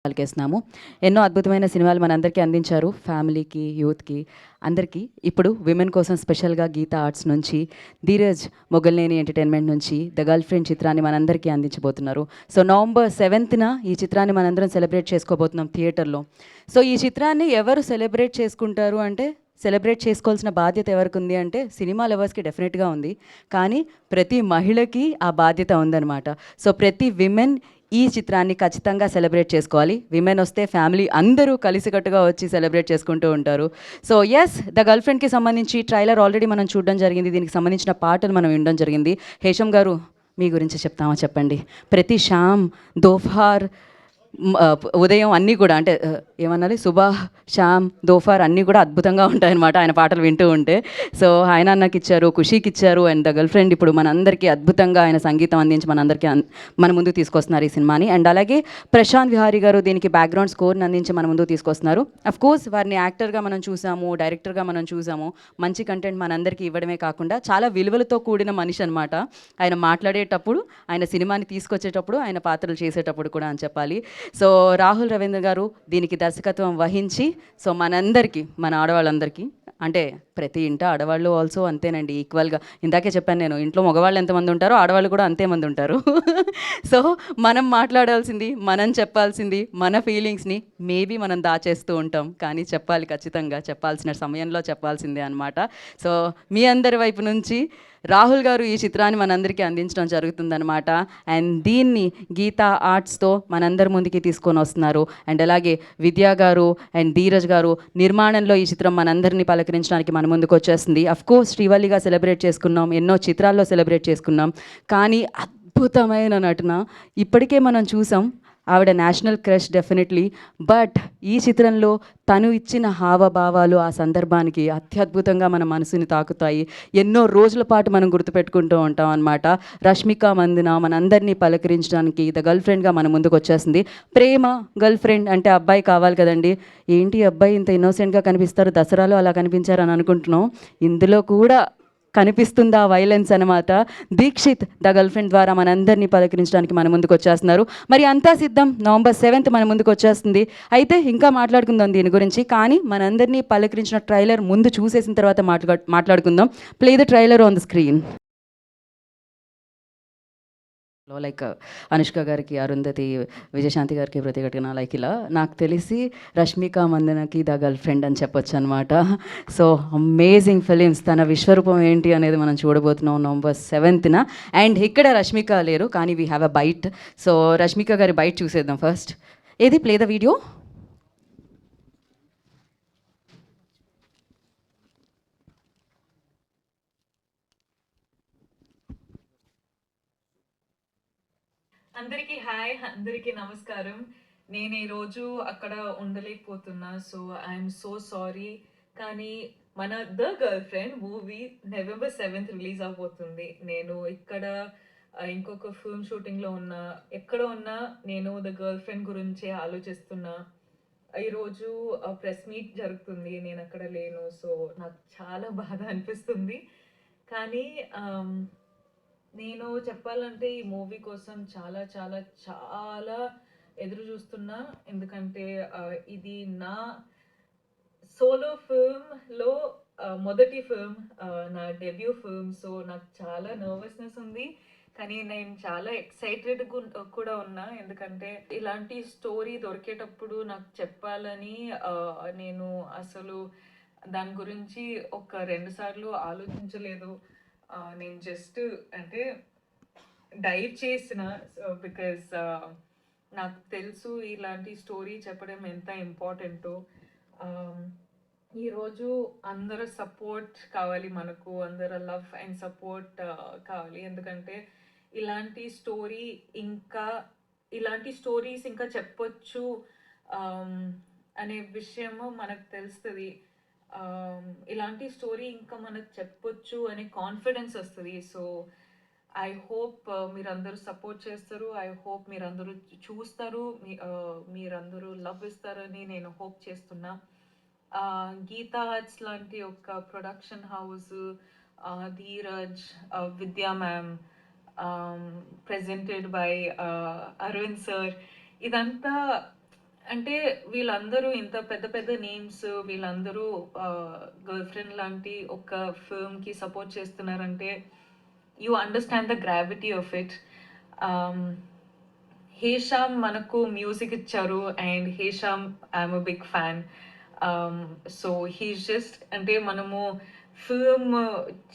పలికేస్తున్నాము. ఎన్నో అద్భుతమైన సినిమాలు మనందరికీ అందించారు. ఫ్యామిలీకి, యూత్‌కి అందరికీ. ఇప్పుడు విమెన్ కోసం స్పెషల్‌గా గీతా ఆర్ట్స్ నుంచి, ధీరజ్ మొగల్నేని ఎంటర్‌టైన్‌మెంట్ నుంచి 'ద గర్ల్ ఫ్రెండ్' చిత్రాన్ని మనందరికీ అందించబోతున్నారు. సో నవంబర్ 7న ఈ చిత్రాన్ని మనందరం సెలబ్రేట్ చేసుకోబోతున్నాం థియేటర్‌లో. సో ఈ చిత్రాన్ని ఎవరు సెలబ్రేట్ చేసుకుంటారు అంటే, సెలబ్రేట్ చేసుకోవాల్సిన బాధ్యత ఎవరికుంది అంటే సినిమా లవర్స్‌కి డెఫినెట్‌గా ఉంది. కానీ ప్రతి మహిళకి ఆ బాధ్యత ఉందన్నమాట. సో ప్రతి విమెన్ ఈ చిత్రాన్ని ఖచ్చితంగా సెలబ్రేట్ చేసుకోవాలి. విమెన్ వస్తే ఫ్యామిలీ అందరూ కలిసికట్టుగా వచ్చి సెలబ్రేట్ చేసుకుంటూ ఉంటారు. సో యెస్, 'ద గర్ల్ ఫ్రెండ్'కి సంబంధించి ట్రైలర్ ఆల్రెడీ మనం చూడడం జరిగింది. దీనికి సంబంధించిన పాటలు మనం వినడం జరిగింది. హేషమ్ గారు, మీ గురించి చెప్తామా చెప్పండి. ప్రతి షామ్, దోఫార్, ఉదయం అన్నీ కూడా అంటే ఏమన్నాలి, సుబాహ్, షామ్, దోఫార్ అన్నీ కూడా అద్భుతంగా ఉంటాయన్నమాట ఆయన పాటలు వింటూ ఉంటే. సో ఆయన అన్నకి ఇచ్చారు, ఖుషీకి ఇచ్చారు, అండ్ 'ద గర్ల్ ఫ్రెండ్' ఇప్పుడు మనందరికీ అద్భుతంగా ఆయన సంగీతం అందించి మనందరికీ మన ముందుకు తీసుకొస్తున్నారు ఈ సినిమాని. అండ్ అలాగే ప్రశాంత్ విహారీ గారు దీనికి బ్యాక్గ్రౌండ్ స్కోర్ని అందించి మన ముందుకు తీసుకొస్తున్నారు. అఫ్ కోర్స్ వారిని యాక్టర్గా మనం చూసాము, డైరెక్టర్గా మనం చూసాము. మంచి కంటెంట్ మనందరికీ ఇవ్వడమే కాకుండా చాలా విలువలతో కూడిన మనిషి అనమాట. ఆయన మాట్లాడేటప్పుడు, ఆయన సినిమాని తీసుకొచ్చేటప్పుడు, ఆయన పాత్రలు చేసేటప్పుడు కూడా అని చెప్పాలి. సో రాహుల్ రవీంద్ర గారు దీనికి దర్శకత్వం వహించి, సో మనందరికీ, మన ఆడవాళ్ళందరికీ, అంటే ప్రతి ఇంట ఆడవాళ్ళు ఆల్సో అంతేనండి, ఈక్వల్గా. ఇందాకే చెప్పాను నేను, ఇంట్లో మగవాళ్ళు ఎంతమంది ఉంటారో ఆడవాళ్ళు కూడా అంతే మంది ఉంటారు. సో మనం మాట్లాడాల్సింది, మనం చెప్పాల్సింది, మన ఫీలింగ్స్ని మేబీ మనం దాచేస్తూ ఉంటాం, కానీ చెప్పాలి, ఖచ్చితంగా చెప్పాల్సిన సమయంలో చెప్పాల్సిందే అనమాట. సో మీ అందరి వైపు నుంచి రాహుల్ గారు ఈ చిత్రాన్ని మనందరికీ అందించడం జరుగుతుందనమాట. అండ్ దీన్ని గీతా ఆర్ట్స్తో మనందరి ముందుకి తీసుకొని వస్తున్నారు. అండ్ అలాగే విద్యా గారు అండ్ ధీరజ్ గారు నిర్మాణంలో ఈ చిత్రం మనందరినీ పలకరించడానికి మన ముందుకు వచ్చేస్తుంది. అఫ్కోర్స్ శ్రీవల్లిగా సెలబ్రేట్ చేసుకున్నాం, ఎన్నో చిత్రాల్లో సెలబ్రేట్ చేసుకున్నాం, కానీ అద్భుతమైన నటన ఇప్పటికే మనం చూసాం. ఆవిడ నేషనల్ క్రష్ డెఫినెట్లీ. బట్ ఈ చిత్రంలో తను ఇచ్చిన హావభావాలు ఆ సందర్భానికి అత్యద్భుతంగా మన మనసుని తాకుతాయి. ఎన్నో రోజుల పాటు మనం గుర్తుపెట్టుకుంటూ ఉంటాం అనమాట. రష్మిక మందన మనందరినీ పలకరించడానికి 'ద గర్ల్ ఫ్రెండ్'గా మన ముందుకు వచ్చేసింది. ప్రేమ, గర్ల్ ఫ్రెండ్ అంటే అబ్బాయి కావాలి కదండి. ఏంటి అబ్బాయి ఇంత ఇన్నోసెంట్గా కనిపిస్తారు, దసరాలో అలా కనిపించారు అని అనుకుంటున్నాం. ఇందులో కూడా కనిపిస్తుంది ఆ వైలెన్స్ అనమాట. దీక్షిత్ 'ద గర్ల్ ఫ్రెండ్' ద్వారా మనందరినీ పలకరించడానికి మన ముందుకు వచ్చేస్తున్నారు. మరి అంతా సిద్ధం, నవంబర్ 7th మన ముందుకు వచ్చేస్తుంది. అయితే ఇంకా మాట్లాడుకుందాం దీని గురించి, కానీ మనందరినీ పలకరించిన ట్రైలర్ ముందు చూసేసిన తర్వాత మాట్లాడుకుందాం. Play the trailer on the screen. Like Anushka గారికి, అరుంధతి, విజయశాంతి గారికి ప్రతిఘటన, లైక్ ఇలా నాకు తెలిసి రష్మిక మందనకి 'ద గర్ల్ ఫ్రెండ్' అని చెప్పొచ్చు అనమాట. సో అమేజింగ్ ఫిలిమ్స్, తన విశ్వరూపం ఏంటి అనేది మనం చూడబోతున్నాం నవంబర్ 7th. అండ్ ఇక్కడ రష్మిక లేరు, కానీ we have a bite. So Rashmika గారి బైట్ చూసేద్దాం ఫస్ట్. ఏది, ప్లే ద వీడియో. అందరికీ హాయ్, అందరికీ నమస్కారం. నేను ఈరోజు అక్కడ ఉండలేకపోతున్నా, సో ఐఎమ్ సో సారీ. కానీ మన 'the girl friend' movie November 7th release అవబోతుంది. నేను ఇక్కడ ఇంకొక ఫిల్మ్ షూటింగ్లో ఉన్నా, ఎక్కడ ఉన్నా నేను 'ద గర్ల్ ఫ్రెండ్' గురించే ఆలోచిస్తున్నా. ఈరోజు ప్రెస్ మీట్ జరుగుతుంది, నేను అక్కడ లేను. సో నాకు చాలా బాధ అనిపిస్తుంది. కానీ నేను చెప్పాలంటే ఈ మూవీ కోసం చాలా చాలా చాలా ఎదురు చూస్తున్నా. ఎందుకంటే ఇది నా సోలో ఫిల్మ్‌లో మొదటి ఫిల్మ్, నా డెబ్యూ ఫిల్మ్. సో నాకు చాలా నర్వస్‌నెస్ ఉంది. కానీ నేను చాలా ఎక్సైటెడ్ కూడా ఉన్నా. ఎందుకంటే ఇలాంటి స్టోరీ దొరికేటప్పుడు నాకు చెప్పాలని నేను అసలు దాని గురించి ఒక 2 సార్లు ఆలోచించలేదు. నేను జస్ట్ అంటే డైవ్ చేసిన, బికాజ్ నాకు తెలుసు ఇలాంటి స్టోరీ చెప్పడం ఎంత ఇంపార్టెంటో. ఈరోజు అందరు సపోర్ట్ కావాలి మనకు, అందరు లవ్ అండ్ సపోర్ట్ కావాలి. ఎందుకంటే ఇలాంటి స్టోరీ ఇంకా ఇలాంటి స్టోరీస్ ఇంకా చెప్పొచ్చు అనే విషయము మనకు తెలుస్తుంది. ఇలాంటి స్టోరీ ఇంకా మనకు చెప్పొచ్చు అనే కాన్ఫిడెన్స్ వస్తుంది. సో ఐ హోప్ మీరందరూ సపోర్ట్ చేస్తారు. ఐ హోప్ మీరందరూ చూస్తారు, మీరందరూ లవ్ ఇస్తారని నేను హోప్ చేస్తున్నా. గీతా ఆర్ట్స్ లాంటి ఒక production house, Dheeraj, Vidya ma'am, presented by Arvind sir, ఇదంతా అంటే వీళ్ళందరూ ఇంత పెద్ద పెద్ద నేమ్స్ వీళ్ళందరూ గర్ల్ ఫ్రెండ్ లాంటి ఒక ఫిల్మ్కి సపోర్ట్ చేస్తున్నారంటే you understand the gravity of it. Hesham మనకు మ్యూజిక్ ఇచ్చారు and Hesham I'm a big fan. So he's just అంటే మనము ఫిల్మ్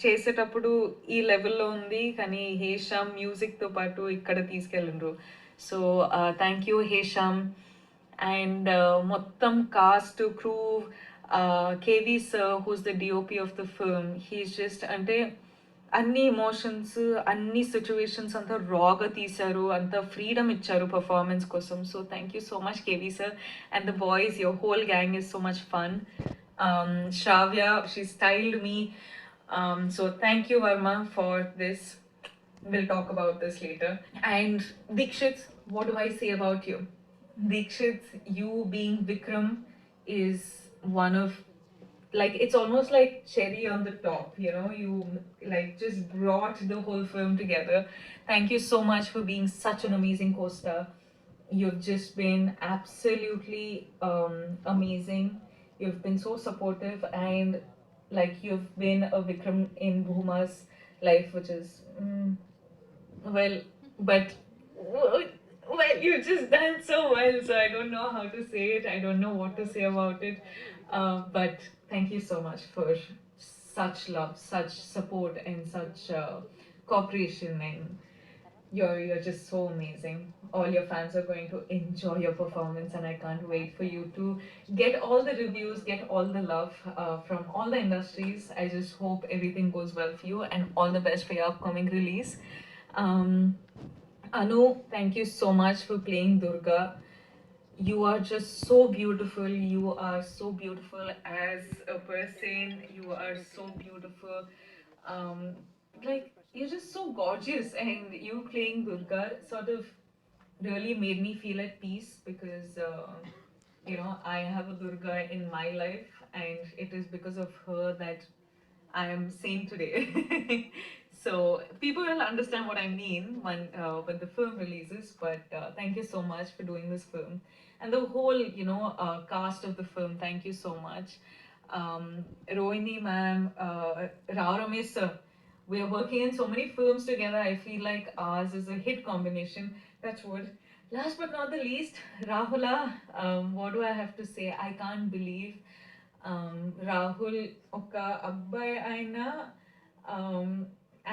చేసేటప్పుడు ఈ లెవెల్లో ఉంది కానీ హేషామ్ మ్యూజిక్తో పాటు ఇక్కడ తీసుకెళ్ళిండ్రు. So thank you Hesham. And మొత్తం cast crew, KV sir who's the DOP of the film, he's just అంటే అన్ని ఎమోషన్స్ అన్ని సిచ్యువేషన్స్ అంతా రాగా తీశారు, అంత ఫ్రీడమ్ ఇచ్చారు పర్ఫార్మెన్స్ కోసం. So thank you so much KV sir and the boys, your whole gang is so much fun. Shravya, she styled me. So thank you Varma for this. We'll talk about this later. And Dikshit, what do I say about you? Dikshit, you being Vikram is one of, like, it's almost like cherry on the top, you know, you like just brought the whole film together. Thank you so much for being such an amazing co-star. You've just been absolutely amazing. You've been so supportive and like you've been a Vikram in Bhuma's life, which is well, but well, you just done so well, so I don't know how to say it. I don't know what to say about it. But thank you so much for such love, such support, and such cooperation. And you're just so amazing. All your fans are going to enjoy your performance, and I can't wait for you to get all the reviews, get all the love from all the industries. I just hope everything goes well for you, and all the best for your upcoming release. Um, Anu, thank you so much for playing Durga. You are just so beautiful. You are so beautiful as a person. You are so beautiful. Um, like, you're just so gorgeous, and you playing Durga sort of really made me feel at peace because, you know, I have a Durga in my life, and it is because of her that I am sane today. So people will understand what I mean when the film releases. But thank you so much for doing this film and the whole, you know, cast of the film. Thank you so much, Rohini ma'am, Rao Ramesh sir. We are working in so many films together. I feel like ours is a hit combination. That's what. Last but not the least, Rahula. What do I have to say? I can't believe Rahul ఒక అబ్బాయి అయినా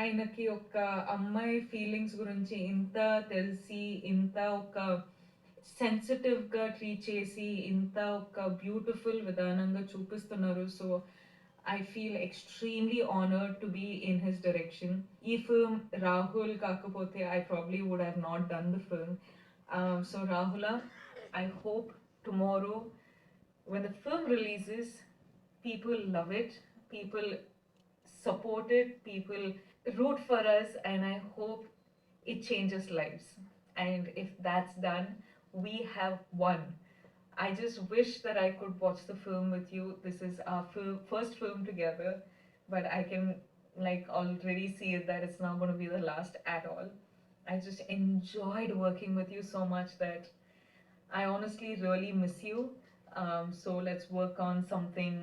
ఆయనకి ఒక అమ్మాయి feelings గురించి ఇంత తెలిసి ఇంత ఒక సెన్సిటివ్గా ట్రీట్ చేసి ఇంత ఒక బ్యూటిఫుల్ విధానంగా చూపిస్తున్నారు. So I feel extremely honored to be in his direction. ఈ film Rahul కాకపోతే I probably would have not done the film. So Rahula, I hope tomorrow when the film releases, people love it, people support it, people root for us, and I hope it changes lives. And if that's done, we have won. I just wish that I could watch the film with you. This is our first film together, but I can like already see it that it's not going to be the last at all. I just enjoyed working with you so much that I honestly really miss you. So let's work on something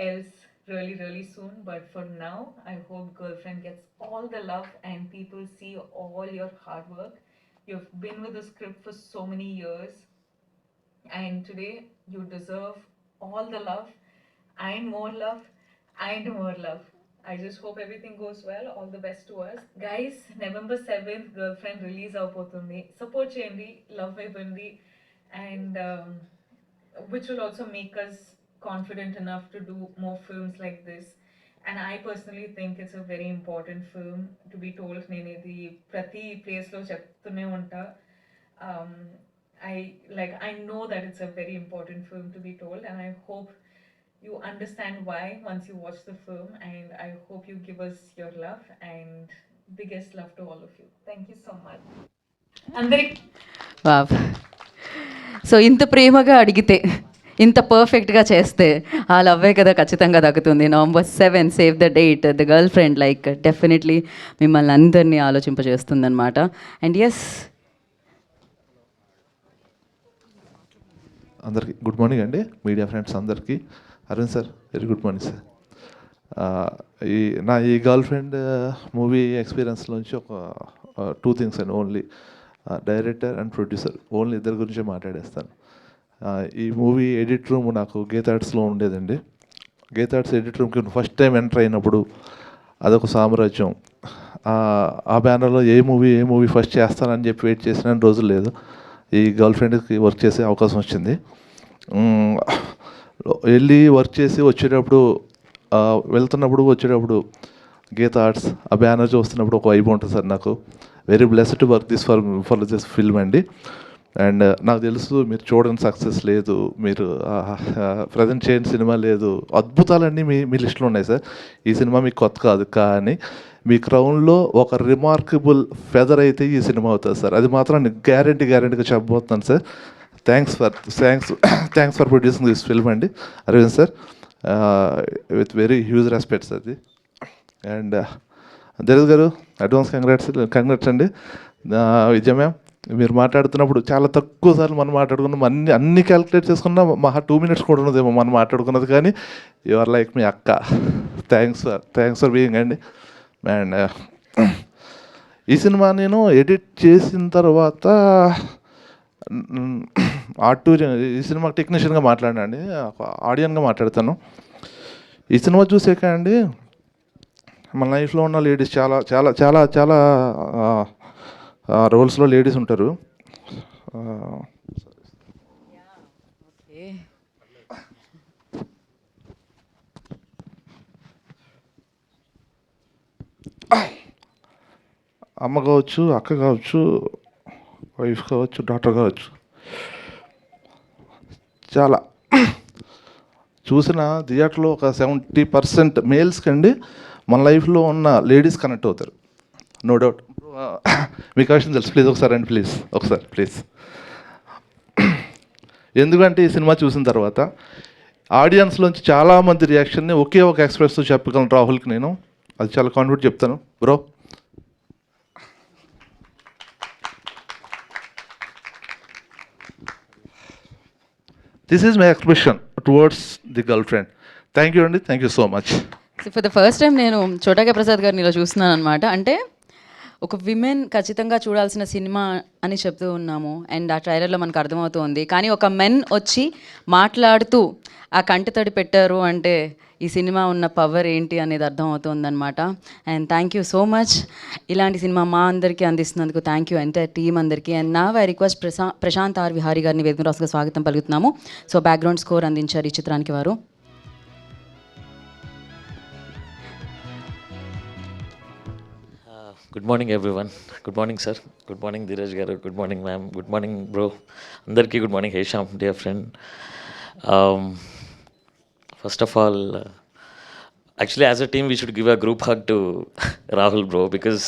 else really, really soon. But for now, I hope Girlfriend gets all the love and people see all your hard work. You've been with the script for so many years, and today you deserve all the love and more love and more love. I just hope everything goes well. All the best to us. Guys, November 7th, Girlfriend release avuthundi. Support cheyandi, love iవ్వండి, and which will also make us confident enough to do more films like this. And I personally think it's a very important film to be told. నేను ఇది ప్రతి ప్లేస్లో చెప్తూనే ఉంటా. I know that it's a very important film to be told, and I hope you understand why once you watch the film, and I hope you give us your love and biggest love to all of you. Thank you so much. అందరికి wow. So ఇంత ప్రేమగా అడిగితే ఇంత పర్ఫెక్ట్గా చేస్తే ఆ లవ్వే కదా ఖచ్చితంగా దక్కుతుంది. November 7 save the date, the girl friend like definitely మిమ్మల్ని అందరినీ ఆలోచింపజేస్తుంది అనమాట. అండ్ ఎస్, అందరికీ గుడ్ మార్నింగ్ అండి, మీడియా ఫ్రెండ్స్ అందరికీ. Aravind sir, very good morning sir. ఈ గర్ల్ ఫ్రెండ్ మూవీ ఎక్స్పీరియన్స్లోంచి ఒక 2 థింగ్స్ అండి only. Director and producer, only ఇద్దరి గురించి మాట్లాడేస్తాను. ఈ మూవీ ఎడిట్ రూమ్ నాకు గీతార్ట్స్లో ఉండేదండి. గీతార్ట్స్ ఎడిట్ రూమ్కి ఫస్ట్ టైం ఎంటర్ అయినప్పుడు అదొక సామ్రాజ్యం. ఆ బ్యానర్లో ఏ మూవీ ఫస్ట్ చేస్తానని చెప్పి వెయిట్ చేసిన రోజులు లేదు. ఈ గర్ల్ ఫ్రెండ్కి వర్క్ చేసే అవకాశం వచ్చింది. వెళ్ళి వర్క్ చేసి వచ్చేటప్పుడు గీత ఆర్ట్స్ ఆ బ్యానర్ చూస్తున్నప్పుడు ఒక వైబ్ ఉంటుంది సార్. నాకు very blessed to work for this film అండి. అండ్ నాకు తెలుసు మీరు చూడని సక్సెస్ లేదు, మీరు ప్రజెంట్ చేయని సినిమా లేదు, అద్భుతాలన్నీ మీ లిస్టులో ఉన్నాయి సార్. ఈ సినిమా మీకు కొత్త కాదు, కానీ మీ క్రౌన్లో ఒక రిమార్కబుల్ ఫెదర్ అయితే ఈ సినిమా అవుతుంది సార్. అది మాత్రం నేను గ్యారంటీగా చెప్పబోతున్నాను sir. Thanks for producing this film అండి Aravind sir, with very huge respects అది. అండ్ జగద్ గారు, అడ్వాన్స్ కంగ్రాట్స్ అండి. విజయ మ్యామ్, మీరు మాట్లాడుతున్నప్పుడు చాలా తక్కువ సార్లు మనం మాట్లాడుకున్నాం, అన్ని క్యాలిక్యులేట్ చేసుకున్నా మహా 2 minutes కూడా ఉన్నదేమో మనం మాట్లాడుకున్నది, కానీ యు ఆర్ లైక్ మీ అక్క. థ్యాంక్స్ ఫర్ బీయింగ్ అండి. అండ్ ఈ సినిమా నేను ఎడిట్ చేసిన తర్వాత ఈ సినిమా టెక్నీషియన్గా మాట్లాడినా అండి, ఆడియన్గా మాట్లాడతాను. ఈ సినిమా చూసాక అండి, మన లైఫ్లో ఉన్న లేడీస్ చాలా చాలా చాలా చాలా రోల్స్లో లేడీస్ ఉంటారు. అమ్మ కావచ్చు, అక్క కావచ్చు, వైఫ్ కావచ్చు, డాక్టర్ కావచ్చు, చాలా చూసిన థియేటర్లో ఒక 70% మేల్స్కి అండి మన లైఫ్లో ఉన్న లేడీస్ కనెక్ట్ అవుతారు, నో డౌట్. మీకు క్వశ్చన్ తెలుసు, ప్లీజ్ ఒకసారి ప్లీజ్. ఎందుకంటే ఈ సినిమా చూసిన తర్వాత ఆడియన్స్లోంచి చాలామంది రియాక్షన్ని ఒకే ఒక ఎక్స్ప్రెస్తో చెప్పగలను రాహుల్కి నేను, అది చాలా కాన్ఫిడెంట్ చెప్తాను. Bro, this is my expression towards the girl friend. Thank you అండి, thank you so much. For the first time నేను చోటాకే ప్రసాద్ గారిని ఇలా చూస్తున్నాను అనమాట. అంటే ఒక విమెన్ ఖచ్చితంగా చూడాల్సిన సినిమా అని చెప్తూ ఉన్నాము, అండ్ ఆ ట్రైలర్లో మనకు అర్థమవుతుంది. కానీ ఒక మెన్ వచ్చి మాట్లాడుతూ ఆ కంటి తడి పెట్టారు అంటే ఈ సినిమా ఉన్న పవర్ ఏంటి అనేది అర్థమవుతుందన్నమాట. And thank you so much, ఇలాంటి సినిమా మా అందరికీ అందిస్తున్నందుకు థ్యాంక్ యూ ఎంటైర్ టీమ్ అందరికీ. అండ్ నా I request Prashanth R Vihari గారిని వేదిక రాసుగా స్వాగతం పలుకుతున్నాము. సో బ్యాక్గ్రౌండ్ స్కోర్ అందించారు ఈ చిత్రానికి వారు. Good morning everyone. Good morning sir, good morning Dheeraj గారు, good morning ma'am, good morning bro, అందరికీ good morning. Hesham, dear friend. First of all, actually as a team we should give a group hug to Rahul bro, because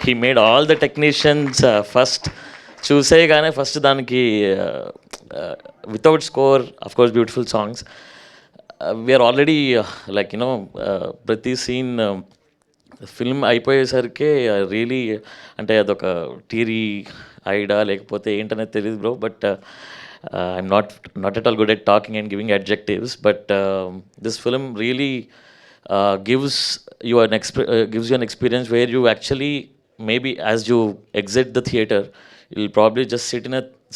he made all the technicians first చూసేయగానే first దానికి without score, of course beautiful songs, we're already like you know ప్రతి scene film అయిపోయేసరికి really అంటే అదొక teary eyed లేకపోతే ఏంటనేది తెలియదు bro. But I'm not at all good at talking and giving adjectives, but this film really gives you an experience where you actually, maybe as you exit the theater, you'll probably just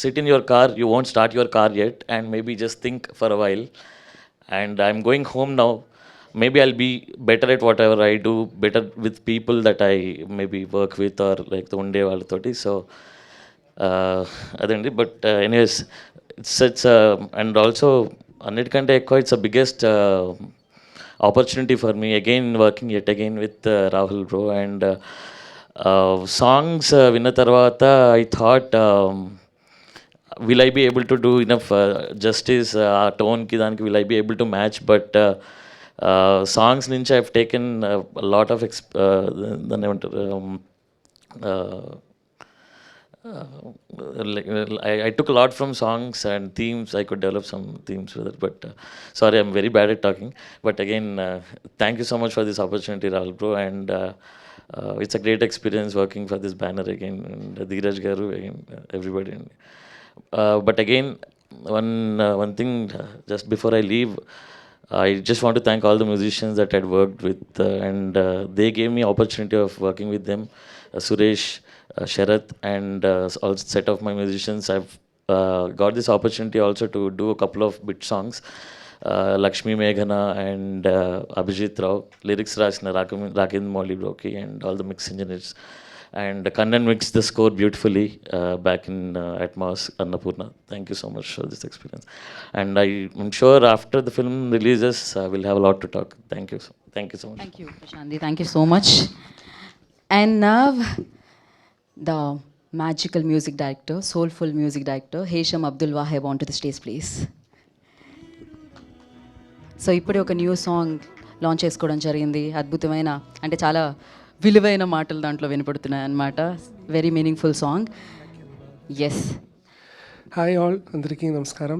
sit in your car. You won't start your car yet, and maybe just think for a while. And I'm going home now. Maybe I'll be better at whatever I do, better with people that I maybe work with or like the unde vallatoti. So adandi. But anyways, it's and also annitikante ekko, it's the biggest opportunity for me again, working yet again with Rahul bro. And songs vinna tarvata I thought, will I be able to do enough justice aa tone ki daniki, will I be able to match? But songs nunchi I've taken a lot of I took a lot from songs and themes. I could develop some themes with it, but sorry, I'm very bad at talking. But again, thank you so much for this opportunity, Rahul bro, and it's a great experience working for this banner again, and Dheeraj garu again, everybody. But again, one thing just before I leave. I just want to thank all the musicians that I'd worked with, and they gave me opportunity of working with them. Suresh, Sharath, and all set of my musicians. I've got this opportunity also to do a couple of bit songs. Lakshmi Meghana and Abhijit Rao, lyrics Rachna Rakind Molly Broki, and all the mix engineers. And Kannan mixed the score beautifully back in Atmos, Annapurna. Thank you so much for this experience. And I'm sure after the film releases, we'll have a lot to talk. Thank you. Thank you so much. Thank you, Prashanthi. Thank you so much. And now, the magical music director, soulful music director, Hesham Abdul Wahab, onto the stage, please. So ఇప్పుడే ఒక new song launch చేసుకోవడం జరిగింది. అద్భుతమైన, అంటే చాలా విలువైన మాటలు దాంట్లో వినపడుతున్నాయి అన్నమాట. Very meaningful song. Yes. Hi all, అందరికీ నమస్కారం.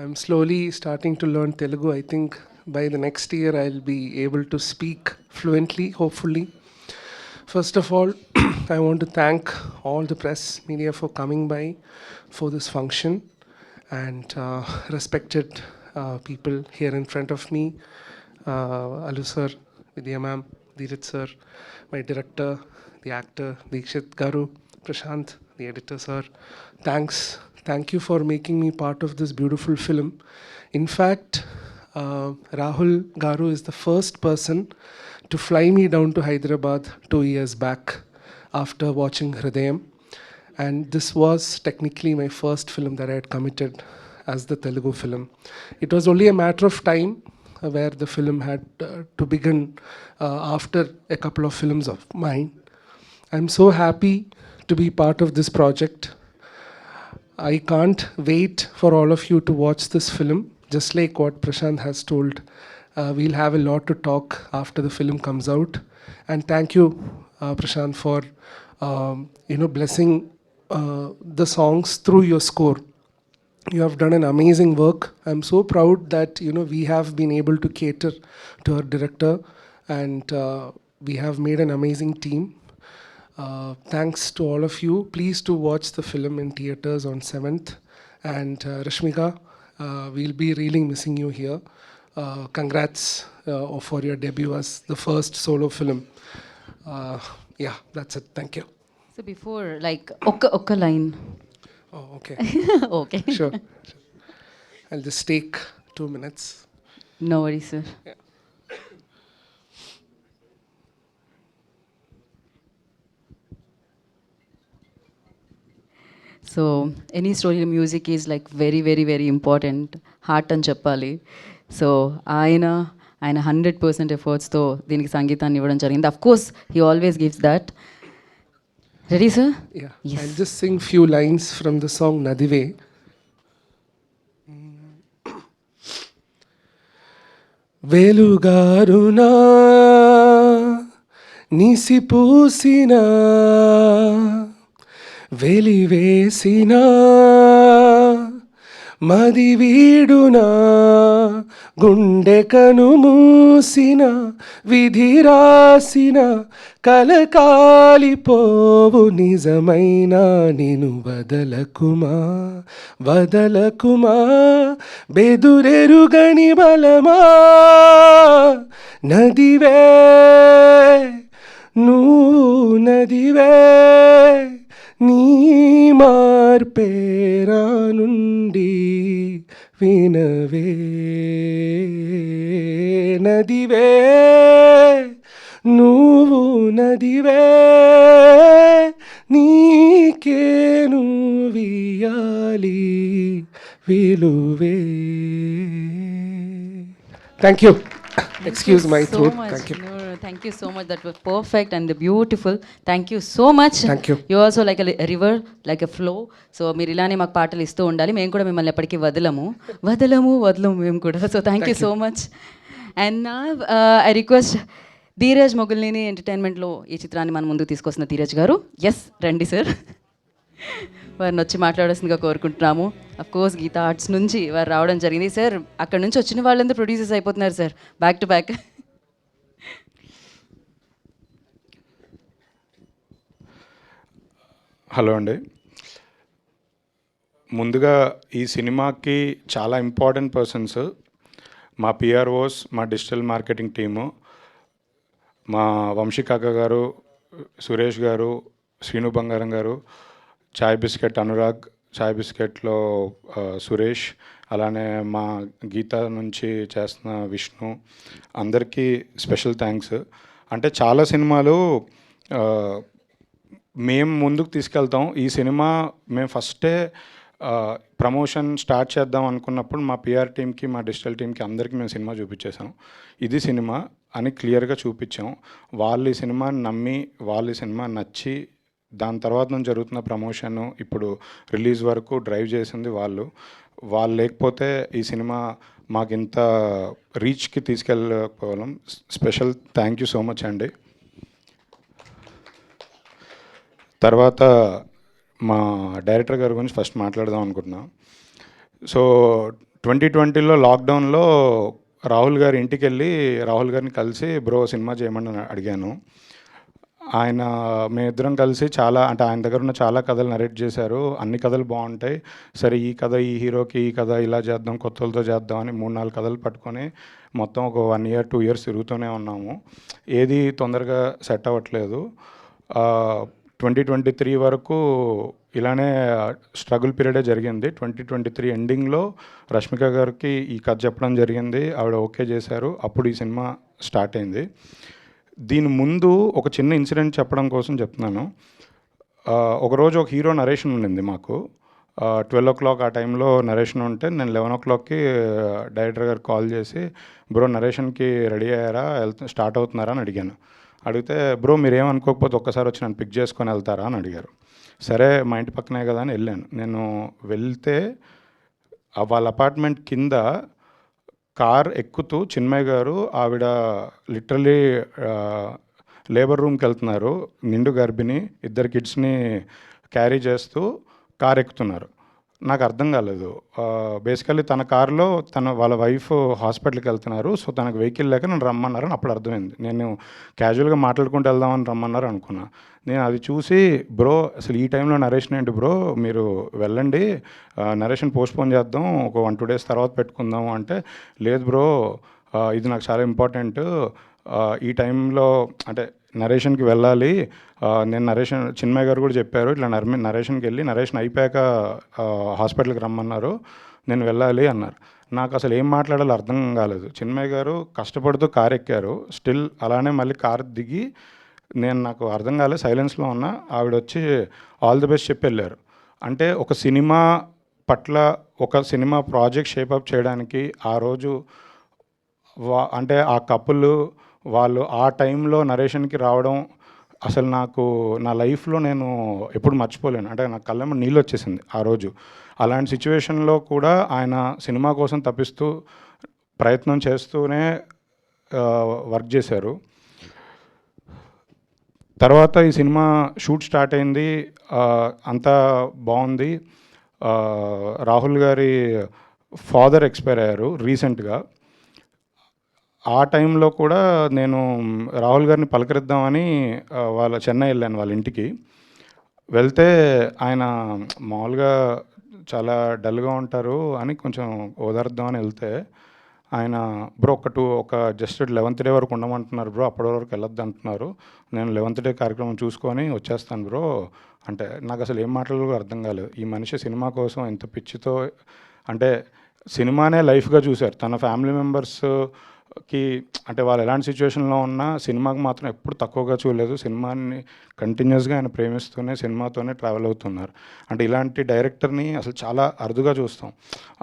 I'm slowly starting to learn Telugu. I think by the next year I will be able to speak fluently, hopefully. First of all, I want to thank all the press media for coming by for this function, and respected people here in front of me, Alu sir, Vidya ma'am, Dheeraj sir, my director, the actor, Deekshit Garu, Prashant, the editor sir. Thank you for making me part of this beautiful film. In fact, Rahul Garu is the first person to fly me down to Hyderabad 2 years back after watching Hridayam. And this was technically my first film that I had committed as the Telugu film. It was only a matter of time where the film had to begin after a couple of films of mine. I'm so happy to be part of this project. I can't wait for all of you to watch this film. Just like what Prashant has told, we'll have a lot to talk after the film comes out. And thank you, Prashant, for blessing the songs through your score. You have done an amazing work. I'm so proud that we have been able to cater to our director, and we have made an amazing team. Thanks to all of you. Please to watch the film in theaters on 7th. And Rashmika, we'll be really missing you here. Congrats for your debut as the first solo film. Yeah, that's it. Thank you. So before like ఒక్క లైన్. Oh, okay. Okay. Sure. I'll just take 2 minutes. No worry sir. So any story music is like very very very important, heart అని చెప్పాలి. So ఆయన 100% ఎఫర్ట్స్తో దీనికి సంగీతాన్ని ఇవ్వడం జరిగింది. Of course he always gives that. Ready sir? Yeah. Yes. I'll just sing few lines from the song Nadive. వెలుగారునా నిసిపూసిన వెలివేసిన మదివీడునా గుండె కనుమూసిన విధిరాసిన కలకాలిపోవు నిజమైన నిను వదలకుమా వదలకుమా బెదురెరుగని బలమా నదివే నువ్వు నదివే నీ మార్పేరా నుండి వినవే నదివే నువ్వు నదివే నీకేను వియాలి విలువే. Thank you. Excuse my throat. Thank you. No, thank you so much. That was perfect and beautiful. Thank you so much. Thank you. You also like a river, like a flow. So మీరు ఇలానే మాకు పాటలు ఇస్తూ ఉండాలి. మేము కూడా మిమ్మల్ని ఎప్పటికీ వదలము మేము కూడా. So thank you so much. And నా ఐ రిక్వెస్ట్ ధీరజ్ మొగుల్నేని ఎంటర్టైన్మెంట్లో ఈ చిత్రాన్ని మన ముందుకు తీసుకొస్తున్న ధీరజ్ గారు. ఎస్, రండి సార్. వారిని వచ్చి మాట్లాడాల్సిందిగా కోరుకుంటున్నాము. అఫ్ కోర్స్ గీతా ఆర్ట్స్ నుంచి వారు రావడం జరిగింది. సార్ అక్కడ నుంచి వచ్చిన వాళ్ళందరూ ప్రొడ్యూసర్స్ అయిపోతున్నారు sir, back to back. Hello అండి. ముందుగా ఈ సినిమాకి చాలా ఇంపార్టెంట్ పర్సన్స్ మా పిఆర్ఓస్, మా డిజిటల్ మార్కెటింగ్ టీము, మా వంశీకాక గారు, సురేష్ గారు, శ్రీను బంగారం గారు, చాయ్ బిస్కెట్ అనురాగ్, చాయ్ బిస్కెట్లో సురేష్, అలానే మా గీత నుంచి చేస్తున్న విష్ణు, అందరికీ స్పెషల్ థ్యాంక్స్. అంటే చాలా సినిమాలు మేము ముందుకు తీసుకెళ్తాం. ఈ సినిమా మేము ఫస్టే ప్రమోషన్ స్టార్ట్ చేద్దాం అనుకున్నప్పుడు మా పిఆర్ టీమ్కి, మా డిజిటల్ టీమ్కి అందరికీ మేము సినిమా చూపించేసాం. ఇది సినిమా అని క్లియర్గా చూపించాం. వాళ్ళు ఈ సినిమాని నమ్మి, వాళ్ళు ఈ సినిమా నచ్చి, దాని తర్వాత నుంచి జరుగుతున్న ప్రమోషన్ ఇప్పుడు రిలీజ్ వరకు డ్రైవ్ చేసింది వాళ్ళు. వాళ్ళు లేకపోతే ఈ సినిమా మాకు ఇంత రీచ్కి తీసుకెళ్ళకపోవడం. Special thank you so much అండి. తర్వాత మా డైరెక్టర్ గారి గురించి ఫస్ట్ మాట్లాడదాం అనుకుంటున్నాం. సో 2020లో లాక్డౌన్లో రాహుల్ గారి ఇంటికి వెళ్ళి రాహుల్ గారిని కలిసి బ్రో సినిమా చేయమని అడిగాను. ఆయన మేమిద్దరం కలిసి చాలా, అంటే ఆయన దగ్గర ఉన్న చాలా కథలు నరేట్ చేశారు. అన్ని కథలు బాగుంటాయి, సరే ఈ కథ ఈ హీరోకి ఈ కథ ఇలా చేద్దాం, కొత్తలతో చేద్దాం అని 3-4 కథలు పట్టుకొని మొత్తం ఒక 1 year 2 years తిరుగుతూనే ఉన్నాము. ఏది తొందరగా సెట్ అవ్వట్లేదు. 2023 వరకు ఇలానే స్ట్రగుల్ పీరియడే జరిగింది. 2023 ఎండింగ్లో రష్మిక గారికి ఈ కథ చెప్పడం జరిగింది, ఆవిడ ఓకే చేశారు. అప్పుడు ఈ సినిమా స్టార్ట్ అయింది. దీని ముందు ఒక చిన్న ఇన్సిడెంట్ చెప్పడం కోసం చెప్తున్నాను. ఒకరోజు ఒక హీరో నరేషన్ ఉండింది మాకు. 12 o'clock ఆ టైంలో నరేషన్ ఉంటే నేను 11 o'clockకి డైరెక్టర్ గారికి కాల్ చేసి, బ్రో నరేషన్కి రెడీ అయ్యారా, స్టార్ట్ అవుతున్నారా అని అడిగాను. అడిగితే బ్రో మీరు ఏమనుకోకపోతే ఒక్కసారి వచ్చి నన్ను పిక్ చేసుకొని వెళ్తారా అని అడిగారు. సరే మా ఇంటి పక్కనే కదా అని వెళ్ళాను. నేను వెళ్తే వాళ్ళ అపార్ట్మెంట్ కింద కార్ ఎక్కుతూ చిన్మయ్ గారు, ఆవిడ లిటరలీ లేబర్ రూమ్కి వెళ్తున్నారు, నిండు గర్భిణి, 2 kidsని క్యారీ చేస్తూ కార్ ఎక్కుతున్నారు. నాకు అర్థం కాలేదు. బేసికల్లీ తన కారులో వాళ్ళ వైఫ్ హాస్పిటల్కి వెళ్తున్నారు. సో తనకు వెహికల్ లేక నన్ను రమ్మన్నారని అప్పుడు అర్థమైంది. నేను క్యాజువల్గా మాట్లాడుకుంటూ వెళ్దామని రమ్మన్నారు అనుకున్నా. నేను అది చూసి బ్రో అసలు ఈ టైంలో నరేషన్ ఏంటి బ్రో, మీరు వెళ్ళండి, నరేషన్ పోస్ట్పోన్ చేద్దాం, ఒక 1-2 days తర్వాత పెట్టుకుందాం అంటే, లేదు బ్రో ఇది నాకు చాలా ఇంపార్టెంట్, ఈ టైంలో అంటే నరేషన్కి వెళ్ళాలి, నేను నరేషన్ చిన్మయ్ గారు కూడా చెప్పారు ఇట్లా నరేషన్కి వెళ్ళి నరేషన్ అయిపోయాక హాస్పిటల్కి రమ్మన్నారు, నేను వెళ్ళాలి అన్నారు. నాకు అసలు ఏం మాట్లాడాలో అర్థం కాలేదు. చిన్మయ్ గారు కష్టపడుతూ కార్ ఎక్కారు, స్టిల్ అలానే మళ్ళీ కార్ దిగి, నాకు అర్థం కాలేదు, సైలెన్స్లో ఉన్నా. ఆవిడ వచ్చి ఆల్ ది బెస్ట్ చెప్పి వెళ్ళారు. అంటే ఒక సినిమా పట్ల, ఒక సినిమా ప్రాజెక్ట్ షేపప్ చేయడానికి ఆ రోజు అంటే ఆ కపుల్ వాళ్ళు ఆ టైంలో నరేషన్కి రావడం అసలు నాకు నా లైఫ్లో నేను ఎప్పుడు మర్చిపోలేను. అంటే నా కళ్ళెమ్మ నీళ్ళు వచ్చేసింది ఆ రోజు. అలాంటి సిచ్యువేషన్లో కూడా ఆయన సినిమా కోసం తప్పిస్తూ ప్రయత్నం చేస్తూనే వర్క్ చేశారు. తర్వాత ఈ సినిమా షూట్ స్టార్ట్ అయింది, అంతా బాగుంది. రాహుల్ గారి ఫాదర్ ఎక్స్పైర్ అయ్యారు రీసెంట్గా. ఆ టైంలో కూడా నేను రాహుల్ గారిని పలకరిద్దామని వాళ్ళ చెన్నై వెళ్ళాను వాళ్ళ ఇంటికి. వెళ్తే ఆయన మామూలుగా చాలా డల్గా ఉంటారు అని కొంచెం ఓదార్దామని వెళ్తే, ఆయన బ్రో ఒక జస్ట్ 11th day వరకు ఉండమంటున్నారు బ్రో, అప్పటి వరకు వెళ్ళొద్దు అంటున్నారు, నేను 11th day కార్యక్రమం చూసుకొని వచ్చేస్తాను బ్రో అంటే, నాకు అసలు ఏం మాట్లాడాలో అర్థం కాలేదు. ఈ మనిషి సినిమా కోసం ఎంత పిచ్చితో, అంటే సినిమానే లైఫ్గా చూశారు. తన ఫ్యామిలీ మెంబర్స్కి అంటే వాళ్ళు ఎలాంటి సిచ్యువేషన్లో ఉన్నా సినిమాకి మాత్రం ఎప్పుడు తక్కువగా చూడలేదు. సినిమాని కంటిన్యూస్గా ఆయన ప్రేమిస్తూనే సినిమాతోనే ట్రావెల్ అవుతున్నారు. అంటే ఇలాంటి డైరెక్టర్ని అసలు చాలా అరుదుగా చూస్తాం.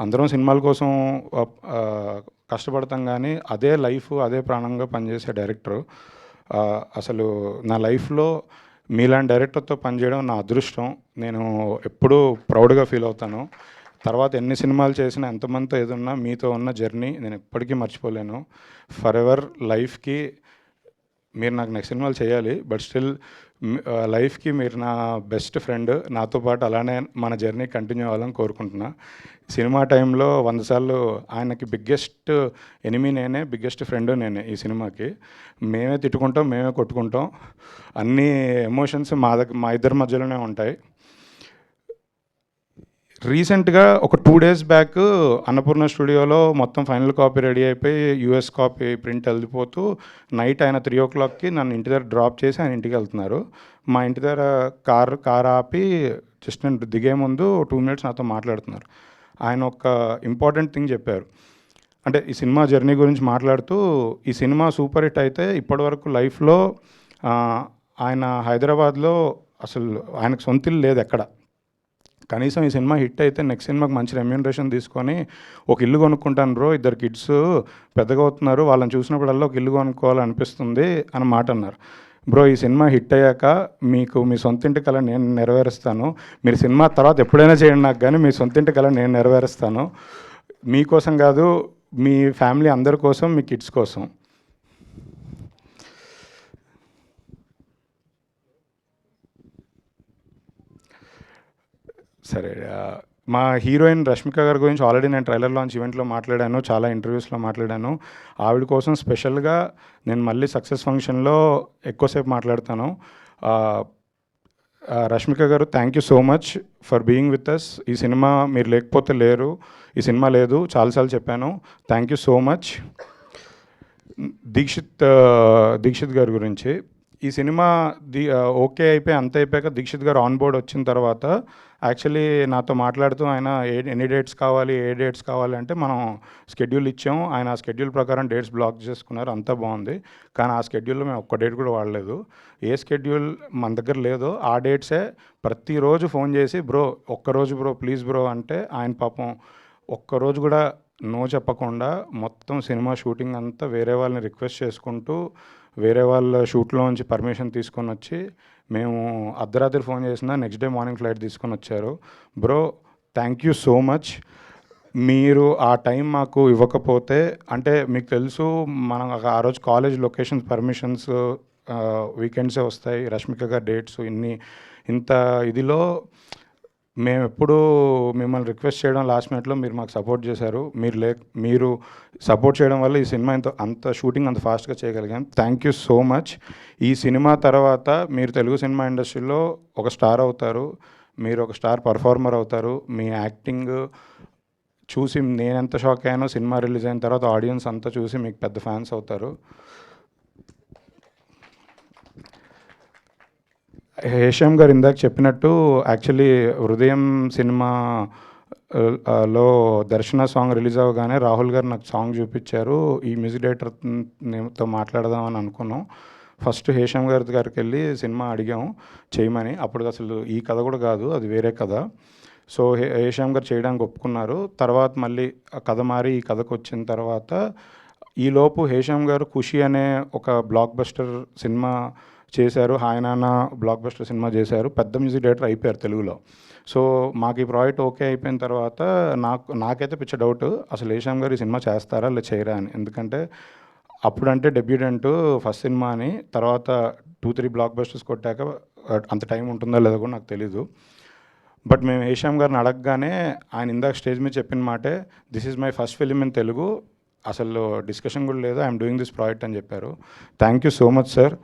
అందరం సినిమాల కోసం కష్టపడతాం, కానీ అదే లైఫ్ అదే ప్రాణంగా పనిచేసే డైరెక్టరు. అసలు నా లైఫ్లో మీలాంటి డైరెక్టర్తో పనిచేయడం నా అదృష్టం. నేను ఎప్పుడూ ప్రౌడ్గా ఫీల్ అవుతాను. తర్వాత ఎన్ని సినిమాలు చేసినా, ఎంతమందితో ఏదున్నా, మీతో ఉన్న జర్నీ నేను ఎప్పటికీ మర్చిపోలేను. ఫర్ ఎవర్ లైఫ్కి మీరు నాకు నెక్స్ట్ సినిమాలు చేయాలి, బట్ స్టిల్ లైఫ్కి మీరు నా బెస్ట్ ఫ్రెండ్. నాతో పాటు అలానే మన జర్నీ కంటిన్యూ అవ్వాలని కోరుకుంటున్నా. సినిమా టైంలో 100 సార్లు ఆయనకి బిగ్గెస్ట్ ఎనిమీ నేనే, బిగ్గెస్ట్ ఫ్రెండ్ నేనే. ఈ సినిమాకి మేమే తిట్టుకుంటాం, మేమే కొట్టుకుంటాం, అన్ని ఎమోషన్స్ మా ఇద్దరి మధ్యలోనే ఉంటాయి. రీసెంట్గా ఒక 2 days బ్యాక్ అన్నపూర్ణ స్టూడియోలో మొత్తం ఫైనల్ కాపీ రెడీ అయిపోయి యూఎస్ కాపీ ప్రింట్ వెళ్ళిపోతూ నైట్ ఆయన 3 o'clockకి నన్ను ఇంటి దగ్గర డ్రాప్ చేసి ఆయన ఇంటికి వెళ్తున్నారు. మా ఇంటి దగ్గర కార్ ఆపి జస్ట్ నేను దిగే ముందు 2 minutes నాతో మాట్లాడుతున్నారు. ఆయన ఒక ఇంపార్టెంట్ థింగ్ చెప్పారు. అంటే ఈ సినిమా జర్నీ గురించి మాట్లాడుతూ, ఈ సినిమా సూపర్ హిట్ అయితే ఇప్పటివరకు లైఫ్లో ఆయన హైదరాబాద్లో అసలు ఆయనకు సొంత ఇల్లు లేదు ఎక్కడ. కనీసం ఈ సినిమా హిట్ అయితే నెక్స్ట్ సినిమాకి మంచి రెమ్యూనరేషన్ తీసుకొని ఒక ఇల్లు కొనుక్కుంటాను బ్రో, 2 kids పెద్దగా అవుతున్నారు, వాళ్ళని చూసినప్పుడల్లా ఒక ఇల్లు కొనుక్కోవాలనిపిస్తుంది అని మాట అన్నారు. బ్రో, ఈ సినిమా హిట్ అయ్యాక మీకు మీ సొంత ఇంటి కల నేను నెరవేరుస్తాను. మీరు సినిమా తర్వాత ఎప్పుడైనా చేయండి నాకు, కానీ మీ సొంత ఇంటి కల నేను నెరవేరుస్తాను. మీకోసం కాదు, మీ ఫ్యామిలీ అందరి కోసం, మీ కిడ్స్ కోసం. సరే, మా హీరోయిన్ రష్మిక గారి గురించి ఆల్రెడీ నేను ట్రైలర్ లాంచ్ ఈవెంట్లో మాట్లాడాను, చాలా ఇంటర్వ్యూస్లో మాట్లాడాను. ఆవిడ కోసం స్పెషల్గా నేను మళ్ళీ సక్సెస్ ఫంక్షన్లో ఎక్కువసేపు మాట్లాడతాను. రష్మిక గారు, thank you so much for being with us. ఈ సినిమా మీరు లేకపోతే లేరు, ఈ సినిమా లేదు, చాలాసార్లు చెప్పాను. Thank you so much. Dikshit గారి గురించి, ఈ సినిమా ఓకే అయిపోయి అంత అయిపోయాక దీక్షిత్ గారు ఆన్ బోర్డ్ వచ్చిన తర్వాత యాక్చువల్లీ నాతో మాట్లాడుతూ ఆయన ఎన్ని డేట్స్ కావాలి, ఏ డేట్స్ కావాలి అంటే మనం స్కెడ్యూల్ ఇచ్చాము. ఆయన ఆ స్కెడ్యూల్ ప్రకారం డేట్స్ బ్లాక్ చేసుకున్నారు, అంతా బాగుంది. కానీ ఆ స్కెడ్యూల్లో మేము ఒక్క డేట్ కూడా వాడలేదు. ఏ స్కెడ్యూల్ మన దగ్గర లేదో ఆ డేట్సే ప్రతిరోజు ఫోన్ చేసి బ్రో ఒక్కరోజు బ్రో ప్లీజ్ బ్రో అంటే ఆయన పాపం ఒక్కరోజు కూడా నో చెప్పకుండా మొత్తం సినిమా షూటింగ్ అంతా వేరే వాళ్ళని రిక్వెస్ట్ చేసుకుంటూ వేరే వాళ్ళ షూట్లోంచి పర్మిషన్ తీసుకొని వచ్చి, మేము అర్ధరాత్రి ఫోన్ చేసినా నెక్స్ట్ డే మార్నింగ్ ఫ్లైట్ తీసుకొని వచ్చారు. Bro, thank you so much. మీరు ఆ టైం మాకు ఇవ్వకపోతే, అంటే మీకు తెలుసు మనం ఆ రోజు కాలేజ్ లొకేషన్స్ పర్మిషన్స్ వీకెండ్సే వస్తాయి, రష్మిక గారి డేట్స్ ఇంత ఇదిలో మేము ఎప్పుడూ మిమ్మల్ని రిక్వెస్ట్ చేయడం లాస్ట్ మినిట్లో మీరు మాకు సపోర్ట్ చేశారు. మీరు సపోర్ట్ చేయడం వల్ల ఈ సినిమా అంత షూటింగ్ అంత ఫాస్ట్గా చేయగలిగాం. Thank you so much. ఈ సినిమా తర్వాత మీరు తెలుగు సినిమా ఇండస్ట్రీలో ఒక స్టార్ అవుతారు, మీరు ఒక స్టార్ పర్ఫార్మర్ అవుతారు. మీ యాక్టింగ్ చూసి నేనెంత షాక్ అయ్యానో, సినిమా రిలీజ్ అయిన తర్వాత ఆడియన్స్ అంతా చూసి మీకు పెద్ద ఫ్యాన్స్ అవుతారు. హేషాం గారు ఇందాక చెప్పినట్టు, యాక్చువల్లీ హృదయం సినిమా లో దర్శన సాంగ్ రిలీజ్ అవ్వగానే రాహుల్ గారు నాకు సాంగ్ చూపించారు. ఈ మ్యూజిక్ డైరెక్టర్తో మాట్లాడదామని అనుకున్నాం. ఫస్ట్ హేషాం గారికి వెళ్ళి సినిమా అడిగాము చేయమని. అప్పుడు అసలు ఈ కథ కూడా కాదు, అది వేరే కథ. సో హేషాం గారు చేయడానికి ఒప్పుకున్నారు. తర్వాత మళ్ళీ ఆ కథ మారి ఈ కథకు వచ్చిన తర్వాత, ఈలోపు హేషాం గారు ఖుషి అనే ఒక బ్లాక్ బస్టర్ సినిమా చేశారు. హాయ్ నాన్న బ్లాక్ బస్టర్ సినిమా చేశారు, పెద్ద మ్యూజిక్ డైరెక్టర్ అయిపోయారు తెలుగులో. సో మాకు ఈ ప్రాజెక్ట్ ఓకే అయిపోయిన తర్వాత నాకైతే పిచ్చ డౌట్, అసలు హేషాం గారు ఈ సినిమా చేస్తారా లేదా చేయరా అని. ఎందుకంటే అప్పుడంటే డెబ్యూటెంట్ ఫస్ట్ సినిమా అని, తర్వాత 2-3 బ్లాక్ బస్టర్స్ కొట్టాక అంత టైం ఉంటుందో లేదో కూడా నాకు తెలీదు. బట్ మేము హేషాం గారిని అడగగానే ఆయన ఇందాక స్టేజ్ మీద చెప్పిన మాటే, this is my first film in Telugu, అసలు డిస్కషన్ కూడా లేదు, ఐఎమ్ డూయింగ్ దిస్ ప్రాజెక్ట్ అని చెప్పారు. Thank you so much sir.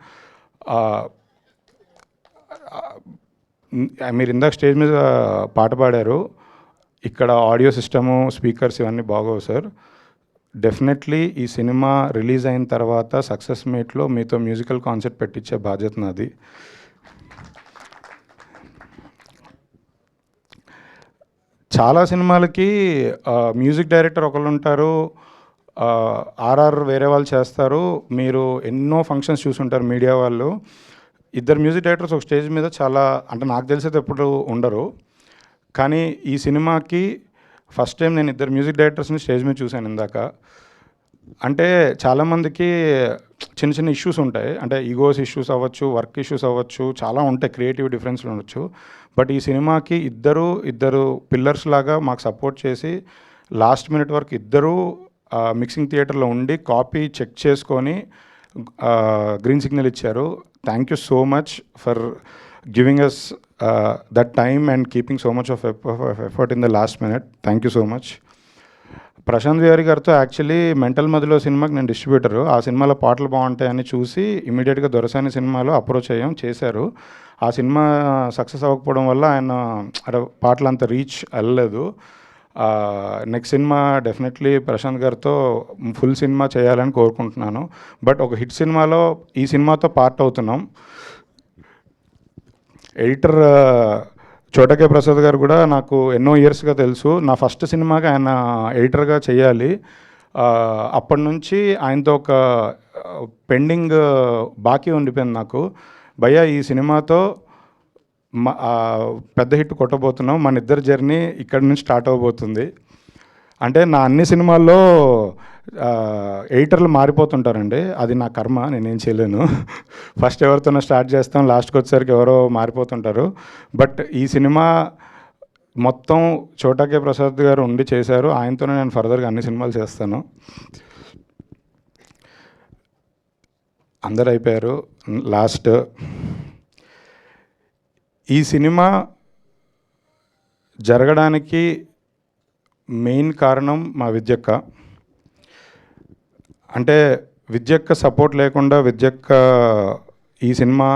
మీరు ఇందాక స్టేజ్ మీద పాట పాడారు, ఇక్కడ ఆడియో సిస్టము స్పీకర్స్ ఇవన్నీ బాగోవు సార్. డెఫినెట్లీ ఈ సినిమా రిలీజ్ అయిన తర్వాత సక్సెస్ మీట్లో మీతో మ్యూజికల్ కాన్సర్ట్ పెట్టించే బాధ్యత నాది. చాలా సినిమాలకి మ్యూజిక్ డైరెక్టర్ ఒకళ్ళు ఉంటారు, ఆర్ఆర్ వేరే వాళ్ళు చేస్తారు. మీరు ఎన్నో ఫంక్షన్స్ చూసుంటారు మీడియా వాళ్ళు. ఇద్దరు మ్యూజిక్ డైరెక్టర్స్ ఒక స్టేజ్ మీద చాలా, అంటే నాకు తెలిసేది ఎప్పుడు ఉండరు. కానీ ఈ సినిమాకి ఫస్ట్ టైం నేను ఇద్దరు మ్యూజిక్ డైరెక్టర్స్ని స్టేజ్ మీద చూశాను ఇందాక. అంటే చాలామందికి చిన్న చిన్న ఇష్యూస్ ఉంటాయి, అంటే ఈగోస్ ఇష్యూస్ అవ్వచ్చు, వర్క్ ఇష్యూస్ అవ్వచ్చు, చాలా ఉంటాయి, క్రియేటివ్ డిఫరెన్స్లు ఉండొచ్చు. బట్ ఈ సినిమాకి ఇద్దరు పిల్లర్స్ లాగా మాకు సపోర్ట్ చేసి లాస్ట్ మినిట్ వరకు ఇద్దరూ మిక్సింగ్ థియేటర్లో ఉండి కాపీ చెక్ చేసుకొని గ్రీన్ సిగ్నల్ ఇచ్చారు. Thank you so much for giving us that time and keeping so much of effort in the last minute. Thank you so much. Prashanth Vihari గారితో actually mental మదిలో సినిమాకి నేను డిస్ట్రిబ్యూటరు. ఆ సినిమాలో పాటలు బాగుంటాయని చూసి ఇమీడియట్గా దొరసాని సినిమాలో అప్రోచ్ అయ్యాం, చేశారు. ఆ సినిమా సక్సెస్ అవ్వకపోవడం వల్ల ఆయన పాటలు అంత రీచ్ వెళ్ళలేదు. నెక్స్ట్ సినిమా డెఫినెట్లీ ప్రశాంత్ గారితో ఫుల్ సినిమా చేయాలని కోరుకుంటున్నాను. బట్ ఒక హిట్ సినిమాలో ఈ సినిమాతో పార్ట్ అవుతున్నాం. ఎడిటర్ చోటకే ప్రసాద్ గారు కూడా నాకు ఎన్నో ఇయర్స్గా తెలుసు. నా ఫస్ట్ సినిమాకి ఆయన ఎడిటర్గా చేయాలి. అప్పటి నుంచి ఆయనతో ఒక పెండింగ్ బాకీ ఉండిపోయింది నాకు. భయ్యా ఈ సినిమాతో పెద్ద హిట్ కొట్టబోతున్నాం, మన ఇద్దరి జర్నీ ఇక్కడి నుంచి స్టార్ట్ అవ్వబోతుంది. అంటే నా అన్ని సినిమాల్లో ఎడిటర్లు మారిపోతుంటారండి, అది నా కర్మ, నేనేం చేయలేను. ఫస్ట్ ఎవరితోనో స్టార్ట్ చేస్తాం, లాస్ట్కి వచ్చేసరికి ఎవరో మారిపోతుంటారు. బట్ ఈ సినిమా మొత్తం చోటాకే ప్రసాద్ గారు ఉండి చేశారు. ఆయనతోనే నేను ఫర్దర్గా అన్ని సినిమాలు చేస్తాను. అందరు అయిపోయారు. లాస్ట్ ఈ సినిమా జరగడానికి మెయిన్ కారణం మా విద్యక్క. అంటే విద్యక్క సపోర్ట్ లేకుండా, విద్యక్క ఈ సినిమా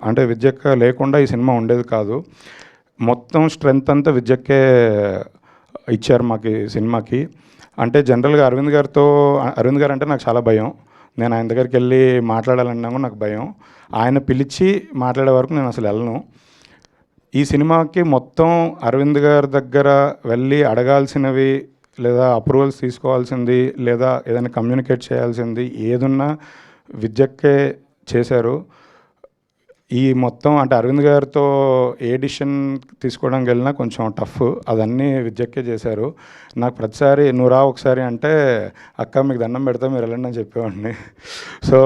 అంటే విద్యక్క లేకుండా ఈ సినిమా ఉండేది కాదు. మొత్తం స్ట్రెంగ్త్ అంతా విద్యక్కే ఇచ్చారు మాకు ఈ సినిమాకి. అంటే జనరల్గా అరవింద్ గారు అంటే నాకు చాలా భయం. నేను ఆయన దగ్గరికి వెళ్ళి మాట్లాడాలన్నా కూడా నాకు భయం. ఆయన పిలిచి మాట్లాడే వరకు నేను అసలు వెళ్ళను. ఈ సినిమాకి మొత్తం అరవింద్ గారి దగ్గర వెళ్ళి అడగాల్సినవి లేదా అప్రూవల్స్ తీసుకోవాల్సింది లేదా ఏదైనా కమ్యూనికేట్ చేయాల్సింది ఏదున్నా విద్యక్కే చేశారు. ఈ మొత్తం అంటే అరవింద్ గారితో ఏ డిసిషన్ తీసుకోవడానికి వెళ్ళినా కొంచెం టఫ్, అదన్నీ విద్యక్కే చేశారు. నాకు ప్రతిసారి నువ్వు రా ఒకసారి అంటే అక్క మీకు దండం పెడతా మీరు వెళ్ళండి అని చెప్పేవాడిని. సో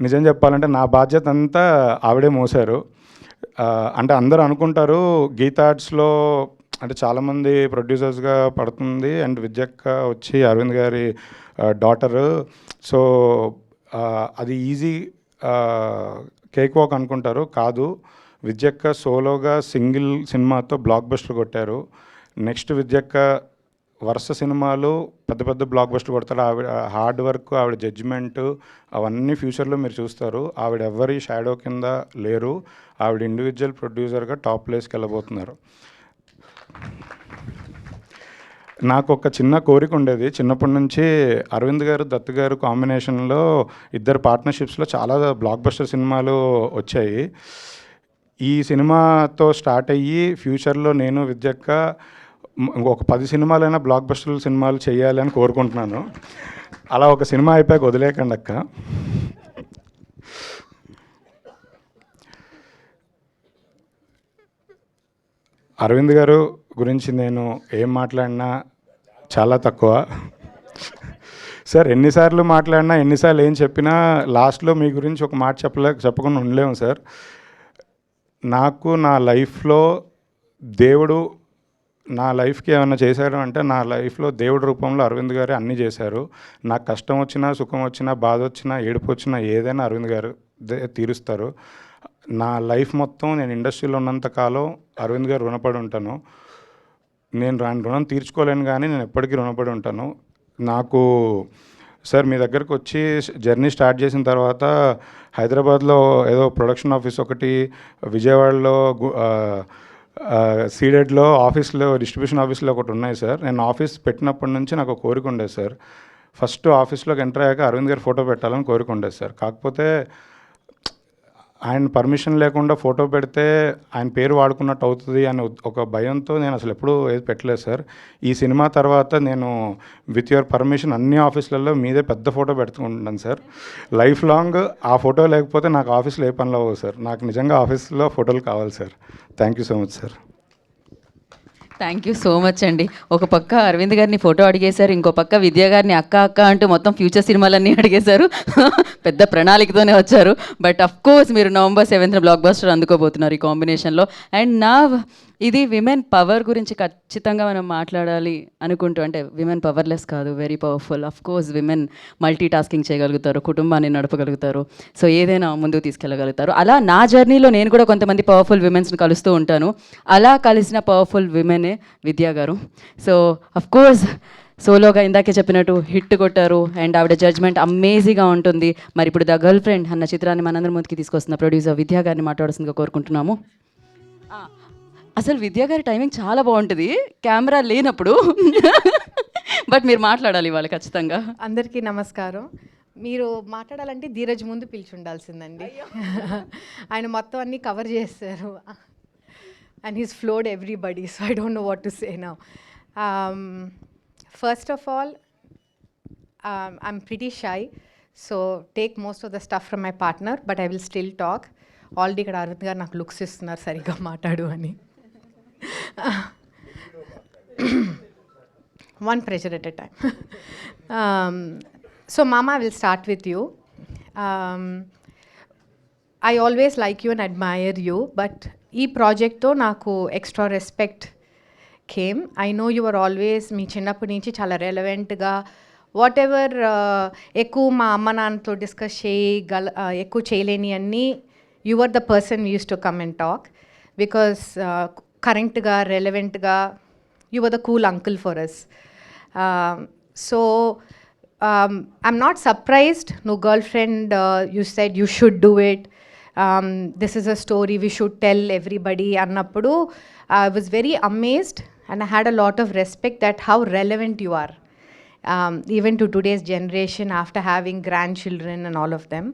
నిజం చెప్పాలంటే నా బాధ్యత అంతా ఆవిడే మోసారు. అంటే అందరూ అనుకుంటారు గీతా ఆర్ట్స్లో అంటే చాలామంది ప్రొడ్యూసర్స్గా పడుతుంది అండ్ విద్యక్క వచ్చి అరవింద్ గారి డాటరు. సో అది ఈజీ కేక్ వాక్ అనుకుంటారు, కాదు. విద్యక్క సోలోగా సింగిల్ సినిమాతో బ్లాక్ బస్టర్ కొట్టారు. నెక్స్ట్ విద్యక్క వరుస సినిమాలు పెద్ద పెద్ద బ్లాక్ బస్టర్ కొడతారు. ఆవిడ హార్డ్ వర్క్, ఆవిడ జడ్జిమెంట్ అవన్నీ ఫ్యూచర్లో మీరు చూస్తారు. ఆవిడ ఎవరి షాడో కింద లేరు. ఆవిడ ఇండివిజువల్ ప్రొడ్యూసర్గా టాప్ ప్లేస్కి వెళ్ళబోతున్నారు. నాకు ఒక చిన్న కోరిక ఉండేది చిన్నప్పటి నుంచి, అరవింద్ గారు దత్ గారు కాంబినేషన్లో ఇద్దరు పార్ట్నర్షిప్స్లో చాలా బ్లాక్ బస్టర్ సినిమాలు వచ్చాయి. ఈ సినిమాతో స్టార్ట్ అయ్యి ఫ్యూచర్లో నేను విద్యక్క ఒక 10 సినిమాలైనా బ్లాక్ బస్టర్ సినిమాలు చేయాలి అని కోరుకుంటున్నాను. అలా ఒక సినిమా అయిపోయాక వదిలేకండి అక్క. అరవింద్ గారు గురించి నేను ఏం మాట్లాడినా చాలా తక్కువ సార్. ఎన్నిసార్లు మాట్లాడినా ఎన్నిసార్లు ఏం చెప్పినా లాస్ట్లో మీ గురించి ఒక మాట చెప్పకుండా ఉండలేము సార్. నాకు నా లైఫ్లో దేవుడు నా లైఫ్కి ఏమైనా చేశారు అంటే నా లైఫ్లో దేవుడి రూపంలో అరవింద్ గారే అన్నీ చేశారు. నాకు కష్టం వచ్చినా, సుఖం వచ్చినా, బాధ వచ్చినా, ఏడుపు వచ్చినా ఏదైనా అరవింద్ గారు తీరుస్తారు. నా లైఫ్ మొత్తం నేను ఇండస్ట్రీలో ఉన్నంత కాలం అరవింద్ గారు రుణపడి ఉంటాను. నేను రుణం తీర్చుకోలేను కానీ నేను ఎప్పటికీ రుణపడి ఉంటాను. నాకు సార్ మీ దగ్గరకు వచ్చి జర్నీ స్టార్ట్ చేసిన తర్వాత హైదరాబాద్లో ఏదో ప్రొడక్షన్ ఆఫీస్ ఒకటి, విజయవాడలో సీడెడ్లో ఆఫీస్లో డిస్ట్రిబ్యూషన్ ఆఫీస్లో ఒకటి ఉన్నాయి సార్. నేను ఆఫీస్ పెట్టినప్పటి నుంచి నాకు ఒక కోరిక ఉండేది సార్. ఫస్ట్ ఆఫీస్లోకి ఎంటర్ అయ్యాక అరవింద్ గారు ఫోటో పెట్టాలని కోరిక ఉండేది సార్. కాకపోతే ఆయన పర్మిషన్ లేకుండా ఫోటో పెడితే ఆయన పేరు వాడుకున్నట్టు అవుతుంది అని ఒక భయంతో నేను అసలు ఎప్పుడూ ఏది పెట్టలేదు సార్. ఈ సినిమా తర్వాత నేను విత్ యువర్ పర్మిషన్ అన్ని ఆఫీసులలో మీదే పెద్ద ఫోటో పెడుతుంటాను సార్. లైఫ్ లాంగ్ ఆ ఫోటో లేకపోతే నాకు ఆఫీస్లో ఏ పనులు అవ్వవు సార్. నాకు నిజంగా ఆఫీస్లో ఫోటోలు కావాలి sir. Thank you so much sir. Thank you so much అండి. ఒక పక్క అరవింద్ గారిని ఫోటో అడిగేశారు, ఇంకో పక్క విద్య గారిని అక్క అక్క అంటూ మొత్తం ఫ్యూచర్ సినిమాలన్నీ అడిగేశారు. పెద్ద ప్రణాళికతోనే వచ్చారు. బట్ అఫ్ కోర్స్ మీరు November 7th బ్లాక్ బస్టర్ అందుకోబోతున్నారు ఈ కాంబినేషన్లో. అండ్ నా ఇది విమెన్ పవర్ గురించి ఖచ్చితంగా మనం మాట్లాడాలి అనుకుంటూ, అంటే విమెన్ పవర్లెస్ కాదు, very powerful. Of course women multi tasking చేయగలుగుతారు, కుటుంబాన్ని నడపగలుగుతారు, సో ఏదైనా ముందుకు తీసుకెళ్ళగలుగుతారు. అలా నా జర్నీలో నేను కూడా కొంతమంది పవర్ఫుల్ విమెన్స్ని కలుస్తూ ఉంటాను. అలా కలిసిన పవర్ఫుల్ విమెనే విద్యా గారు. సో అఫ్ కోర్స్ సోలోగా ఇందాకే చెప్పినట్టు హిట్ కొట్టారు అండ్ ఆవిడ జడ్జ్మెంట్ అమేజింగ్గా ఉంటుంది. మరి ఇప్పుడు ద గర్ల్ ఫ్రెండ్ అన్న చిత్రాన్ని మనందరి ముందుకి తీసుకొస్తున్న ప్రొడ్యూసర్ విద్యా గారిని మాట్లాడాల్సిందిగా కోరుకుంటున్నాము. ఆ, అసలు విద్యా గారి టైమింగ్ చాలా బాగుంటుంది కెమెరా లేనప్పుడు. బట్ మీరు మాట్లాడాలి ఇవాళ ఖచ్చితంగా. అందరికీ నమస్కారం. మీరు మాట్లాడాలంటే ధీరజ్ ముందు పిలిచి ఉండాల్సిందండి. ఆయన మొత్తం అన్నీ కవర్ చేస్తారు and he's flowed everybody, so I don't know what to say now. First of all, I'm pretty shy, so take most of the stuff from my partner, but I will still talk. Already ఇక్కడ అరవింద్ గారు నాకు looks ఇస్తున్నారు సరిగ్గా మాట్లాడు అని. One pressure at a time. So, Mama, I will start with you. I always like you and admire you, but ee project to naku extra respect came. I know you were always మీ చిన్నప్పటి నుంచి చాలా రెలవెంట్గా what ever ఎక్కువ మా అమ్మ నాన్నతో discuss ఎక్కువ చేయలేని అన్నీ you are the person use to come and talk because కరెంట్గా రెలవెంట్గా you were the cool uncle for us. So I'm not surprised. No girlfriend, you said you should do it. This is a story we should tell everybody. Annappudu I was very amazed and I had a lot of respect that how relevant you are, even to today's generation after having grandchildren and all of them.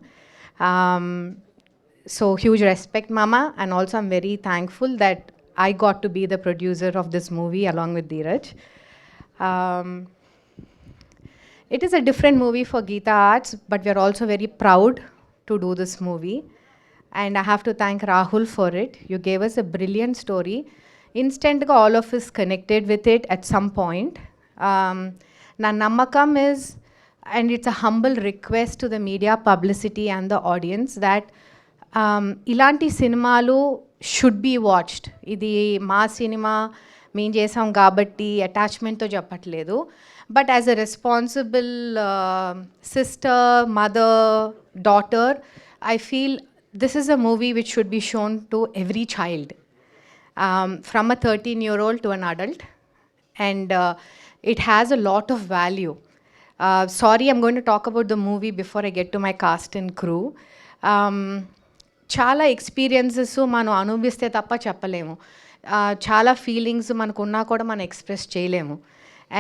So huge respect, Mama, and also I'm very thankful that I got to be the producer of this movie along with Dheeraj. It is a different movie for Geeta Arts, but we are also very proud to do this movie. And I have to thank Rahul for it. You gave us a brilliant story. Instantly, all of us connected with it at some point. Na Nammakam is, and it's a humble request to the media, publicity, and the audience that ఇలాంటి సినిమాలు should be watched. ఇది మా cinema మేము చేసాం కాబట్టి అటాచ్మెంట్తో చెప్పట్లేదు, but as a responsible sister, mother, daughter, I feel this is a movie which should be shown to every child, from a 13-year-old to an adult, and it has a lot of value. Sorry, I'm going to talk about the movie before I get to my cast and crew. చాలా experiences మనం అనుభవిస్తే తప్ప చెప్పలేము. చాలా feelings మనకున్నా కూడా మనం express చేయలేము,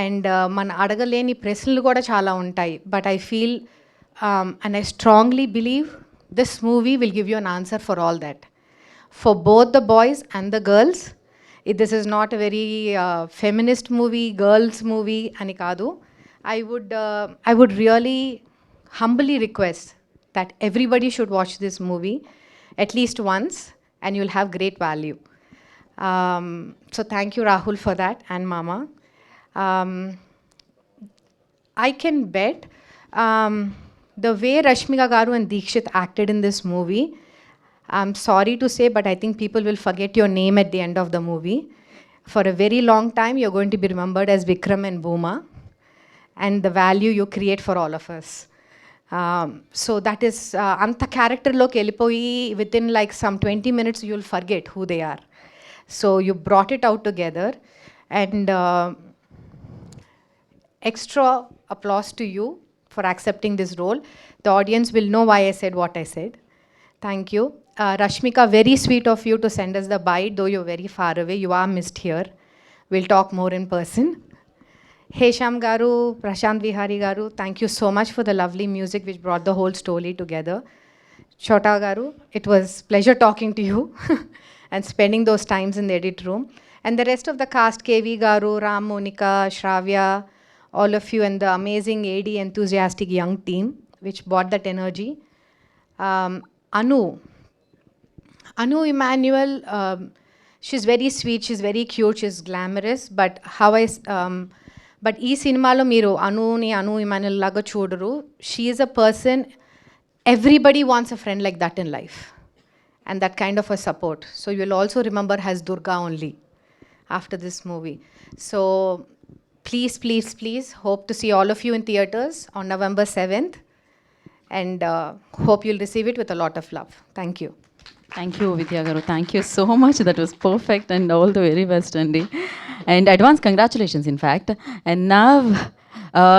and మన అడగలేని ప్రశ్నలు కూడా చాలా ఉంటాయి. But I feel and I strongly believe this movie will give you an answer for all that, for both the boys and the girls. This is not a very feminist movie, girls movie అని కాదు. I would really humbly request that everybody should watch this movie at least once, and you'll have great value. So thank you, Rahul, for that, and Mama. I can bet the way Rashmika Garu and Deekshit acted in this movie, I'm sorry to say, but I think people will forget your name at the end of the movie. For a very long time, you're going to be remembered as Vikram and Bhuma, and the value you create for all of us. So that is, anta character loki వెళ్ళిపోయి within like some 20 minutes you'll forget who they are. So you brought it out together, and extra applause to you for accepting this role. The audience will know why I said what I said. Thank you. Rashmika, very sweet of you to send us the bite, though you're very far away. You are missed here. We'll talk more in person. Hesham Garu, Prashant Vihari Garu, thank you so much for the lovely music which brought the whole story together. Chota Garu, it was pleasure talking to you and spending those times in the edit room. And the rest of the cast, KV Garu, Ram, Monica, Shravya, all of you, and the amazing AD enthusiastic young team which brought that energy. Anu Emmanuel, she's very sweet, she's very cute, she's glamorous, but but ఈ సినిమాలో మీరు అను Emmanuel లాగా చూడరు. She is a person, everybody wants a friend like that in life, and that kind of a support. So you will also remember has Durga only after this movie. So please hope to see all of you in theatres on November 7th, and hope you'll receive it with a lot of love. Thank you. Thank you Vidya గారు, thank you so much, that was perfect and all the very best అండి. And advance congratulations in fact. And నా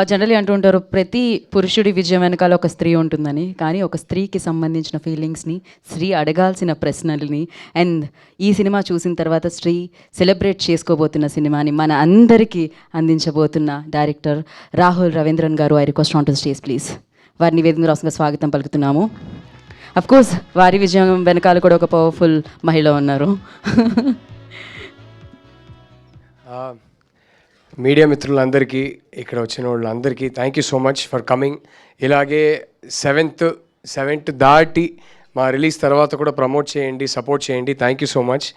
generally అంటూ ఉంటారు ప్రతి పురుషుడి విజయం వెనకాల ఒక స్త్రీ ఉంటుందని, కానీ ఒక స్త్రీకి సంబంధించిన ఫీలింగ్స్ని, స్త్రీ అడగాల్సిన ప్రశ్నల్ని, అండ్ ఈ సినిమా చూసిన తర్వాత స్త్రీ సెలబ్రేట్ చేసుకోబోతున్న సినిమాని మన అందరికీ అందించబోతున్న డైరెక్టర్ రాహుల్ రవీంద్రన్ గారు, I request on to stage please. వారిని వేదిక రాష్ట్రంగా స్వాగతం పలుకుతున్నాము. అఫ్ కోర్స్ వారి విజయం వెనకాల కూడా ఒక పవర్ఫుల్ మహిళ ఉన్నారు. మీడియా మిత్రులందరికీ, ఇక్కడ వచ్చిన వాళ్ళందరికీ thank you so much for coming. ఇలాగే సెవెంత్ దాటి మా రిలీజ్ తర్వాత కూడా ప్రమోట్ చేయండి, సపోర్ట్ చేయండి. Thank you so much.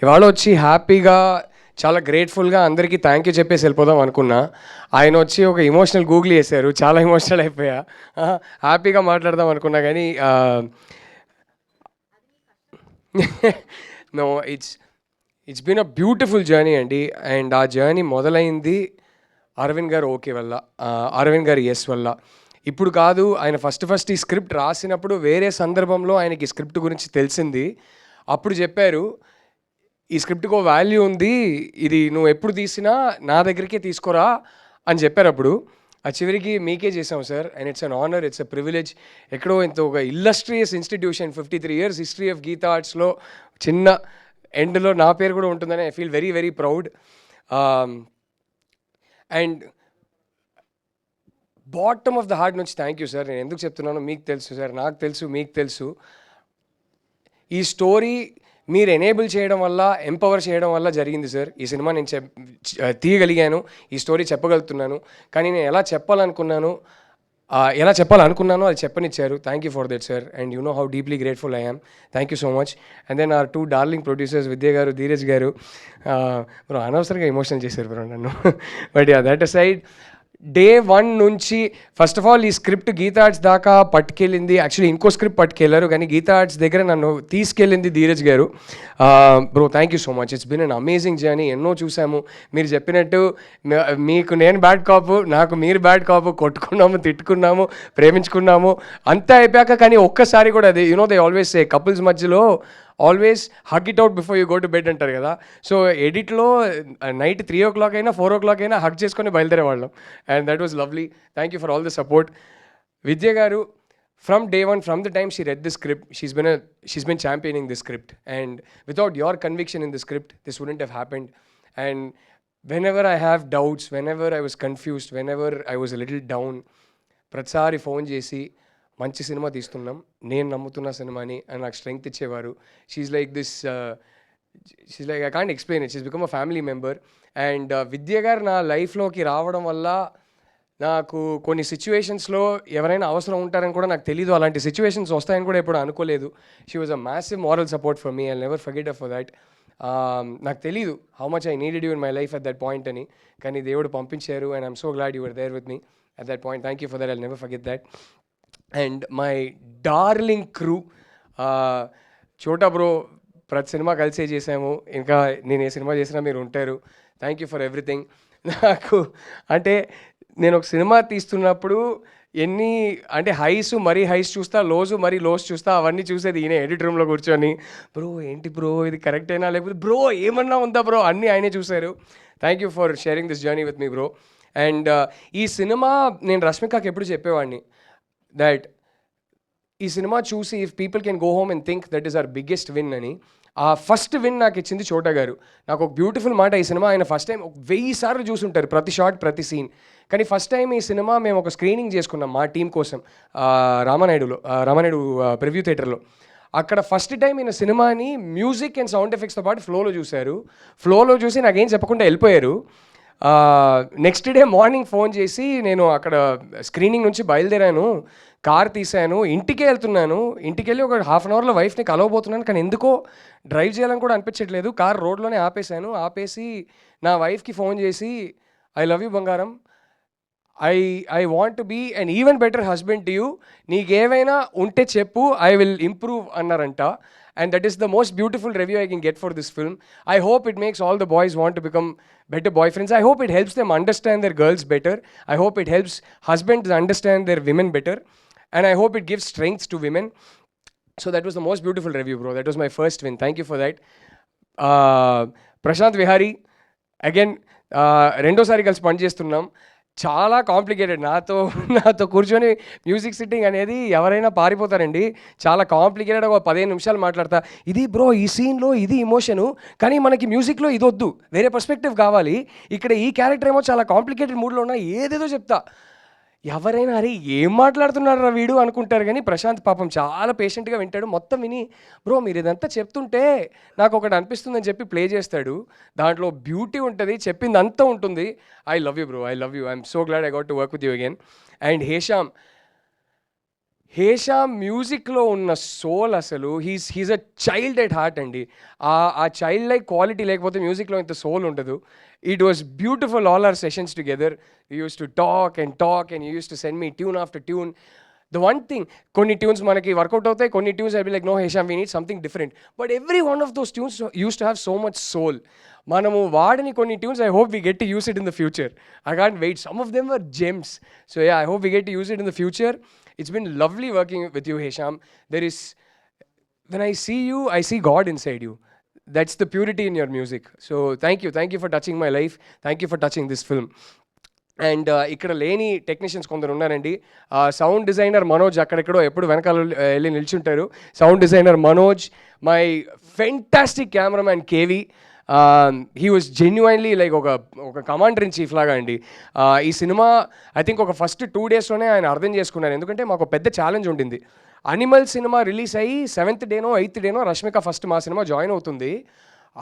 ఇవాళ వచ్చి హ్యాపీగా, చాలా గ్రేట్ఫుల్గా అందరికీ థ్యాంక్ యూ చెప్పేసి వెళ్ళిపోదాం అనుకున్నా. ఆయన వచ్చి ఒక ఇమోషనల్ గూగుల్ చేశారు, చాలా ఇమోషనల్ అయిపోయా. హ్యాపీగా మాట్లాడదాం అనుకున్నా కానీ no, it's been a beautiful journey అండి. అండ్ ఆ జర్నీ మొదలైంది అరవింద్ గారు ఓకే వల్ల, అరవింద్ గారు ఎస్ వల్ల. ఇప్పుడు కాదు, ఆయన ఫస్ట్ ఈ స్క్రిప్ట్ రాసినప్పుడు వేరే సందర్భంలో ఆయనకి స్క్రిప్ట్ గురించి తెలిసింది. అప్పుడు చెప్పారు, ఈ స్క్రిప్ట్కి ఒక వాల్యూ ఉంది, ఇది నువ్వు ఎప్పుడు తీసినా నా దగ్గరికే తీసుకోరా అని చెప్పారు. అప్పుడు ఆ చివరికి మీకే చేసాం sir, and it's an honour, it's a privilege. ఎక్కడో ఇంత ఒక illustrious institution, 53 years history of Geetha ఆర్ట్స్లో చిన్న ఎండ్లో నా పేరు కూడా ఉంటుందని I feel very very proud. And bottom of the heart నుంచి థ్యాంక్ యూ సార్. నేను ఎందుకు చెప్తున్నానో మీకు తెలుసు సార్, నాకు తెలుసు, మీకు తెలుసు. ఈ స్టోరీ మీరు ఎనేబుల్ చేయడం వల్ల, ఎంపవర్ చేయడం వల్ల జరిగింది సార్. ఈ సినిమా నేను తీయగలిగాను, ఈ స్టోరీ చెప్పగలుగుతున్నాను. కానీ నేను ఎలా చెప్పాలనుకున్నానో అది చెప్పనిచ్చారు. Thank you for that sir. And you know how deeply grateful I am. Thank you so much. And then are 2 darling producers, Vidya గారు, ధీరజ్ గారు. బ్రో అనవసరంగా ఎమోషనల్ చేశారు బ్రో నన్ను. But yeah, that aside, day 1 నుంచి ఫస్ట్ ఆఫ్ ఆల్ ఈ script Geetha arts దాకా పట్టుకెళ్ళింది. Actually ఇంకో స్క్రిప్ట్ పట్టుకెళ్ళారు, కానీ గీతా ఆర్ట్స్ దగ్గర నన్ను తీసుకెళ్ళింది ధీరజ్ గారు. Bro thank you so much. It's been an amazing journey. ఎన్నో చూసాము. మీరు చెప్పినట్టు మీకు నేను బ్యాడ్ కాపు, నాకు మీరు బ్యాడ్ కాపు, కొట్టుకున్నాము, తిట్టుకున్నాము, ప్రేమించుకున్నాము, అంతా అయిపోయాక కానీ ఒక్కసారి కూడా అది దే ఆల్వేస్ సే కపుల్స్ మధ్యలో always hug it out before you go to bed అంటారు కదా. సో ఎడిట్లో నైట్ 3 o'clock అయినా 4 o'clock అయినా హగ్ చేసుకొని బయలుదేరేవాళ్ళం. And that was lovely. Thank you for all the support. Vidya గారు, from day one, from the time she read the script, she's been championing the script. And without your conviction in the script, this wouldn't have happened. And whenever I have doubts, whenever I was confused, whenever I was a little down, ప్రతిసారి phone చేసి మంచి cinema తీస్తున్నాం, నేను నమ్ముతున్న సినిమాని అని నాకు strength ఇచ్చేవారు. She's like I can't explain it. She's become a family member. And Vidya గారు నా లైఫ్లోకి రావడం వల్ల నాకు కొన్ని సిచ్యువేషన్స్లో ఎవరైనా అవసరం ఉంటారని కూడా నాకు తెలీదు, అలాంటి సిచ్యువేషన్స్ వస్తాయని కూడా ఎప్పుడు అనుకోలేదు. She was a massive moral support for me. I never forget for that. నాకు తెలీదు how much I needed you in my life at that point అని, కానీ దేవుడు పంపించారు. And I'm so glad you were there with me at that point. Thank you for that. I never forget that. And my darling crew, చోటా bro, ప్రతి cinema కలిసే చేసాము. ఇంకా నేను ఏ సినిమా చేసినా మీరు ఉంటారు. Thank you for everything. నాకు అంటే నేను ఒక సినిమా తీస్తున్నప్పుడు మరీ హైస్ చూస్తా, మరీ లోస్ చూస్తా, అవన్నీ చూసేది ఈయన ఎడిట్ రూమ్లో కూర్చొని, బ్రో ఏంటి బ్రో ఇది కరెక్టేనా, లేకపోతే బ్రో ఏమన్నా ఉందా బ్రో, అన్నీ ఆయనే చూశారు. Thank you for sharing this journey with me bro. And ఈ సినిమా నేను రష్మికకి ఎప్పుడు చెప్పేవాడిని దట్ ఈ సినిమా చూసి if people can go home and think that is our biggest win అని. ఆ ఫస్ట్ విన్ నాకు ఇచ్చింది చోటా గారు. నాకు ఒక బ్యూటిఫుల్ మాట, ఈ సినిమా ఆయన ఫస్ట్ టైం 1000 సార్లు చూసుంటారు, ప్రతి షాట్, ప్రతి సీన్. కానీ ఫస్ట్ టైం ఈ సినిమా మేము ఒక స్క్రీనింగ్ చేసుకున్నాం మా టీం కోసం రామానాయుడు ప్రివ్యూ థియేటర్లో. అక్కడ ఫస్ట్ టైం ఈయన సినిమాని మ్యూజిక్ అండ్ సౌండ్ ఎఫెక్ట్స్తో పాటు ఫ్లోలో చూశారు. ఫ్లోలో చూసి నాకేం చెప్పకుండా వెళ్ళిపోయారు. నెక్స్ట్ డే మార్నింగ్ ఫోన్ చేసి, నేను అక్కడ స్క్రీనింగ్ నుంచి బయలుదేరాను, కార్ తీశాను, ఇంటికే వెళ్తున్నాను, ఇంటికి వెళ్ళి ఒక 1/2 అవర్లో వైఫ్ని కలవబోతున్నాను, కానీ ఎందుకో డ్రైవ్ చేయాలని కూడా అనిపించట్లేదు. కార్ రోడ్లోనే ఆపేసి నా వైఫ్కి ఫోన్ చేసి, ఐ లవ్ యూ బంగారం, I want to be an even better husband to you, నీకేమైనా ఉంటే చెప్పు, ఐ విల్ ఇంప్రూవ్ అన్నారంట. And that is the most beautiful review I can get for this film. I hope it makes all the boys want to become better boyfriends. I hope it helps them understand their girls better. I hope it helps husbands understand their women better. And I hope it gives strength to women. So that was the most beautiful review, bro. That was my first win. Thank you for that. Prashanth Vihari again రెండోసారి కలిసి పనిచేస్తున్నాం. చాలా complicated. నాతో కూర్చొని music sitting అనేది ఎవరైనా పారిపోతారండి. చాలా complicated. ఒక 15 నిమిషాలు మాట్లాడతా, ఇది బ్రో ఈ సీన్లో ఇది ఇమోషను, కానీ మనకి మ్యూజిక్లో ఇది వద్దు, వేరే పర్స్పెక్టివ్ కావాలి, ఇక్కడ ఈ క్యారెక్టర్ ఏమో చాలా కాంప్లికేటెడ్ మూడ్లో ఉన్నా, ఏదేదో చెప్తా. ఎవరైనా అరే ఏం మాట్లాడుతున్నారా వీడు అనుకుంటారు, కానీ ప్రశాంత్ పాపం చాలా పేషెంట్గా వింటాడు. మొత్తం విని బ్రో మీరు ఇదంతా చెప్తుంటే నాకు ఒకటి అనిపిస్తుందని చెప్పి ప్లే చేస్తాడు. దాంట్లో బ్యూటీ ఉంటుంది, చెప్పింది అంతా ఉంటుంది. I love you bro, I love you. I'm so glad I got to work with you again. And Hesham మ్యూజిక్లో ఉన్న సోల్ అసలు he's a child at heart అండి. ఆ చైల్డ్ లైక్ క్వాలిటీ లేకపోతే మ్యూజిక్లో ఇంత సోల్ ఉండదు. It was beautiful all our sessions together. You use to talk and you use to send me tune after tune. The one thing, కొన్ని tunes మనకి work out అవుతాయి, కొన్ని tunes I be like no Hesham we need something different, but every one of those tunes use to have so much soul. మనము వాడిని కొన్ని tunes I hope we get to use it in the future. I can't wait. Some of them were gems. So yeah, I hope we get to use it in the future. It's been lovely working with you, Hesham. When I see you, I see God inside you. That's the purity in your music. So thank you for touching my life. Thank you for touching this film. And ఇక్కడ లేని technicians కొందరు ఉన్నారండి. Sound designer Manoj అక్కడెక్కడో ఎప్పుడు వెనకాల వెళ్ళి నిల్చుంటారు. Sound designer Manoj, my fantastic cameraman KV. He was genuinely like ఒక కమాండర్ ఇన్ చీఫ్ లాగా అండి. ఈ సినిమా ఐ థింక్ ఒక ఫస్ట్ 2 డేస్లోనే ఆయన అర్థం చేసుకున్నారు. ఎందుకంటే మాకు పెద్ద ఛాలెంజ్ ఉండింది. అనిమల్ సినిమా రిలీజ్ అయ్యి 7th డేనో 8th డేనో రష్మిక ఫస్ట్ మా సినిమా జాయిన్ అవుతుంది.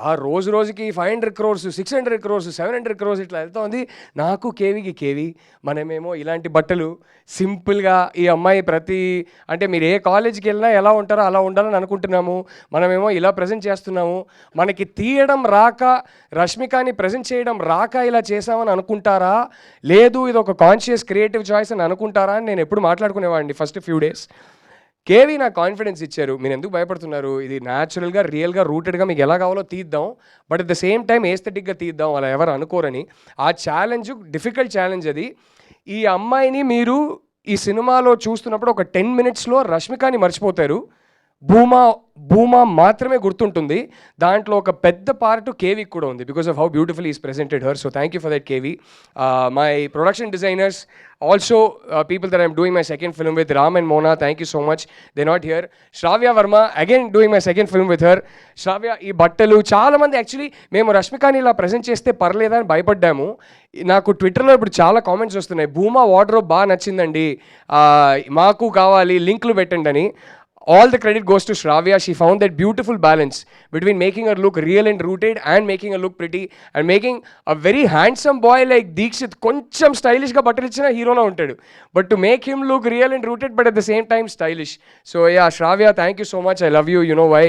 ఆ రోజుకి 500 crores, 600 crores, 700 crores ఇట్లా వెళ్తుంది. నాకు కేవీ మనమేమో ఇలాంటి బట్టలు సింపుల్గా, ఈ అమ్మాయి అంటే మీరు ఏ కాలేజీకి వెళ్ళినా ఎలా ఉంటారో అలా ఉండాలని అనుకుంటున్నాము, మనమేమో ఇలా ప్రజెంట్ చేస్తున్నాము, మనకి తీయడం రాక, రష్మికని ప్రజెంట్ చేయడం రాక ఇలా చేసామని అనుకుంటారా, లేదు ఇది ఒక కాన్షియస్ క్రియేటివ్ చాయిస్ అని అనుకుంటారా అని నేను ఎప్పుడు మాట్లాడుకునేవాడిని ఫస్ట్ ఫ్యూ డేస్. కేవీ నాకు కాన్ఫిడెన్స్ ఇచ్చారు, మీరు ఎందుకు భయపడుతున్నారు, ఇది న్యాచురల్గా రియల్గా రూటెడ్గా మీకు ఎలా కావాలో తీద్దాం, but at the same time ఏస్థెటిక్గా తీద్దాం, అలా ఎవరు అనుకోరని. ఆ ఛాలెంజ్ డిఫికల్ట్ ఛాలెంజ్ అది. ఈ అమ్మాయిని మీరు ఈ సినిమాలో చూస్తున్నప్పుడు ఒక 10 minutesలో రష్మికని మర్చిపోతారు, భూమా మాత్రమే గుర్తుంటుంది. దాంట్లో ఒక పెద్ద పార్ట్ కేవీకి కూడా ఉంది, because of how beautiful is presented her. So thank you for that KV. My production designers also, people that I'm doing my second film with, Ram and Mona, thank you so much. They not here. Shravya Varma, again doing my second film with her. Shravya, ఈ బట్టలు చాలామంది actually మేము రష్మికని ఇలా present చేస్తే పర్లేదని భయపడ్డాము. నాకు ట్విట్టర్లో ఇప్పుడు చాలా కామెంట్స్ వస్తున్నాయి, భూమా వార్డ్రోబ్ బాగా నచ్చిందండి, మాకు కావాలి, లింక్లు పెట్టండి అని. All the credit goes to Shravya. She found that beautiful balance between making her look real and rooted and making her look pretty and making a very handsome boy like Deekshit koncham stylish ga buttle ichina hero la untadu, but to make him look real and rooted but at the same time stylish. So yeah, Shravya, thank you so much. I love you, you know why.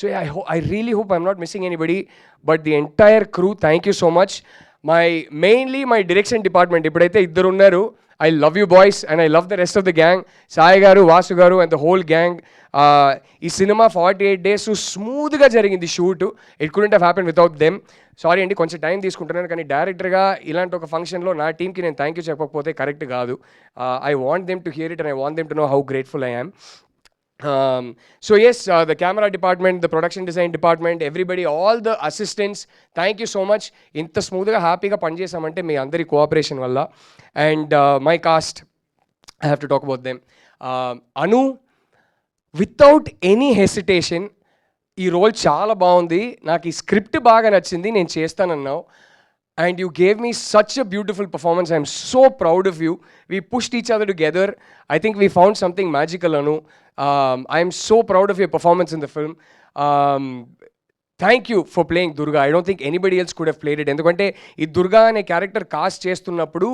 So yeah, I really hope I'm not missing anybody, but the entire crew, thank you so much. Mainly my direction department, ipudaithe iddaru unnaru. I love you boys and I love the rest of the gang. Sai garu, Vasu garu and the whole gang. Ee cinema 48 days smoothga jarigindi shoot. It couldn't have happened without them. Sorry andi, koncha time తీసుకుంటున్నాను, కానీ డైరెక్టర్గా ఇలాంటి ఒక ఫంక్షన్లో నా టీంకి నేను thank you చెప్పకపోతే కరెక్ట్ కాదు. I want them to hear it and I want them to know how grateful I am. So yes, the camera department, the production design department, everybody, all the assistants, thank you so much. Inta smooth ga happy ga panchesamante మీ అందరి cooperation వల్ల. And my cast, I have to talk about them. Anu, without any hesitation, ఈ role చాలా బాగుంది, నాకు ఈ script బాగా నచ్చింది, నేను చేస్తానన్నావు. And you gave me such a beautiful performance. I'm so proud of you. We pushed each other together. I think we found something magical, Anu. I'm so proud of your performance in the film. Thank you for playing Durga. I don't think anybody else could have played it. ఎందుకంటే ఈ దుర్గా అనే character cast చేస్తున్నప్పుడు,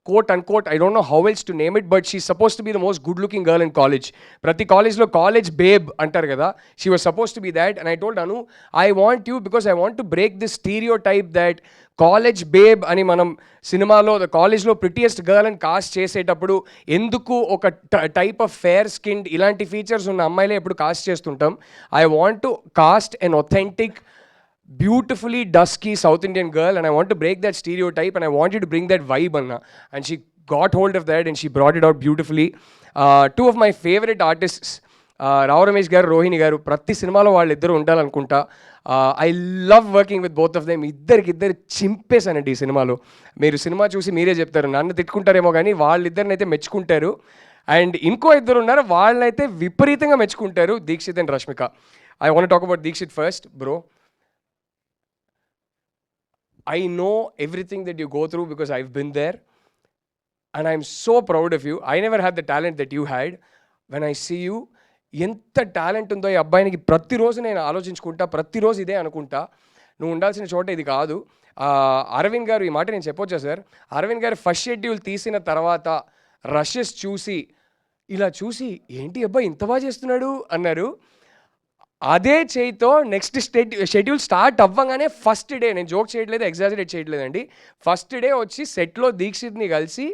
quote unquote, I don't know how else to name it, but she's supposed to be the most good looking girl in college. ప్రతి కాలేజ్లో college babe అంటారు కదా, she was supposed to be that. And I told Anu, I want you because I want to break this stereotype that college babe అని మనం సినిమాలో కాలేజ్లో prettiest girl అని cost చేసేటప్పుడు ఎందుకు ఒక టైప్ ఆఫ్ ఫేర్ స్కిన్డ్ ఇలాంటి ఫీచర్స్ ఉన్న అమ్మాయిలే ఎప్పుడు కాస్ట్ చేస్తుంటాం. I want to cost an authentic, beautifully dusky South Indian girl, and I want to break that stereotype and I want you to bring that vibe, Anna. And she got hold of that and she brought it out beautifully. Two of my favorite artists, Rao Ramesh గారు, రోహిణి గారు, ప్రతి సినిమాలో వాళ్ళిద్దరూ ఉండాలనుకుంటా. I love working with both of them. ఇద్దరు చింపేశానండి ఈ సినిమాలో. మీరు సినిమా చూసి మీరే చెప్తారు, నన్ను తిట్టుకుంటారేమో కానీ వాళ్ళిద్దరిని అయితే మెచ్చుకుంటారు. అండ్ ఇంకో ఇద్దరు ఉన్నారు, వాళ్ళనైతే విపరీతంగా మెచ్చుకుంటారు, Dikshit and Rashmika. I want talk about Dikshit first. Bro, I know everything that you go through because I've been there, and I'm so proud of you. I never had the talent that you had. When I see you, ఎంత talent ఉందో ఈ అబ్బాయినికి ప్రతిరోజు నేను ఆలోచించుకుంటా, ప్రతిరోజు ఇదే అనుకుంటా, నువ్వు ఉండాల్సిన చోట ఇది కాదు. అరవింద్ గారు, ఈ మాట నేను చెప్పొచ్చా సార్? అరవింద్ గారు ఫస్ట్ షెడ్యూల్ తీసిన తర్వాత రషెస్ చూసి ఇలా చూసి ఏంటి అబ్బాయి ఇంత బాగా చేస్తున్నాడు అన్నారు. అదే చేయితో నెక్స్ట్ షెడ్యూల్ స్టార్ట్ అవ్వగానే ఫస్ట్ డే, నేను జోక్ చేయట్లేదు, ఎగ్జాజరేట్ చేయట్లేదండి, ఫస్ట్ డే వచ్చి సెట్లో దీక్షిత్ని కలిసి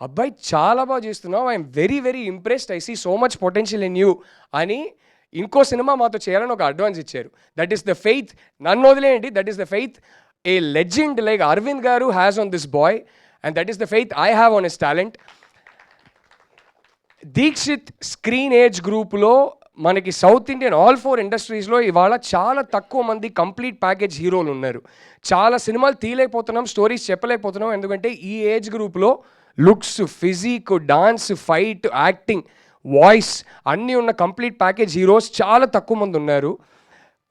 అబ్బాయి చాలా బాగా చేస్తున్నావు, I'm very very impressed, I see so much potential in you అని ఇంకో సినిమా మాతో చేయాలని ఒక అడ్వాన్స్ ఇచ్చారు. That is the faith. నన్ను వదిలేయండి, that is the faith a legend like Aravind garu has on this boy, and that is the faith I have on his talent. Dikshit screen age గ్రూప్లో మనకి సౌత్ ఇండియన్ ఆల్ 4 ఇండస్ట్రీస్లో ఇవాళ చాలా తక్కువ మంది complete package హీరోలు ఉన్నారు. చాలా సినిమాలు తీయలేకపోతున్నాం, స్టోరీస్ చెప్పలేకపోతున్నాం, ఎందుకంటే ఈ ఏజ్ గ్రూప్లో looks, physique, dance, fight, acting, voice అన్నీ ఉన్న కంప్లీట్ ప్యాకేజ్ హీరోస్ చాలా తక్కువ మంది ఉన్నారు.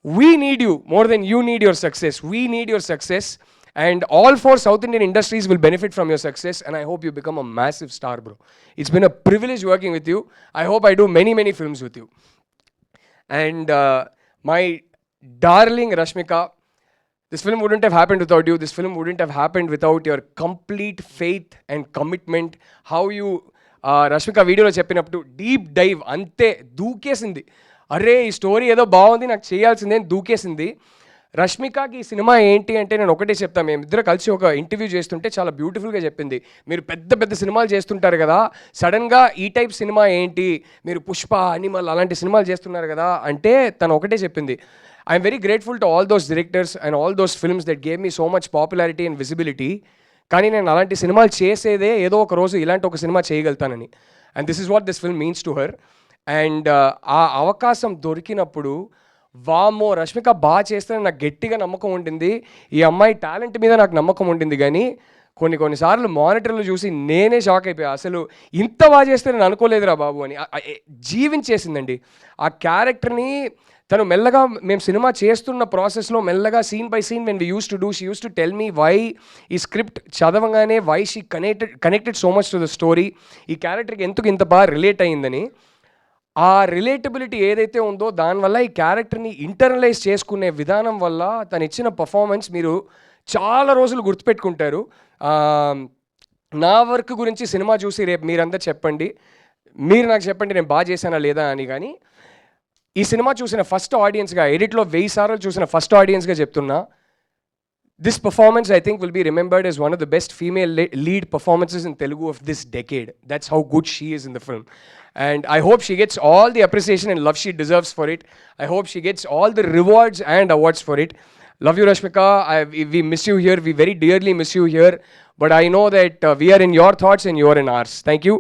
We need you more than you need your success. We need your success, and all 4 South Indian industries will benefit from your success, and I hope you become a massive star, bro. It's been a privilege working with you. I hope I do many, many films with you. And my darling Rashmika, this film wouldn't have happened without you. This film wouldn't have happened without your complete faith and commitment. How you, Rashmika వీడియోలో చెప్పినప్పుడు deep dive అంతే దూకేసింది. అరే ఈ story ఏదో బాగుంది, నాకు చేయాల్సిందే అని దూకేసింది. రష్మికకి ఈ సినిమా ఏంటి అంటే నేను ఒకటే చెప్తాను, మేమిద్దరు కలిసి ఒక ఇంటర్వ్యూ చేస్తుంటే చాలా బ్యూటిఫుల్గా చెప్పింది, మీరు పెద్ద పెద్ద సినిమాలు చేస్తుంటారు కదా, సడన్గా ఈ టైప్ సినిమా ఏంటి, మీరు పుష్ప, అనిమల్ అలాంటి సినిమాలు చేస్తున్నారు కదా అంటే తను ఒకటే చెప్పింది, I'm very grateful to all those directors and all those films that gave me so much popularity and visibility, కానీ నేను అలాంటి సినిమాలు చేసేదే ఏదో ఒక రోజు ఇలాంటి ఒక సినిమా చేయగలుగుతానని. And this is what this film means to her. And ఆ అవకాశం దొరికినప్పుడు వామ్మో రష్మిక బాగా చేస్తే నాకు గట్టిగా నమ్మకం ఉండింది, ఈ అమ్మాయి టాలెంట్ మీద నాకు నమ్మకం ఉండింది, కానీ కొన్నిసార్లు మానిటర్లు చూసి నేనే షాక్ అయిపోయా, అసలు ఇంత బాగా చేస్తే నేను అనుకోలేదురా బాబు అని. జీవించేసిందండి ఆ క్యారెక్టర్ని తను. మెల్లగా మేము సినిమా చేస్తున్న ప్రాసెస్లో మెల్లగా scene by scene when we used to do, she used to tell me why ఈ స్క్రిప్ట్ చదవగానే why she connected so much to the story, ఈ క్యారెక్టర్కి ఎందుకు ఇంత బాగా రిలేట్ అయ్యిందని. ఆ రిలేటబిలిటీ ఏదైతే ఉందో దానివల్ల ఈ క్యారెక్టర్ని ఇంటర్నలైజ్ చేసుకునే విధానం వల్ల తను ఇచ్చిన పర్ఫార్మెన్స్ మీరు చాలా రోజులు గుర్తుపెట్టుకుంటారు. నా వర్క్ గురించి సినిమా చూసి రేపు మీరంతా చెప్పండి, మీరు నాకు చెప్పండి నేను బాగా చేశానా లేదా అని. కానీ ఈ సినిమా చూసిన ఫస్ట్ ఆడియన్స్గా, ఎడిట్లో 1000 సార్లు చూసిన ఫస్ట్ ఆడియన్స్గా చెప్తున్నా, this performance I think will be remembered as one of the best female lead performances in Telugu of this decade. That's how good she is in the film. And I hope she gets all the appreciation and love she deserves for it. I hope she gets all the rewards and awards for it. Love you Rashmika, we miss you here, we very dearly miss you here. But I know that we are in your thoughts and you are in ours. Thank you.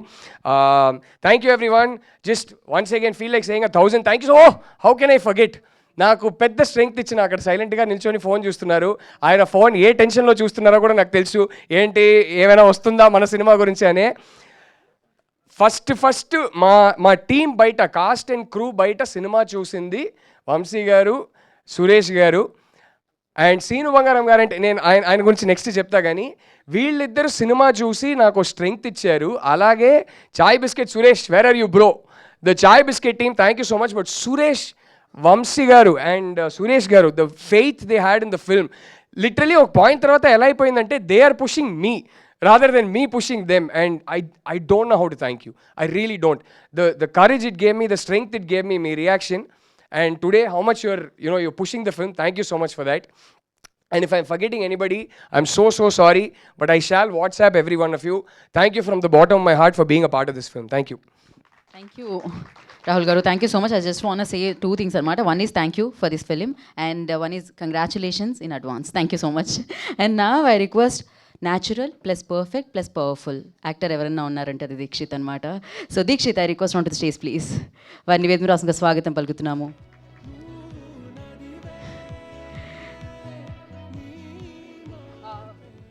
Thank you everyone. Just once again feel like saying 1,000 thank you. Oh, how can I forget? నాకు పెద్ద strength ఇచ్చిన అక్కడ సైలెంట్గా నిల్చొని phone చూస్తున్నారు, ఆయన phone ఏ టెన్షన్లో చూస్తున్నారో కూడా నాకు తెలుసు, ఏంటి ఏమైనా వస్తుందా మన సినిమా గురించి అనే. ఫస్ట్ మా టీం బయట, కాస్ట్ అండ్ క్రూ బయట సినిమా చూసింది వంశీ గారు, సురేష్ గారు అండ్ సీను బంగారం గారు. అంటే నేను ఆయన గురించి నెక్స్ట్ చెప్తా, కానీ వీళ్ళిద్దరు సినిమా చూసి నాకు స్ట్రెంగ్త్ ఇచ్చారు. అలాగే Chai biscuit Suresh, where are you bro, the Chai biscuit team, thank you so much. But Suresh, Vamsi garu and Suresh garu, the faith they had in the film, literally ఒక పాయింట్ తర్వాత ఎలా అయిపోయిందంటే they are pushing me rather than me pushing them, and I don't know how to thank you. I really don't. The courage it gave me, the strength it gave me, my reaction, and today how much you're pushing the film. Thank you so much for that. And if I'm forgetting anybody, I'm so sorry, but I shall WhatsApp every one of you. Thank you from the bottom of my heart for being a part of this film. Thank you. Thank you, Rahul Garu. Thank you so much. I just want to say 2 things, Armata. One is thank you for this film, and one is congratulations in advance. Thank you so much. And now I request natural plus perfect plus powerful actor ఎవరన్నా ఉన్నారంటే అది దీక్షిత్ అనమాట. So Dikshit, I request on to the stage please. వారిని వేదిక రాసంగా స్వాగతం పలుకుతున్నాము.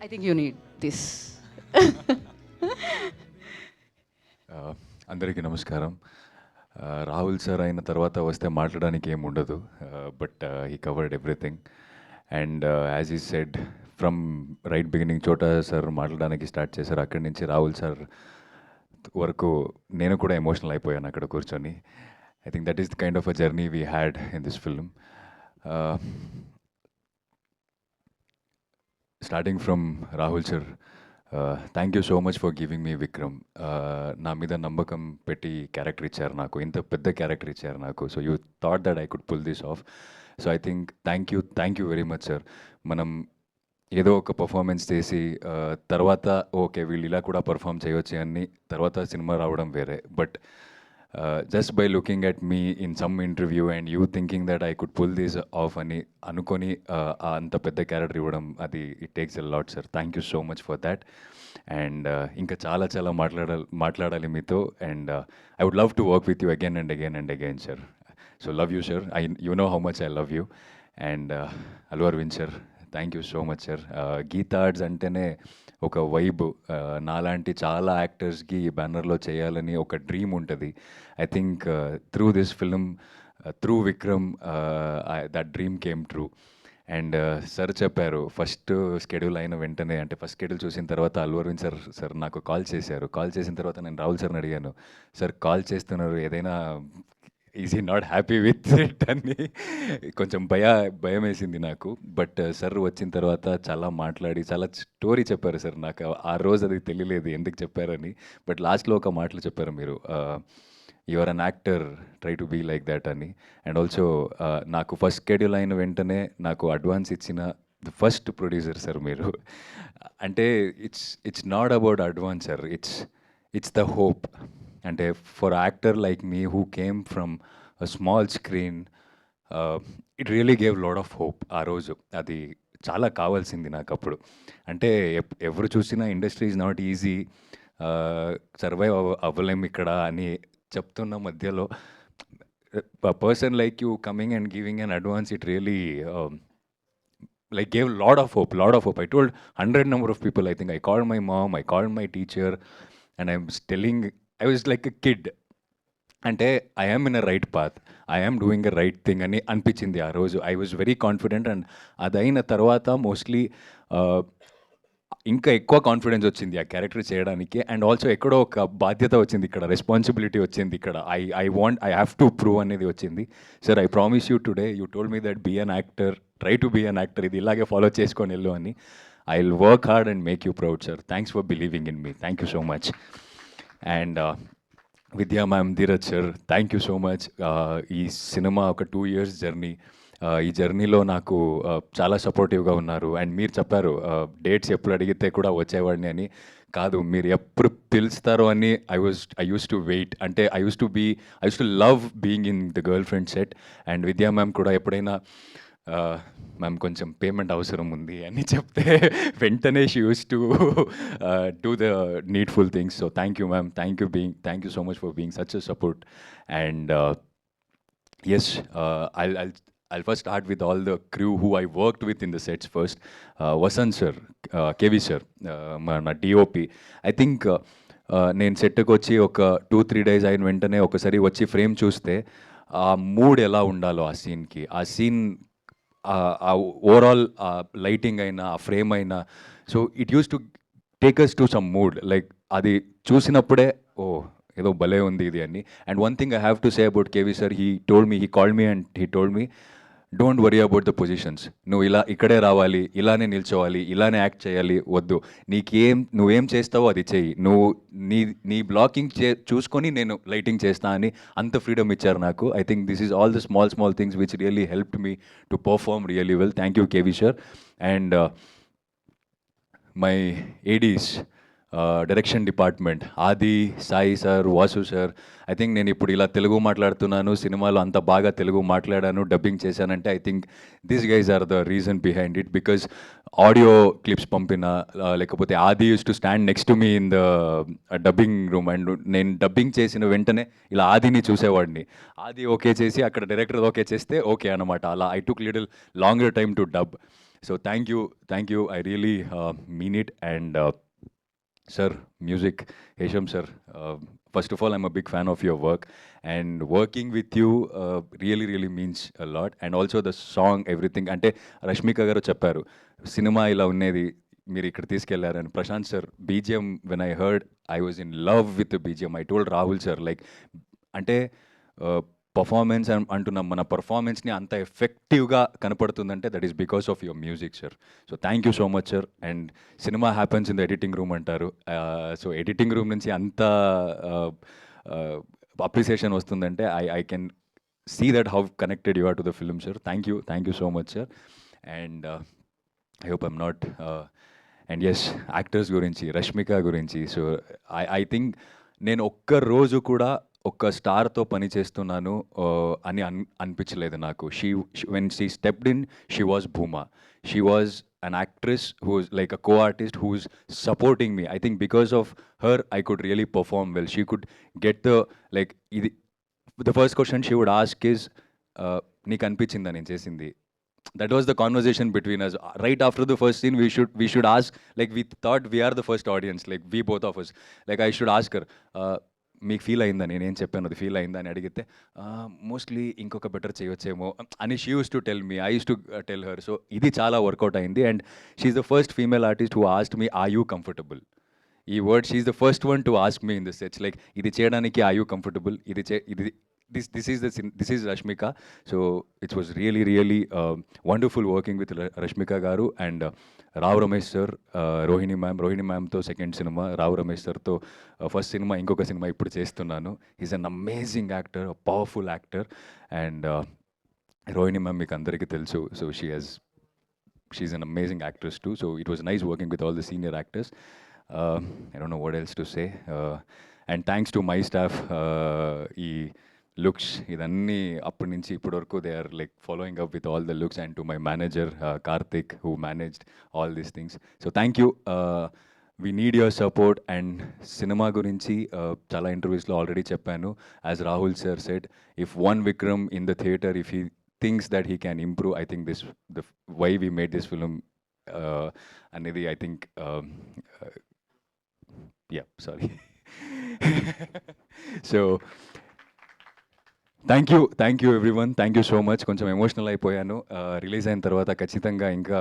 I think you need this. అందరికీ నమస్కారం. రాహుల్ సార్ అయిన తర్వాత వస్తే మాట్లాడడానికి ఏం ఉండదు, but he covered everything. And as ఈ సెడ్, ఫ్రమ్ రైట్ బిగినింగ్ చోటా సార్ మాట్లాడడానికి స్టార్ట్ చేశారు. అక్కడి నుంచి రాహుల్ సార్ వరకు నేను కూడా ఎమోషనల్ అయిపోయాను అక్కడ కూర్చొని. I think that is the kind of a journey we had in this film. Starting from Rahul sir, thank you so much for giving me Vikram. నా మీద నమ్మకం పెట్టి క్యారెక్టర్ ఇచ్చారు నాకు, ఇంత పెద్ద క్యారెక్టర్ ఇచ్చారు నాకు. So you thought that I could pull this off. So I think thank you very much sir. మనం ఏదో ఒక పర్ఫార్మెన్స్ చేసి తర్వాత ఓకే వీళ్ళు ఇలా కూడా పర్ఫామ్ చేయొచ్చు అని తర్వాత సినిమా రావడం వేరే. But just by looking at me in some interview and you thinking that I could pull this off అని అనుకొని అంత పెద్ద క్యారెక్టర్ ఇవ్వడం, అది it takes a lot sir. Thank you so much for that. And ఇంకా చాలా మాట్లాడాలి మీతో. And I would love to work with you again and again and again sir. So love you sir. You know how much I love you. And Allu Aravind sir, thank you so much sir. Geetha Arts అంటేనే ఒక vibe. నాలాంటి చాలా యాక్టర్స్కి ఈ బ్యానర్లో చేయాలని ఒక dream ఉంటుంది. I think through this film, through Vikram, that dream came true. And sir చెప్పారు ఫస్ట్ స్కెడ్యూల్ అయిన వెంటనే, అంటే ఫస్ట్ స్కెడ్యూల్ చూసిన తర్వాత అల్లు అరవింద్ సార్ నాకు కాల్ చేశారు. కాల్ చేసిన తర్వాత నేను రాహుల్ సార్ని అడిగాను, సార్ కాల్ చేస్తున్నారు, ఏదైనా ఈజ్ ఈ నాట్ హ్యాపీ విత్ ఇట్ అని కొంచెం భయం వేసింది నాకు. బట్ సార్ వచ్చిన తర్వాత చాలా మాట్లాడి చాలా స్టోరీ చెప్పారు సార్. నాకు ఆ రోజు అది తెలియలేదు ఎందుకు చెప్పారని. బట్ లాస్ట్లో ఒక మాటలు చెప్పారు మీరు, you are an actor, try to be like that అని. అండ్ ఆల్సో నాకు ఫస్ట్ షెడ్యూల్ అయిన వెంటనే నాకు అడ్వాన్స్ ఇచ్చిన ద ఫస్ట్ ప్రొడ్యూసర్ సార్ మీరు. అంటే it's not about advance sir, it's the hope. అంటే for actor like me who came from a small screen, it really gave lot of hope ఆ రోజు. అది చాలా కావాల్సింది నాకు అప్పుడు. అంటే ఎవరు చూసినా industry is not easy, survive అవ్వలేం ఇక్కడ అని చెప్తున్న మధ్యలో person like you coming and giving an advance, it really like gave lot of hope. I told 100 number of people. I think I called my mom, I called my teacher, and I was like a kid. అంటే I am in a right path, I am doing a right thing అని అనిపించింది ఆ రోజు. I was very confident. And అదైన తర్వాత mostly ఇంకా ఎక్కువ confidence వచ్చింది ఆ క్యారెక్టర్ చేయడానికి. అండ్ ఆల్సో ఎక్కడో ఒక బాధ్యత వచ్చింది ఇక్కడ, రెస్పాన్సిబిలిటీ వచ్చింది ఇక్కడ. ఐ హ్యావ్ టు ప్రూవ్ అనేది వచ్చింది. Sir I promise you today, you told me that be an actor, try to be an actor, ఇది ఇలాగే ఫాలో చేసుకొని వెళ్ళు అని. I will work hard and make you proud sir. Thanks for believing in me. Thank you so much. And Vidya ma'am, Dhiraj sir, thank you so much. ఈ cinema ఒక 2 years journey. ఈ జర్నీలో నాకు చాలా సపోర్టివ్గా ఉన్నారు. అండ్ మీరు చెప్పారు డేట్స్ ఎప్పుడు అడిగితే కూడా వచ్చేవాడిని అని. కాదు, మీరు ఎప్పుడు పిలుస్తారో అని ఐ యూస్ టు వెయిట్. అంటే I used to love being in the girl friend set. And Vidya ma'am కూడా ఎప్పుడైనా మ్యామ్ కొంచెం పేమెంట్ అవసరం ఉంది అని చెప్తే వెంటనే she used to do the needful things. So thank you ma'am, thank you so much for being such a support. And yes, I'll first start with all the crew who I worked with in the sets first. Vasant sir, KV sir, మన DOP. I think నేను సెట్కి వచ్చి ఒక 2-3 days అయిన వెంటనే ఒకసారి వచ్చి frame చూస్తే ఆ మూడ్ ఎలా ఉండాలో ఆ సీన్కి, ఆ సీన్ ఓవరాల్ లైటింగ్ అయినా ఆ ఫ్రేమ్ అయినా, so it use to take us to some mood. Like అది చూసినప్పుడే ఓ ఏదో భలే ఉంది ఇది అని. And one thing I have to say about KV sir, he called me and he told me, don't worry about the positions. నువ్వు ఇక్కడే రావాలి, ఇలానే నిల్చోవాలి, ఇలానే యాక్ట్ చేయాలి, వద్దు. నువ్వేం చేస్తావో అది చెయ్యి, నువ్వు నీ బ్లాకింగ్ చూసుకొని నేను లైటింగ్ చేస్తా అని అంత ఫ్రీడమ్ ఇచ్చారు నాకు. I think this is all the small things which really helped me to perform really well. Thank you KV sir. And my ADs, direction department Adi, Sai sir, Vasu sir. I think నేను ఇప్పుడు ఇలా తెలుగు మాట్లాడుతున్నాను, సినిమాలో అంత బాగా తెలుగు మాట్లాడాను, డబ్బింగ్ చేశానంటే I think these guys are the reason behind it. Because audio clips పంపిన లేకపోతే Aadi use to stand next to me in the dubbing room and నేను డబ్బింగ్ చేసిన వెంటనే ఇలా ఆదిని చూసేవాడిని. ఆది ఓకే చేసి అక్కడ డైరెక్టర్ ఓకే చేస్తే ఓకే అనమాట. అలా I took little longer time to dub. So thank you, I really mean it. And sir, music, Hesham sir, first of all, I'm a big fan of your work, and working with you really means a lot. And also the song, everything. Ante Rashmika garu chepparu cinema ila unnedi మీరు ఇక్కడ తీసుకెళ్లారని. Prashant sir BGM, when I heard, I was in love with the BGM. I told Rahul sir like అంటే performance అంటున్నాం, మన పర్ఫార్మెన్స్ని అంత ఎఫెక్టివ్గా కనపడుతుందంటే that is because of your music sir. So thank you so much sir. And cinema happens in the editing room అంటారు. సో editing room నుంచి అంత అప్రిసియేషన్ వస్తుందంటే I can see that how connected you are to the film sir. Thank you so much sir. And I hope I'm not and yes, actors గురించి, రష్మిక గురించి. So I think నేను ఒక్క రోజు కూడా ఒక్క స్టార్తో పని చేస్తున్నాను అని అనిపించలేదు నాకు. When she stepped in, she was Bhuma. She was an actress who's like a co-artist who's supporting me. I think because of her, I could really perform well. She could get the, like, the first question she would ask is, నీకు అనిపించిందా నేను చేసింది? That was the conversation between us. Right after the first scene, we should ask, like, we thought we are the first audience, like, we both of us. Like, I should ask her, మీకు feel అయిందా నేనేం చెప్పాను, అది feel అయిందా అని అడిగితే mostly ఇంకొక better చేయొచ్చేమో అని she used to tell me, I used to tell her. So ఇది చాలా వర్కౌట్ అయింది. And she's the first female artist who asked me are you comfortable. ఈ word she's the first one to ask me in this sets, like ఇది చేయడానికి are you comfortable, this is Rashmika. So it was really wonderful working with Rashmika garu and Rao Ramesh sir, Rohini ma'am to second cinema, Rao Ramesh sir to first cinema, inkoka cinema ippudu chestunnanu. He's an amazing actor, a powerful actor. And Rohini ma'am meeku andariki telusu, so she's an amazing actress too. So it was nice working with all the senior actors. I don't know what else to say. And thanks to my staff, looks ఇదన్నీ అప్పటి నుంచి ఇప్పటి వరకు they are like following up with all the looks. And to my manager Karthik who managed all these things. So thank you. We need your support. And cinema గురించి చాలా ఇంటర్వ్యూస్లో already చెప్పాను. As Rahul sir said, if one Vikram in the theatre, if he thinks that he can improve, I think the why we made this film అనేది I think sorry. So thank you everyone, thank you so much. కొంచెం emotional అయిపోయాను. Release అయిన తర్వాత ఖచ్చితంగా ఇంకా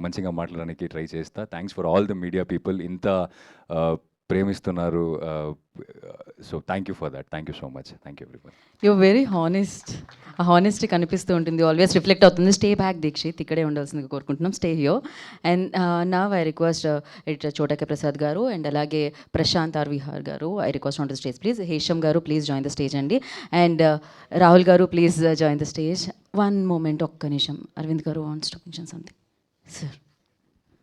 మంచిగా మాట్లాడడానికి try చేస్తా. Thanks for all the media people, ఇంత ప్రేమిస్తున్నారు. So thank you for that. Thank you so much. Thank you everyone. You very honest. ఆ హానెస్టీ కనిపిస్తూ ఉంటుంది, ఆల్వేస్ రిఫ్లెక్ట్ అవుతుంది. స్టే బ్యాక్ దీక్షిత్, ఇక్కడే ఉండాల్సిందిగా కోరుకుంటున్నాం. Stay here. అండ్ నా I request editor Chota K Prasad garu and అలాగే ప్రశాంత్ ఆర్ విహార్ గారు, I request on the stage please. Hesham గారు ప్లీజ్ జాయిన్ ద స్టేజ్ అండి. అండ్ రాహుల్ గారు please join the stage. One moment, ఒక్క నిమిషం. అరవింద్ గారు wants to mention something. Sir,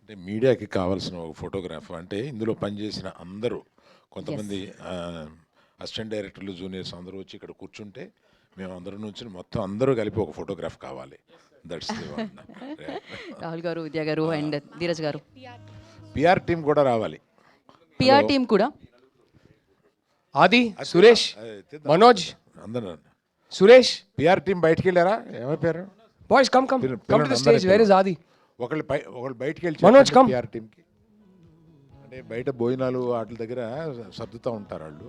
అంటే మీడియాకి కావాల్సిన ఒక ఫోటోగ్రాఫ్ అంటే ఇందులో పనిచేసిన అందరూ, కొంతమంది అసిస్టెంట్ డైరెక్టర్లు, జూనియర్స్ అందరూ వచ్చి ఇక్కడ కూర్చుంటే మేము అందరం నుంచి మొత్తం అందరూ కలిపి ఒక ఫోటోగ్రాఫ్ కావాలి. దట్స్ రాహుల్ గారు, విద్యా గారు అండ్ ధీరజ్ గారు. పిఆర్ టీం కూడా రావాలి. పిఆర్ టీం కూడా. ఆది, సురేష్, మనోజ్, అందరూ. సురేష్, పిఆర్ టీం బయటికి వెళ్ళారా? ఏమైపోయారు? Boys come to the stage. Where is Adi? ఒకళ్ళు బయటికి వెళ్ళి మనోజ్ కమ్. పిఆర్ టీంకి అంటే బయట భోజనాలు వాటి దగ్గర సర్దుతూ ఉంటారు వాళ్ళు.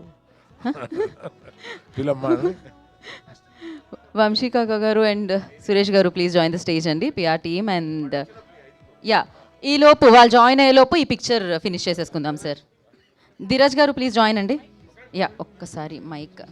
పిల్లమ్మ, వంశీ కాకా గారు అండ్ సురేష్ గారు ప్లీజ్ జాయిన్ ద స్టేజ్ అండి, పిఆర్ టీమ్. అండ్ ఈ లోపు వాళ్ళు జాయిన్ అయ్యే లోపు ఈ పిక్చర్ ఫినిష్ చేసేసుకుందాం సార్. ధీరజ్ గారు ప్లీజ్ జాయిన్ అండి. ఒక్కసారి మైక్.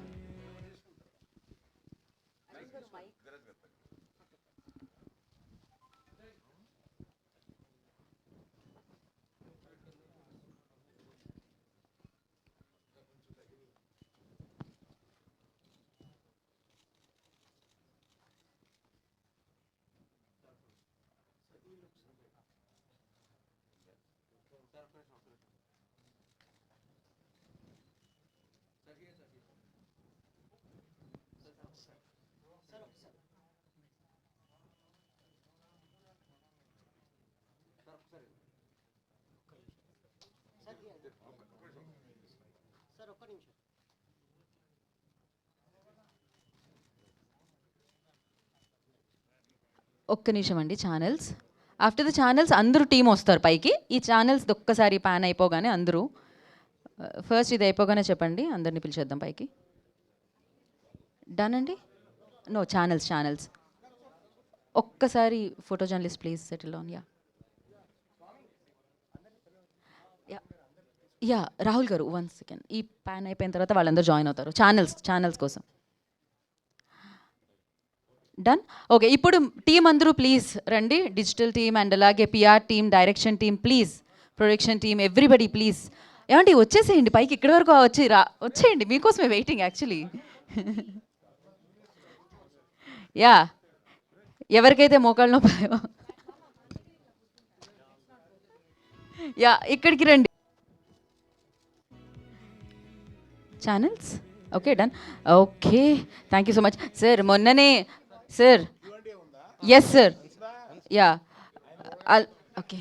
ఒక్క నిమిషం అండి. ఛానల్స్ ఆఫ్టర్ ద ఛానల్స్ అందరూ టీం వస్తారు పైకి. ఈ ఛానల్స్ ఒక్కసారి ప్యాన్ అయిపోగానే అందరూ ఫస్ట్ ఇది అయిపోగానే చెప్పండి, అందరిని పిలిచేద్దాం పైకి. డన్ అండి. నో ఛానల్స్ ఒక్కసారి photo journalist please settle on. Yeah Rahul గారు 1 సెకండ్. ఈ ప్యాన్ అయిపోయిన తర్వాత వాళ్ళందరూ జాయిన్ అవుతారు. ఛానల్స్ కోసం డన్. ఓకే, ఇప్పుడు టీం అందరూ ప్లీజ్ రండి. డిజిటల్ టీమ్ అండ్ అలాగే PR team, direction team please, production team everybody please. ఏమంటే వచ్చేసేయండి పైకి, ఇక్కడి వరకు వచ్చేయండి, మీకోసమే వెయిటింగ్ యాక్చువల్లీ. యా ఎవరికైతే మోకాళ్ళ నొప్పి యా ఇక్కడికి రండి. Channels okay done. Okay thank you so much sir. మొన్ననే sir yes sir yeah okay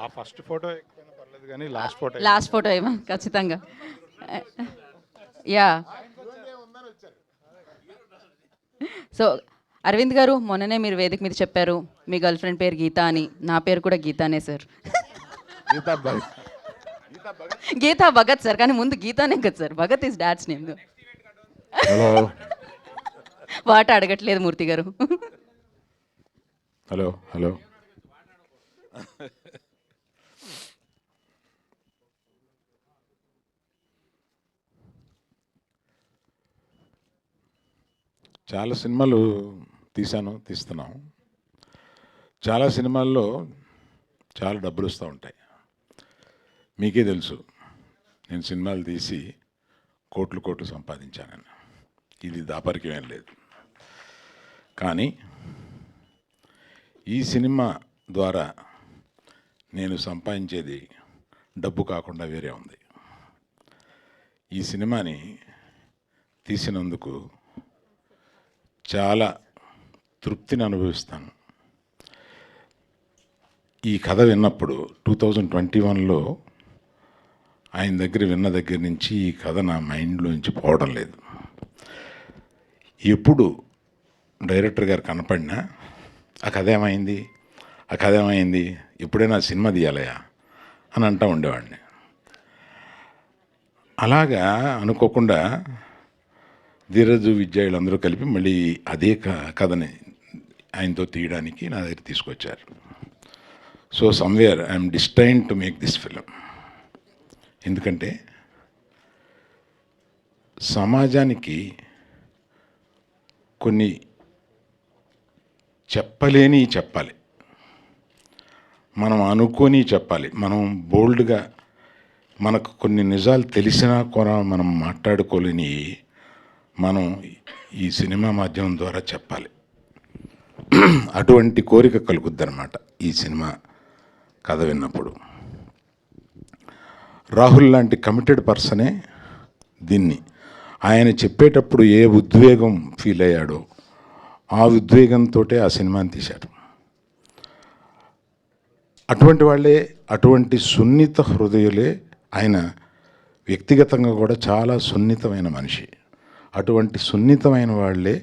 ఆ ఫస్ట్ ఫోటో పర్లేదు కానీ లాస్ట్ ఫోటో ఏమో ఖచ్చితంగా. యా సో అరవింద్ గారు మొన్ననే మీరు వేదిక మీద చెప్పారు మీ గర్ల్ ఫ్రెండ్ పేరు గీత అని. నా పేరు కూడా గీతానే సార్. గీతా భగత్ సార్, కానీ ముందు గీతానే కదా sir. Bhagat is dad's name. Hello వాట అడగట్లేదు మూర్తి గారు. హలో హలో చాలా సినిమాలు తీస్తున్నాం. చాలా సినిమాల్లో చాలా డబ్బులు వస్తూ ఉంటాయి. మీకే తెలుసు, నేను సినిమాలు తీసి కోట్లు సంపాదించానని. ఇది దాపరికం ఏం లేదు. కానీ ఈ సినిమా ద్వారా నేను సంపాదించేది డబ్బు కాకుండా వేరే ఉంది. ఈ సినిమాని తీసినందుకు చాలా తృప్తిని అనుభవిస్తాను. ఈ కథ విన్నప్పుడు 2021లో ఆయన దగ్గర విన్న దగ్గర నుంచి ఈ కథ నా మైండ్లోంచి పోవడం లేదు. ఎప్పుడు డైరెక్టర్ గారు కనపడినా ఆ కథ ఏమైంది ఎప్పుడైనా సినిమా తీయాలయా అని అంటూ ఉండేవాడిని. అలాగా అనుకోకుండా ధీరజ్ విద్య వీళ్ళందరూ కలిపి మళ్ళీ అదే కథని ఆయనతో తీయడానికి నా దగ్గర తీసుకొచ్చారు. So somewhere I'm destined to make this film. ఎందుకంటే సమాజానికి కొన్ని చెప్పాలి, మనం అనుకొని చెప్పాలి. మనం బోల్డ్గా మనకు కొన్ని నిజాలు తెలిసినా కూడా మనం మాట్లాడుకోలేని మనం ఈ సినిమా మాధ్యమం ద్వారా చెప్పాలి. అటువంటి కోరిక కలుగుద్దన్నమాట ఈ సినిమా కథ విన్నప్పుడు. రాహుల్ లాంటి కమిటెడ్ పర్సనే దీన్ని ఆయన చెప్పేటప్పుడు ఏ ఉద్వేగం ఫీల్ అయ్యాడో ఆ ఉద్వేగంతో ఆ సినిమాని తీశారు. అటువంటి వాళ్ళే, అటువంటి సున్నిత హృదయులే ఆయన. వ్యక్తిగతంగా కూడా చాలా సున్నితమైన మనిషి. అటువంటి సున్నితమైన వాళ్ళే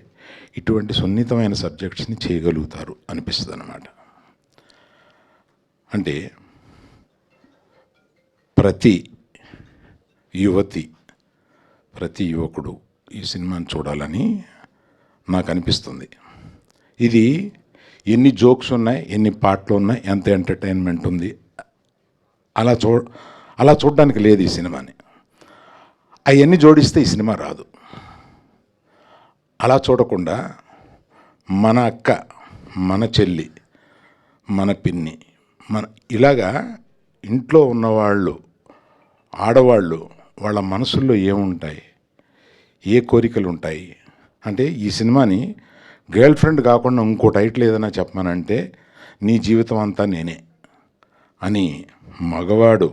ఇటువంటి సున్నితమైన సబ్జెక్ట్స్ని చేయగలుగుతారు అనిపిస్తుంది అన్నమాట. అంటే ప్రతి యువతి, ప్రతి యువకుడు ఈ సినిమాని చూడాలని నాకు అనిపిస్తుంది. ఇది ఎన్ని జోక్స్ ఉన్నాయి, ఎన్ని పాటలు ఉన్నాయి, ఎంత ఎంటర్టైన్మెంట్ ఉంది, అలా చూడడానికి లేదు ఈ సినిమాని. అవన్నీ జోడిస్తే ఈ సినిమా రాదు. అలా చూడకుండా మన అక్క, మన చెల్లి, మన పిన్ని, ఇలాగా ఇంట్లో ఉన్నవాళ్ళు, ఆడవాళ్ళు, వాళ్ళ మనసుల్లో ఏముంటాయి, ఏ కోరికలు ఉంటాయి అంటే ఈ సినిమాని గర్ల్ ఫ్రెండ్ కాకుండా ఇంకో టైటిల్ ఏదైనా చెప్పమనంటే నీ జీవితం అంతా నేనే అని మగవాడు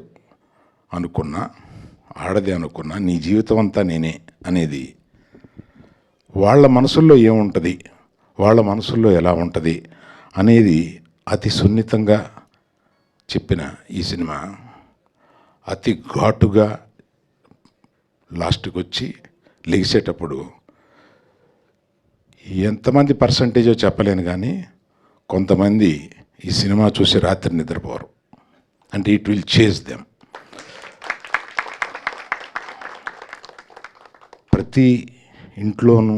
అనుకున్నా, ఆడది అనుకున్నా, నీ జీవితం అంతా నేనే అనేది వాళ్ళ మనసుల్లో ఏముంటుంది, వాళ్ళ మనసుల్లో ఎలా ఉంటుంది అనేది అతి సున్నితంగా చెప్పిన ఈ సినిమా అతి ఘాటుగా లాస్ట్కి వచ్చి లెగిసేటప్పుడు ఎంతమంది పర్సంటేజో చెప్పలేను కానీ కొంతమంది ఈ సినిమా చూసి రాత్రి నిద్రపోరు. అంటే ఇట్ విల్ చేజ్ దెమ్. ప్రతి ఇంట్లోనూ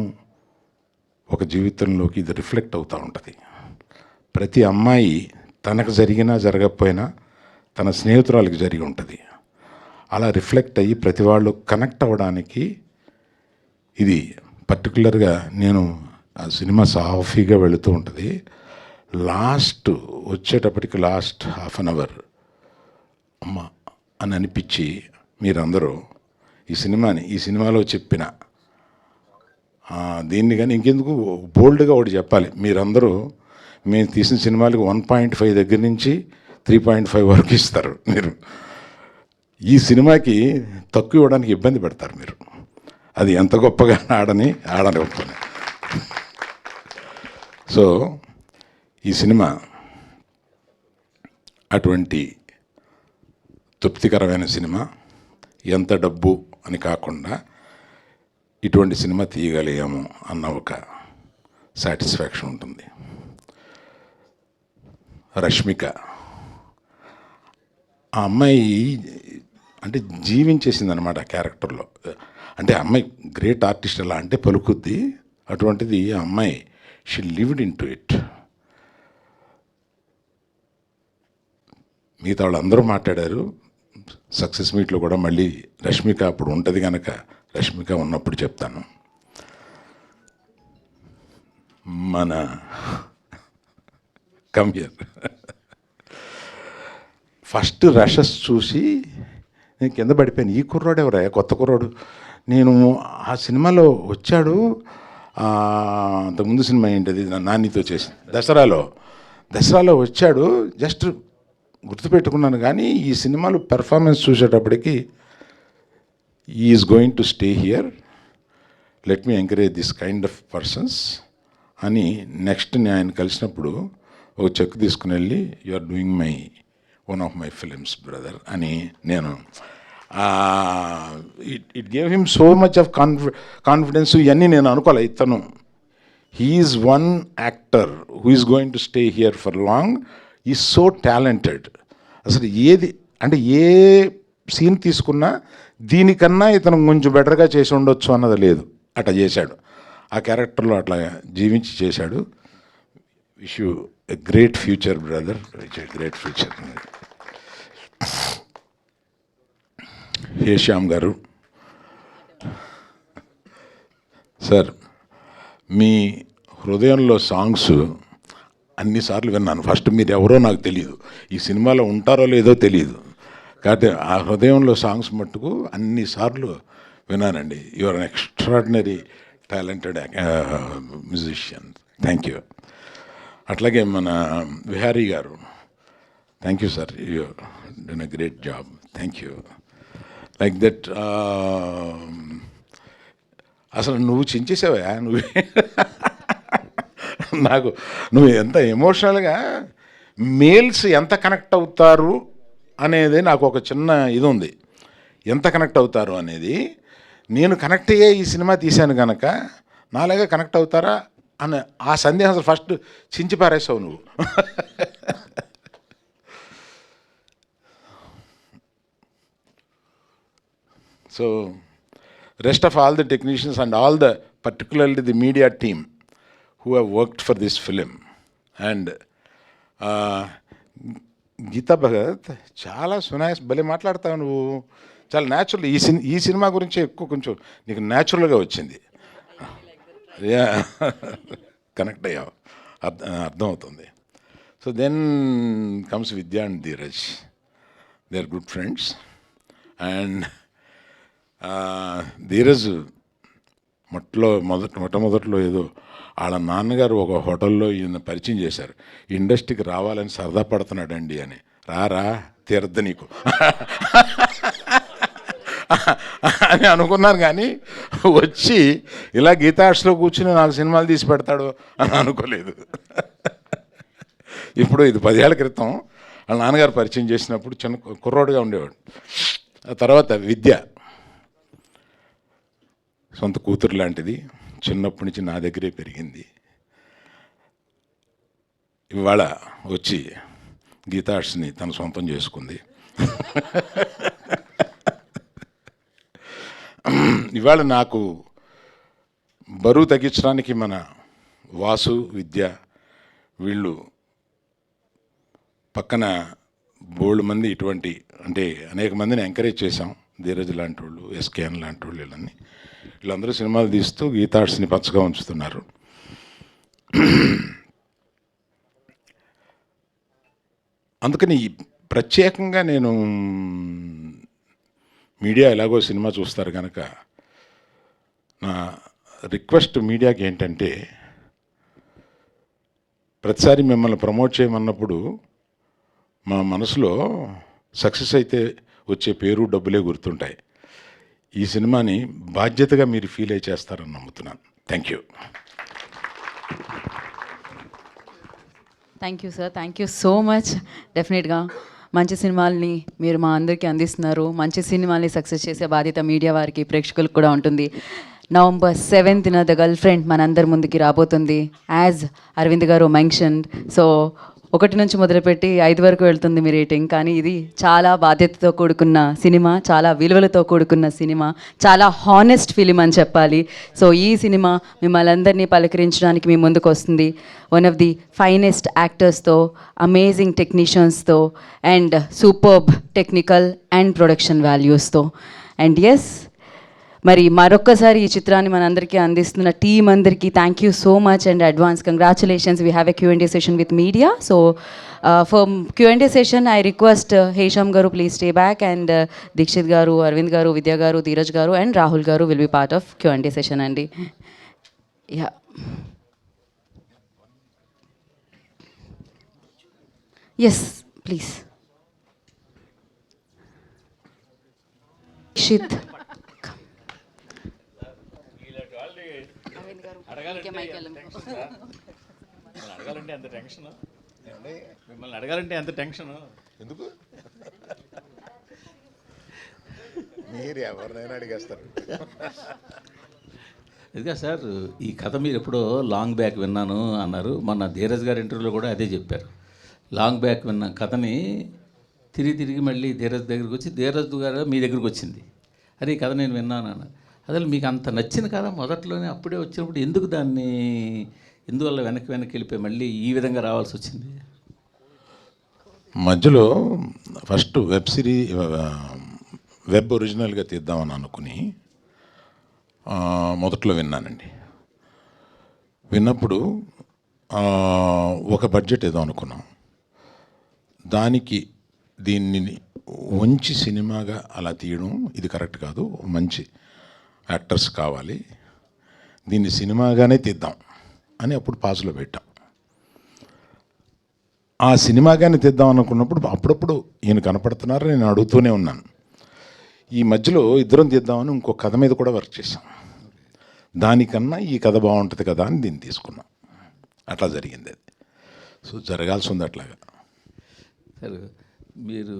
ఒక జీవితంలోకి ఇది రిఫ్లెక్ట్ అవుతూ ఉంటుంది. ప్రతి అమ్మాయి తనకు జరిగినా జరగకపోయినా తన స్నేహితురాలకు జరిగి ఉంటుంది. అలా రిఫ్లెక్ట్ అయ్యి ప్రతి వాళ్ళు కనెక్ట్ అవ్వడానికి ఇది పర్టికులర్గా నేను ఆ సినిమా సాఫీగా వెళుతూ ఉంటుంది. లాస్ట్ వచ్చేటప్పటికి లాస్ట్ హాఫ్ అన్ అవర్ అమ్మ అని అనిపించి మీరందరూ ఈ సినిమాలో చెప్పిన దీన్ని కానీ ఇంకెందుకు బోల్డ్గా ఒకటి చెప్పాలి. మీరందరూ మేము తీసిన సినిమాలకు 1.5 దగ్గర నుంచి 3.5 వరకు ఇస్తారు. మీరు ఈ సినిమాకి తక్కువ ఇవ్వడానికి ఇబ్బంది పెడతారు మీరు. అది ఎంత గొప్పగా ఆడనివ్వకపోయినా. సో ఈ సినిమా అటువంటి తృప్తికరమైన సినిమా. ఎంత డబ్బు అని కాకుండా ఇటువంటి సినిమా తీయగలిగాము అన్న ఒక సాటిస్ఫాక్షన్ ఉంటుంది. రష్మిక ఆ అమ్మాయి అంటే జీవించేసింది అనమాట ఆ క్యారెక్టర్లో. అంటే ఆ అమ్మాయి గ్రేట్ ఆర్టిస్ట్ ఎలా అంటే పలుకుద్ది. అటువంటిది ఆ అమ్మాయి she lived in to it. మిగతా వాళ్ళందరూ మాట్లాడారు. సక్సెస్ మీట్లో కూడా మళ్ళీ రష్మిక అప్పుడు ఉంటుంది కనుక రష్మిక ఉన్నప్పుడు చెప్తాను. మన కంప్యూర్ ఫస్ట్ రషెస్ చూసి నేను కింద పడిపోయాను. ఈ కుర్రాడు ఎవరా, కొత్త కుర్రాడు. నేను ఆ సినిమాలో వచ్చాడు. అంతకుముందు సినిమా ఏంటది నానితో చేసి దసరాలో వచ్చాడు. జస్ట్ గుర్తుపెట్టుకున్నాను. కానీ ఈ సినిమాలో పెర్ఫార్మెన్స్ చూసేటప్పటికి is going to stay here, let me encourage this kind of persons అని నెక్స్ట్ నేను ఆయన కలిసినప్పుడు ఒక చెక్ తీసుకుని వెళ్ళి you are doing one of my films brother అని నేను it gave him so much of confidence. ఇవన్నీ నేను అనుకోలే. ఇతను he's one actor who is going to stay here for long. Is so talented. అసలు ఏది అంటే ఏ సీన్ తీసుకున్నా దీనికన్నా ఇతను కొంచెం బెటర్గా చేసి ఉండొచ్చు అన్నది లేదు. అట్లా చేశాడు. ఆ క్యారెక్టర్లో అట్లా జీవించి చేశాడు. Wish you a great future brother, great future. Hey Shyam garu sir, మీ హృదయంలో సాంగ్స్ అన్నిసార్లు విన్నాను. ఫస్ట్ మీరు ఎవరో నాకు తెలియదు, ఈ సినిమాలో ఉంటారో లేదో తెలియదు. కాబట్టి ఆ హృదయంలో సాంగ్స్ మట్టుకు అన్నిసార్లు విన్నానండి. You are an extraordinary talented musician. Thank you. అట్లాగే మన విహారీ గారు, thank you sir, you done a great job. Thank you. Like that అసలు నువ్వు చించేసావా నువ్వు నాకు నువ్వు ఎంత ఎమోషనల్గా మేల్స్ ఎంత కనెక్ట్ అవుతారు అనేది నాకు ఒక చిన్న ఇది ఉంది. ఎంత కనెక్ట్ అవుతారు అనేది నేను కనెక్ట్ అయ్యే ఈ సినిమా తీశాను కనుక నాలాగా కనెక్ట్ అవుతారా అని ఆ సందేహం అసలు ఫస్ట్ చించి పారేసావు నువ్వు. So rest of all the technicians and all the particularly the media team who have worked for this film and Geetha Bhagat చాలా సునాయస్ భలే మాట్లాడతావు నువ్వు. చాలా న్యాచురల్. ఈ సినిమా గురించి ఎక్కువ కొంచెం నీకు న్యాచురల్గా వచ్చింది. కనెక్ట్ అయ్యావు, అర్థమవుతుంది. So then comes Vidya and Dhiraj. They are good friends. And Dhiraj మొట్టమొదట్లో ఏదో వాళ్ళ నాన్నగారు ఒక హోటల్లో ఈయన పరిచయం చేశారు. ఇండస్ట్రీకి రావాలని సరదా పడుతున్నాడండి అని. రారా తీరద్దు నీకు అని అనుకున్నాను. కానీ వచ్చి ఇలా గీతా ఆర్ట్స్లో కూర్చుని నాకు సినిమాలు తీసి పెడతాడు అని అనుకోలేదు. ఇప్పుడు ఇది 10 ఏళ్ల క్రితం వాళ్ళ నాన్నగారు పరిచయం చేసినప్పుడు చిన్న కుర్రోడుగా ఉండేవాడు. ఆ తర్వాత విద్య సొంత కూతురు లాంటిది, చిన్నప్పటి నుంచి నా దగ్గరే పెరిగింది. ఇవాళ వచ్చి గీతా ఆర్ట్స్ని తన సొంతం చేసుకుంది. ఇవాళ నాకు బరువు తగ్గించడానికి మన వాసు, విద్య వీళ్ళు పక్కన బోల్డ్ మంది ఇటువంటి అంటే అనేక మందిని ఎంకరేజ్ చేశాం. ధీరజ్ లాంటి వాళ్ళు, ఎస్కేఎన్ లాంటి వాళ్ళు, వీళ్ళందరూ సినిమాలు తీస్తూ గీతా ఆర్ట్స్ని పచ్చగా ఉంచుతున్నారు. అందుకని ప్రత్యేకంగా నేను మీడియా ఎలాగో సినిమా చూస్తారు కనుక నా రిక్వెస్ట్ మీడియాకి ఏంటంటే, ప్రతిసారి మిమ్మల్ని ప్రమోట్ చేయమన్నప్పుడు మా మనసులో సక్సెస్ అయితే వచ్చే పేరు, డబ్బులే గుర్తుంటాయి. ఈ సినిమాని బాధ్యతగా మీరు ఫీల్ అయి చేస్తారని నమ్ముతున్నాను. Thank you. Thank you sir, thank you so much. డెఫినెట్గా మంచి సినిమాల్ని మీరు మా అందరికీ అందిస్తున్నారు. మంచి సినిమాల్ని సక్సెస్ చేసే బాధ్యత మీడియా వారికి, ప్రేక్షకులకు కూడా ఉంటుంది. November 7th the girl friend మనందరి ముందుకి రాబోతుంది. యాజ్ అరవింద్ గారు మెన్షన్డ్, సో 1 నుంచి మొదలుపెట్టి 5 వరకు వెళ్తుంది మీ రేటింగ్. కానీ ఇది చాలా బాధ్యతతో కూడుకున్న సినిమా, చాలా విలువలతో కూడుకున్న సినిమా, చాలా హానెస్ట్ ఫిలిం అని చెప్పాలి. సో ఈ సినిమా మిమ్మల్ని అందరినీ పలకరించడానికి మీ ముందుకు వస్తుంది. వన్ ఆఫ్ ది ఫైనెస్ట్ యాక్టర్స్తో, అమేజింగ్ టెక్నీషియన్స్తో and superb technical and production వాల్యూస్తో. అండ్ ఎస్, మరి మరొక్కసారి ఈ చిత్రాన్ని మనందరికీ అందిస్తున్న టీం అందరికీ thank you so much and advance congratulations. We have a Q&A session with media. So for Q&A session I request Hesham గారు please stay back, and Dikshit garu, Aravind గారు, విద్య గారు, ధీరజ్ గారు and Rahul garu will be part of Q&A session అండి. Yeah, yes please. Dikshit అడగాలంటే అంత tension, మిమ్మల్ని అడగాలంటే అంత టెన్షన్ ఎందుకు? మీరు ఎవరినైనా అడిగేస్తారు. ఇదిగా సార్, ఈ కథ మీరు ఎప్పుడో లాంగ్ బ్యాక్ విన్నాను అన్నారు. మొన్న ధీరజ్ గారి ఇంటర్వ్యూలో కూడా అదే చెప్పారు. లాంగ్ బ్యాక్ విన్న కథని తిరిగి మళ్ళీ ధీరజ్ దగ్గరికి వచ్చి ధీరజ్ గారు మీ దగ్గరికి వచ్చింది. అరే ఈ కథ నేను విన్నాను అన్నారు. అసలు మీకు అంత నచ్చిన కథ మొదట్లోనే అప్పుడే వచ్చినప్పుడు ఎందుకు దాన్ని ఎందువల్ల వెనక్కి వెళ్ళిపోయి మళ్ళీ ఈ విధంగా రావాల్సి వచ్చింది? మధ్యలో ఫస్ట్ వెబ్ ఒరిజినల్గా తీద్దామని అనుకుని మొదట్లో విన్నానండి. విన్నప్పుడు ఒక బడ్జెట్ ఏదో అనుకున్నాం. దానికి దీన్ని మంచి సినిమాగా అలా తీయడం ఇది కరెక్ట్ కాదు. మంచి యాక్టర్స్ కావాలి, దీన్ని సినిమాగానే తీద్దాం అని అప్పుడు పాజ్లో పెట్టాం. ఆ సినిమాగానే తీద్దాం అనుకున్నప్పుడు అప్పుడప్పుడు ఈయన కనపడుతున్నారు, నేను అడుగుతూనే ఉన్నాను. ఈ మధ్యలో ఇద్దరం తీద్దామని ఇంకో కథ మీద కూడా వర్క్ చేశాం. దానికన్నా ఈ కథ బాగుంటుంది కదా అని దీన్ని తీసుకున్నాం. అట్లా జరిగింది అది. సో జరగాల్సి ఉంది అట్లాగా. సార్, మీరు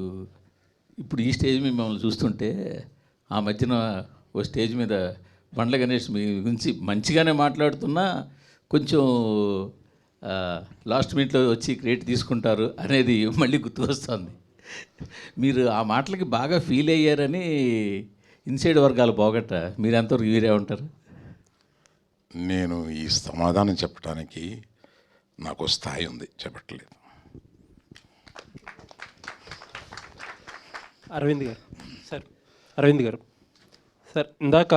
ఇప్పుడు ఈ స్టేజ్ మీద మిమ్మల్ని చూస్తుంటే ఆ మధ్యన ఓ స్టేజ్ మీద బండ్ల గణేష్ మీ గురించి మంచిగానే మాట్లాడుతున్నా కొంచెం లాస్ట్ మినిట్లో వచ్చి క్రెడిట్ తీసుకుంటారు అనేది మళ్ళీ గుర్తుకొస్తుంది. మీరు ఆ మాటలకి బాగా ఫీల్ అయ్యారని ఇన్సైడ్ వర్గాలు పోగట్ట మీరు ఎంతవరకు వీరే ఉంటారు? నేను ఈ సమాధానం చెప్పడానికి నాకు స్థాయి ఉంది, చెప్పట్లేదు. అరవింద్ గారు సార్, ఇందాక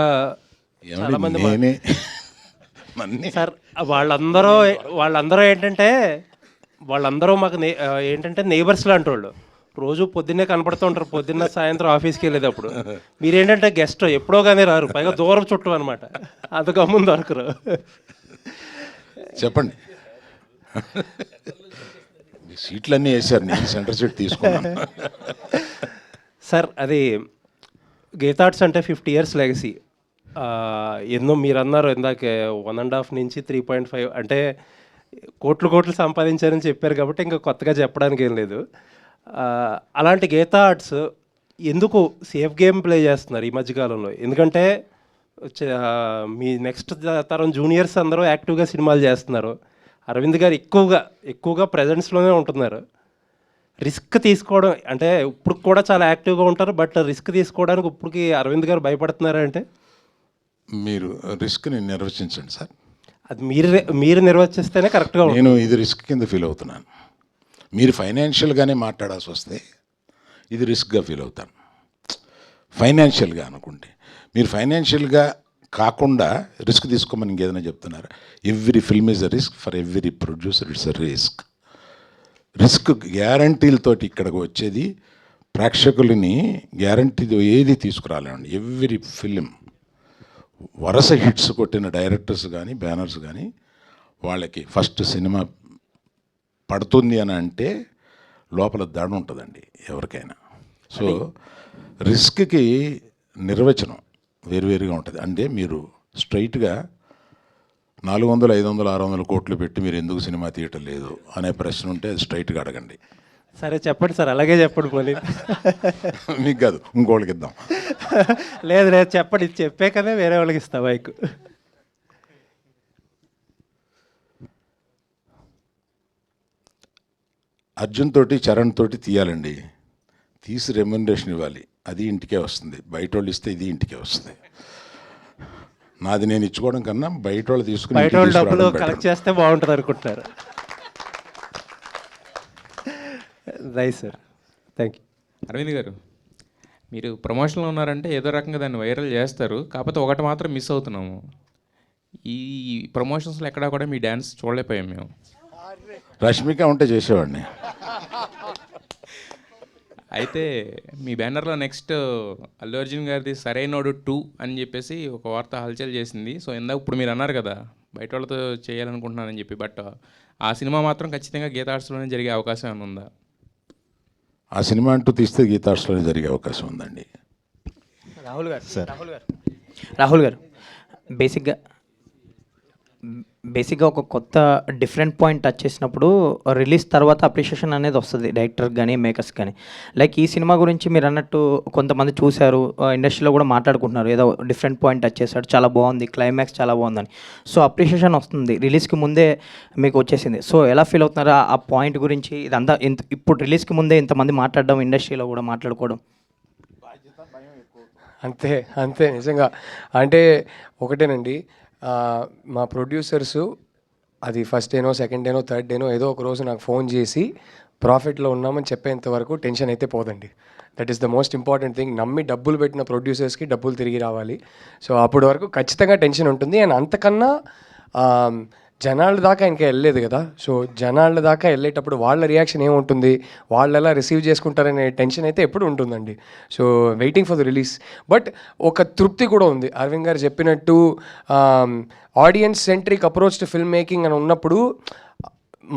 చాలామంది సార్ వాళ్ళందరూ వాళ్ళందరూ మాకు ఏంటంటే నేబర్స్ లాంటి వాళ్ళు. రోజు పొద్దున్నే కనపడుతూ ఉంటారు, పొద్దున్న సాయంత్రం ఆఫీస్కి వెళ్ళేటప్పుడు. మీరేంటంటే గెస్ట్ ఎప్పుడో కానీ రారు, పైగా దూరం చుట్టూ అనమాట, అది గమ్మున దొరకరు. చెప్పండి. సీట్లన్నీ వేసారు, నేను సెంటర్ సీట్ తీసుకున్నాను. సార్, అది గీతా ఆర్ట్స్ అంటే 50 years లెగసీ. ఎన్నో మీరు అన్నారు ఇందాక 1.5 నుంచి 3.5 అంటే కోట్లు సంపాదించారని చెప్పారు కాబట్టి ఇంకా కొత్తగా చెప్పడానికి ఏం లేదు. అలాంటి గీతా ఆర్ట్స్ ఎందుకు సేఫ్ గేమ్ ప్లే చేస్తున్నారు ఈ మధ్యకాలంలో? ఎందుకంటే మీ నెక్స్ట్ తరం జూనియర్స్ అందరూ యాక్టివ్గా సినిమాలు చేస్తున్నారు. అరవింద్ గారు ఎక్కువగా ప్రజెన్స్లోనే ఉంటున్నారు. రిస్క్ తీసుకోవడం అంటే ఇప్పుడు కూడా చాలా యాక్టివ్గా ఉంటారు, బట్ రిస్క్ తీసుకోవడానికి ఇప్పటికి అరవింద్ గారు భయపడుతున్నారా అంటే? మీరు రిస్క్ని నిర్వచించండి సార్. అది మీరు నిర్వచిస్తేనే కరెక్ట్గా ఉంటుంది. నేను ఇది రిస్క్ కింద ఫీల్ అవుతున్నాను. మీరు ఫైనాన్షియల్గానే మాట్లాడాల్సి వస్తే ఇది రిస్క్గా ఫీల్ అవుతాను. ఫైనాన్షియల్గా అనుకుంటే మీరు ఫైనాన్షియల్గా కాకుండా రిస్క్ తీసుకోమని ఇంకేదైనా చెప్తున్నారు. Every film is a risk, for every producer it's a risk. Risk గ్యారంటీలతోటి ఇక్కడికి వచ్చేది ప్రేక్షకులని గ్యారంటీతో ఏది తీసుకురాలేమండి. ఎవ్రీ ఫిలిం వరుస హిట్స్ కొట్టిన డైరెక్టర్స్ కానీ బ్యానర్స్ కానీ వాళ్ళకి ఫస్ట్ సినిమా పడుతుంది అని అంటే లోపల దడ ఉంటుందండి ఎవరికైనా. సో రిస్క్కి నిర్వచనం వేరువేరుగా ఉంటుంది. అంటే మీరు స్ట్రైట్గా 400, 500, 600 కోట్లు పెట్టి మీరు ఎందుకు సినిమా తీయటం లేదు అనే ప్రశ్న ఉంటే అది స్ట్రైట్గా అడగండి. సరే చెప్పండి సార్, అలాగే చెప్పండి. మళ్ళీ మీకు కాదు, ఇంకోళ్ళకి ఇద్దాం. లేదు చెప్పండి, చెప్పాకనే వేరే వాళ్ళకి ఇస్తా బైక్. అర్జున్ తోటి చరణ్ తోటి తీయాలండి. తీసి రెమ్యునరేషన్ ఇవ్వాలి, అది ఇంటికే వస్తుంది. బయట వాళ్ళు ఇస్తే ఇది ఇంటికే వస్తుంది. నాది నేను ఇచ్చుకోవడం కన్నా బయట వాళ్ళు తీసుకుని బయట వాళ్ళు డబ్బులు కలెక్ట్ చేస్తే బాగుంటుంది అనుకుంటున్నారు. Right sir, thank you. Aravind గారు, మీరు ప్రమోషన్లో ఉన్నారంటే ఏదో రకంగా దాన్ని వైరల్ చేస్తారు. కాకపోతే ఒకటి మాత్రం మిస్ అవుతున్నాము. ఈ ప్రమోషన్స్లో ఎక్కడా కూడా మీ డ్యాన్స్ చూడలేకపోయాం మేము. రష్మిక ఉంటే చేసేవాడిని. అయితే మీ బ్యానర్లో నెక్స్ట్ అల్లు అర్జున్ గారిది సరైనోడు 2 అని చెప్పేసి ఒక వార్త హల్చల్ చేసింది. సో ఇందాక ఇప్పుడు మీరు అన్నారు కదా బయట వాళ్ళతో చేయాలనుకుంటున్నానని చెప్పి, బట్ ఆ సినిమా మాత్రం ఖచ్చితంగా గీతా ఆర్ట్స్లోనే జరిగే అవకాశం ఏమైనా ఉందా? ఆ సినిమా అంటూ తీస్తే గీతా ఆర్ట్స్లోనే జరిగే అవకాశం ఉందండి. రాహుల్ గారు బేసిక్గా ఒక కొత్త డిఫరెంట్ పాయింట్ టచ్ చేసినప్పుడు రిలీజ్ తర్వాత అప్రిషియేషన్ అనేది వస్తుంది డైరెక్టర్ కానీ మేకర్స్ కానీ. లైక్ ఈ సినిమా గురించి మీరు అన్నట్టు కొంతమంది చూశారు, ఇండస్ట్రీలో కూడా మాట్లాడుకుంటున్నారు, ఏదో డిఫరెంట్ పాయింట్ టచ్ చేశాడు, చాలా బాగుంది, క్లైమాక్స్ చాలా బాగుందని. సో అప్రిషియేషన్ వస్తుంది, రిలీజ్కి ముందే మీకు వచ్చేసింది. సో ఎలా ఫీల్ అవుతున్నారు ఆ పాయింట్ గురించి? ఇదంతా ఇప్పుడు రిలీజ్కి ముందే ఇంతమంది మాట్లాడడం, ఇండస్ట్రీలో కూడా మాట్లాడుకోవడం? అంతే నిజంగా. అంటే ఒకటేనండి, మా ప్రొడ్యూసర్సు అది ఫస్ట్ డేనో, సెకండ్ డేనో, థర్డ్ డేనో ఏదో ఒక రోజు నాకు ఫోన్ చేసి ప్రాఫిట్లో ఉన్నామని చెప్పేంత వరకు టెన్షన్ అయితే పోదండి. That is the most important thing. నమ్మి డబ్బులు పెట్టిన ప్రొడ్యూసర్స్కి డబ్బులు తిరిగి రావాలి. సో అప్పటి వరకు ఖచ్చితంగా టెన్షన్ ఉంటుంది. అండ్ అంతకన్నా జనాల దాకా ఇంకా వెళ్ళలేదు కదా. సో జనాల దాకా వెళ్ళేటప్పుడు వాళ్ళ రియాక్షన్ ఏముంటుంది, వాళ్ళు ఎలా రిసీవ్ చేసుకుంటారనే టెన్షన్ అయితే ఎప్పుడు ఉంటుందండి. So waiting for the release. But ఒక తృప్తి కూడా ఉంది. అరవింద్ గారు చెప్పినట్టు audience centric approach to film making అని ఉన్నప్పుడు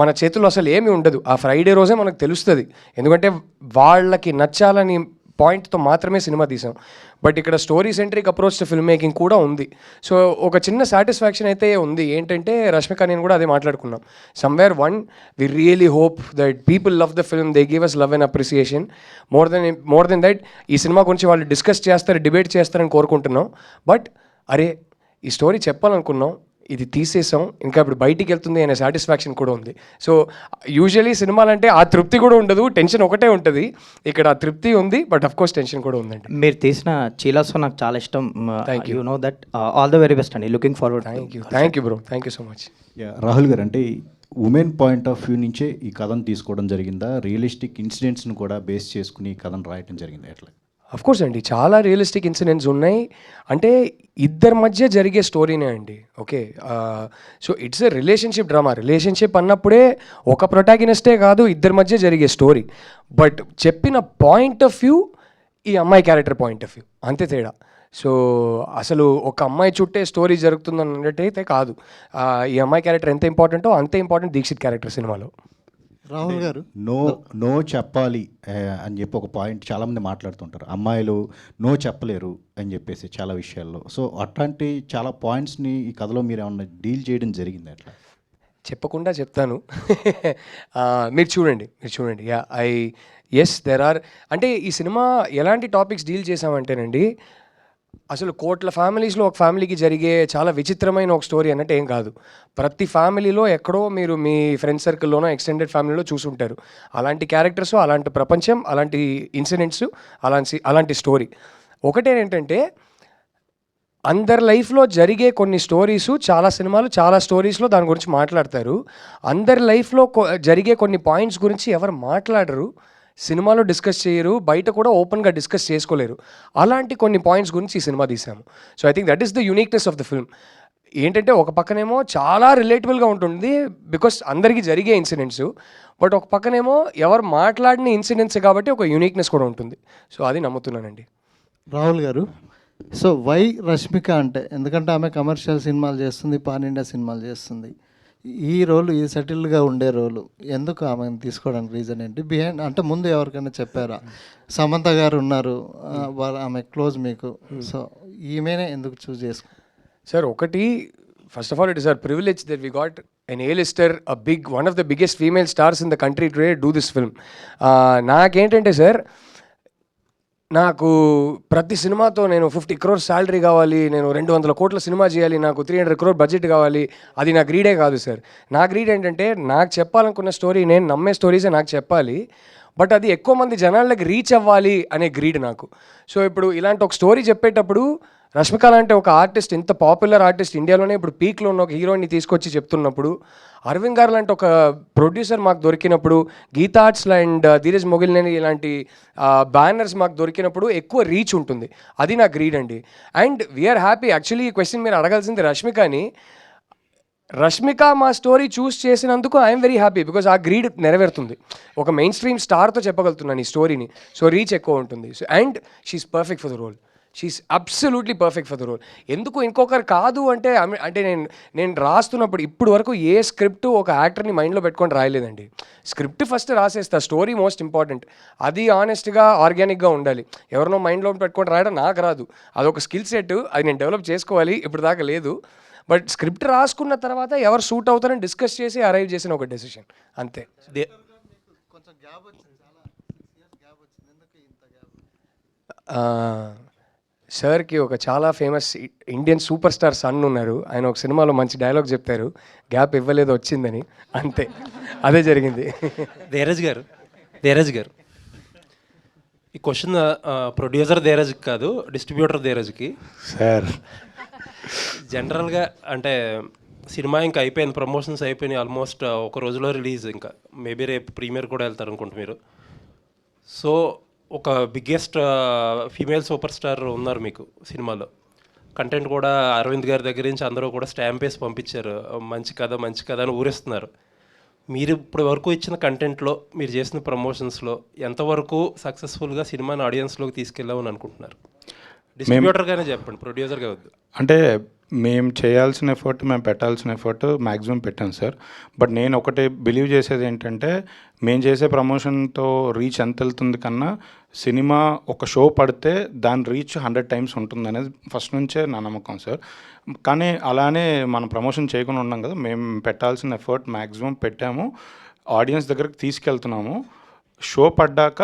మన చేతుల్లో అసలు ఏమీ ఉండదు. ఆ ఫ్రైడే రోజే మనకు తెలుస్తుంది, ఎందుకంటే వాళ్ళకి నచ్చాలని పాయింట్తో మాత్రమే సినిమా తీసాం. బట్ ఇక్కడ story centric approach to film making కూడా ఉంది. సో ఒక చిన్న సాటిస్ఫాక్షన్ అయితే ఉంది. ఏంటంటే రష్మిక నేను కూడా అదే మాట్లాడుకున్నాం. Somewhere we really hope that people love the film, they give us love and appreciation. More than that ఈ సినిమా గురించి వాళ్ళు డిస్కస్ చేస్తారు, డిబేట్ చేస్తారని కోరుకుంటున్నాం. బట్ అరే ఈ స్టోరీ చెప్పాలనుకున్నాం, ఇది తీసేసాం, ఇంకా ఇప్పుడు బయటికి వెళ్తుంది అనే సాటిస్ఫాక్షన్ కూడా ఉంది. సో యూజువలీ సినిమాలంటే ఆ తృప్తి కూడా ఉండదు, టెన్షన్ ఒకటే ఉంటుంది. ఇక్కడ ఆ తృప్తి ఉంది, బట్ అఫ్ కోర్స్ టెన్షన్ కూడా ఉందండి. మీరు తీసిన చీలాసో నాకు చాలా ఇష్టం. You know that. All the very best అండి, looking forward. Thank you bro, thank you so much. Rahul garu, అంటే ఉమెన్ పాయింట్ ఆఫ్ వ్యూ నుంచే ఈ కథను తీసుకోవడం జరిగిందా? రియలిస్టిక్ ఇన్సిడెంట్స్ను కూడా బేస్ చేసుకుని ఈ కథను రాయటం జరిగింది ఎట్లా? అఫ్ కోర్స్ అండి, చాలా రియలిస్టిక్ ఇన్సిడెంట్స్ ఉన్నాయి. అంటే ఇద్దరి మధ్య జరిగే స్టోరీనే అండి. Okay, so it's a relationship drama. Relationship అన్నప్పుడే ఒక ప్రొటాగనిస్టే కాదు, ఇద్దరి మధ్య జరిగే స్టోరీ. బట్ చెప్పిన పాయింట్ ఆఫ్ వ్యూ ఈ అమ్మాయి క్యారెక్టర్ పాయింట్ ఆఫ్ వ్యూ, అంతే తేడా. సో అసలు ఒక అమ్మాయి చుట్టే స్టోరీ జరుగుతుందని అన్నట్టయితే కాదు. ఈ అమ్మాయి క్యారెక్టర్ ఎంత ఇంపార్టెంటో అంతే ఇంపార్టెంట్ దీక్షిత్ క్యారెక్టర్ సినిమాలో. రాహుల్ గారు, నో చెప్పాలి అని చెప్పి ఒక పాయింట్ చాలామంది మాట్లాడుతుంటారు. అమ్మాయిలు నో చెప్పలేరు అని చెప్పేసి చాలా విషయాల్లో. సో అట్లాంటి చాలా పాయింట్స్ని ఈ కథలో మీరు ఏమన్నా డీల్ చేయడం జరిగింది అట్లా? చెప్పకుండా చెప్తాను. మీరు చూడండి యా ఎస్ దెర్ ఆర్, అంటే ఈ సినిమా ఎలాంటి టాపిక్స్ డీల్ చేసామంటేనండి, అసలు కోట్ల ఫ్యామిలీస్లో ఒక ఫ్యామిలీకి జరిగే చాలా విచిత్రమైన ఒక స్టోరీ అన్నట్టు ఏం కాదు. ప్రతి ఫ్యామిలీలో ఎక్కడో మీరు మీ ఫ్రెండ్ సర్కిల్లోనో ఎక్స్టెండెడ్ ఫ్యామిలీలో చూసుంటారు అలాంటి క్యారెక్టర్స్, అలాంటి ప్రపంచం, అలాంటి ఇన్సిడెంట్స్, అలాంటి స్టోరీ. ఒకటేంటంటే అందరి లైఫ్లో జరిగే కొన్ని స్టోరీస్, చాలా సినిమాలు చాలా స్టోరీస్లో దాని గురించి మాట్లాడతారు. అందరి లైఫ్లో జరిగే కొన్ని పాయింట్స్ గురించి ఎవరు మాట్లాడరు, సినిమాలో డిస్కస్ చేయరు, బయట కూడా ఓపెన్గా డిస్కస్ చేసుకోలేరు. అలాంటి కొన్ని పాయింట్స్ గురించి ఈ సినిమా తీసాము. So I think that is the uniqueness of the film. ఏంటంటే ఒక పక్కనేమో చాలా రిలేటబుల్గా ఉంటుంది బికాస్ అందరికీ జరిగే ఇన్సిడెంట్స్, బట్ ఒక పక్కనేమో ఎవరు మాట్లాడిన ఇన్సిడెంట్స్ కాబట్టి ఒక యూనిక్నెస్ కూడా ఉంటుంది. సో అది నమ్ముతున్నానండి. రాహుల్ గారు, సో వై రష్మిక అంటే, ఎందుకంటే ఆమె కమర్షియల్ సినిమాలు చేస్తుంది, పాన్ ఇండియా సినిమాలు చేస్తుంది. ఈ రోలు, ఈ సెటిల్డ్గా ఉండే రోలు ఎందుకు ఆమెను తీసుకోవడానికి రీజన్ ఏంటి? బిహైండ్ అంటే ముందు ఎవరికైనా చెప్పారా? సమంత గారు ఉన్నారు, ఆమె క్లోజ్ మీకు, సో ఈమెనే ఎందుకు చూస్ చేసుకో? సార్ ఒకటి, first of all it is our privilege that we got an A-lister, one of the biggest female stars in the country today do this film. నాకేంటంటే సార్, నాకు ప్రతి సినిమాతో నేను 50 crores శాలరీ కావాలి, నేను 200 కోట్ల సినిమా చేయాలి, నాకు 300 crore బడ్జెట్ కావాలి, అది నా గ్రీడే కాదు సార్. నా గ్రీడ్ ఏంటంటే నాకు చెప్పాలనుకున్న స్టోరీ, నేను నమ్మే స్టోరీసే నాకు చెప్పాలి, బట్ అది ఎక్కువ మంది జనాలకి రీచ్ అవ్వాలి అనే గ్రీడ్ నాకు. సో ఇప్పుడు ఇలాంటి ఒక స్టోరీ చెప్పేటప్పుడు రష్మిక లాంటి ఒక ఆర్టిస్ట్, ఇంత పాపులర్ ఆర్టిస్ట్, ఇండియాలోనే ఇప్పుడు పీక్లో ఉన్న ఒక హీరోయిన్ని తీసుకొచ్చి చెప్తున్నప్పుడు, అరవింద్ గారు లాంటి ఒక ప్రొడ్యూసర్ మాకు దొరికినప్పుడు, గీతా ఆర్ట్స్ అండ్ ధీరజ్ మొగిలినేని ఇలాంటి బ్యానర్స్ మాకు దొరికినప్పుడు ఎక్కువ రీచ్ ఉంటుంది. అది నా గ్రీడ్ అండి. And we are happy. యాక్చువల్లీ ఈ క్వశ్చన్ మీరు అడగాల్సింది రష్మికని. రష్మిక మా స్టోరీ చూస్ చేసినందుకు ఐఎమ్ వెరీ హ్యాపీ, బికాజ్ ఆ గ్రీడ్ నెరవేరుతుంది. ఒక మెయిన్ స్ట్రీమ్ స్టార్తో చెప్పగలుగుతున్నాను ఈ స్టోరీని, సో రీచ్ ఎక్కువ ఉంటుంది. So and she's perfect for the role. She's absolutely perfect for the role. ఎందుకు ఇంకొకరు కాదు అంటే, అంటే నేను రాస్తున్నప్పుడు ఇప్పుడు వరకు ఏ స్క్రిప్ట్ ఒక యాక్టర్ని మైండ్లో పెట్టుకొని రాయలేదండి. స్క్రిప్ట్ ఫస్ట్ రాసేస్తా, స్టోరీ మోస్ట్ ఇంపార్టెంట్. అది ఆనెస్ట్గా, ఆర్గానిక్గా ఉండాలి. ఎవరినో మైండ్లో పెట్టుకొని రాయడం నాకు రాదు, అదొక స్కిల్ సెట్, అది నేను డెవలప్ చేసుకోవాలి, ఇప్పుడు దాకా లేదు. బట్ స్క్రిప్ట్ రాసుకున్న తర్వాత ఎవరు సూట్ అవుతారని డిస్కస్ చేసి అరైవ్ చేసిన ఒక డెసిషన్ అంతే. సార్కి ఒక చాలా famous Indian super star son ఉన్నారు. ఆయన ఒక సినిమాలో మంచి డైలాగ్ చెప్తారు, గ్యాప్ ఇవ్వలేదు వచ్చిందని, అంతే, అదే జరిగింది. ధీరజ్ గారు ఈ క్వశ్చన్ ప్రొడ్యూసర్ ధీరజ్కి కాదు, డిస్ట్రిబ్యూటర్ ధీరజ్కి. సార్ జనరల్గా అంటే సినిమా ఇంకా అయిపోయింది, ప్రమోషన్స్ అయిపోయినాయి, ఆల్మోస్ట్ ఒక రోజులో రిలీజ్, ఇంకా మేబీ రేపు ప్రీమియర్ కూడా వెళ్తారు అనుకుంటా మీరు. సో ఒక బిగ్గెస్ట్ ఫీమేల్ సూపర్ స్టార్ ఉన్నారు మీకు సినిమాలో, కంటెంట్ కూడా అరవింద్ గారి దగ్గర నుంచి అందరూ కూడా స్టాంప్ వేసి పంపించారు, మంచి కథ అని ఊరిస్తున్నారు. మీరు ఇప్పటి వరకు ఇచ్చిన కంటెంట్లో, మీరు చేసిన ప్రమోషన్స్లో ఎంతవరకు సక్సెస్ఫుల్గా సినిమాని ఆడియన్స్లోకి తీసుకెళ్ళామని అనుకుంటున్నారు? డిస్ట్రిబ్యూటర్గానే చెప్పండి, ప్రొడ్యూసర్గా వద్దు. అంటే మేము చేయాల్సిన ఎఫర్ట్, మేము పెట్టాల్సిన ఎఫర్ట్ మ్యాక్సిమం పెట్టాను సార్. బట్ నేను ఒకటి బిలీవ్ చేసేది ఏంటంటే, మేము చేసే ప్రమోషన్తో రీచ్ ఎంత వెళ్తుంది కన్నా, సినిమా ఒక షో పడితే దాని రీచ్ 100 times ఉంటుంది అనేది ఫస్ట్ నుంచే నా నమ్మకం సార్. కానీ అలానే మనం ప్రమోషన్ చేయకుండా ఉన్నాం కదా, మేము పెట్టాల్సిన ఎఫర్ట్ మ్యాక్సిమం పెట్టాము, ఆడియన్స్ దగ్గరికి తీసుకెళ్తున్నాము. షో పడ్డాక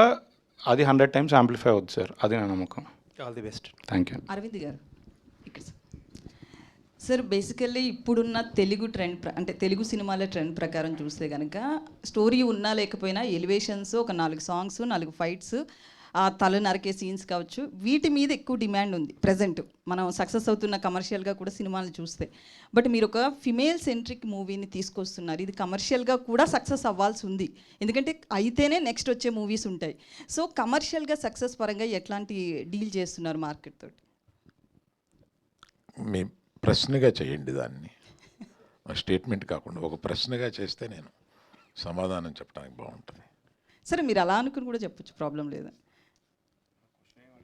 అది 100 times యాంప్లిఫై అవుతుంది సార్, అది నా నమ్మకం. All the best. Thank you. Aravind గారు ఇక్కడ సార్, బేసికల్లీ ఇప్పుడున్న తెలుగు ట్రెండ్ అంటే తెలుగు సినిమాల ట్రెండ్ ప్రకారం చూస్తే కనుక, స్టోరీ ఉన్నా లేకపోయినా ఎలివేషన్స్, ఒక 4 సాంగ్స్, 4 ఫైట్స్, తల నరికే సీన్స్ కావచ్చు, వీటి మీద ఎక్కువ డిమాండ్ ఉంది ప్రజెంట్. మనం సక్సెస్ అవుతున్న కమర్షియల్గా కూడా సినిమాలు చూస్తే. బట్ మీరు ఒక ఫిమేల్ సెంట్రిక్ మూవీని తీసుకొస్తున్నారు, ఇది కమర్షియల్గా కూడా సక్సెస్ అవ్వాల్సి ఉంది, ఎందుకంటే అయితేనే నెక్స్ట్ వచ్చే మూవీస్ ఉంటాయి. సో కమర్షియల్గా సక్సెస్ పరంగా ఎట్లాంటి డీల్ చేస్తున్నారు మార్కెట్ తోటి? మీ ప్రశ్నగా చేయండి దాన్ని, స్టేట్మెంట్ కాకుండా ఒక ప్రశ్నగా చేస్తే నేను సమాధానం చెప్పడానికి బాగుంటుంది. సరే, మీరు అలా అనుకుని కూడా చెప్పొచ్చు, ప్రాబ్లం లేదు.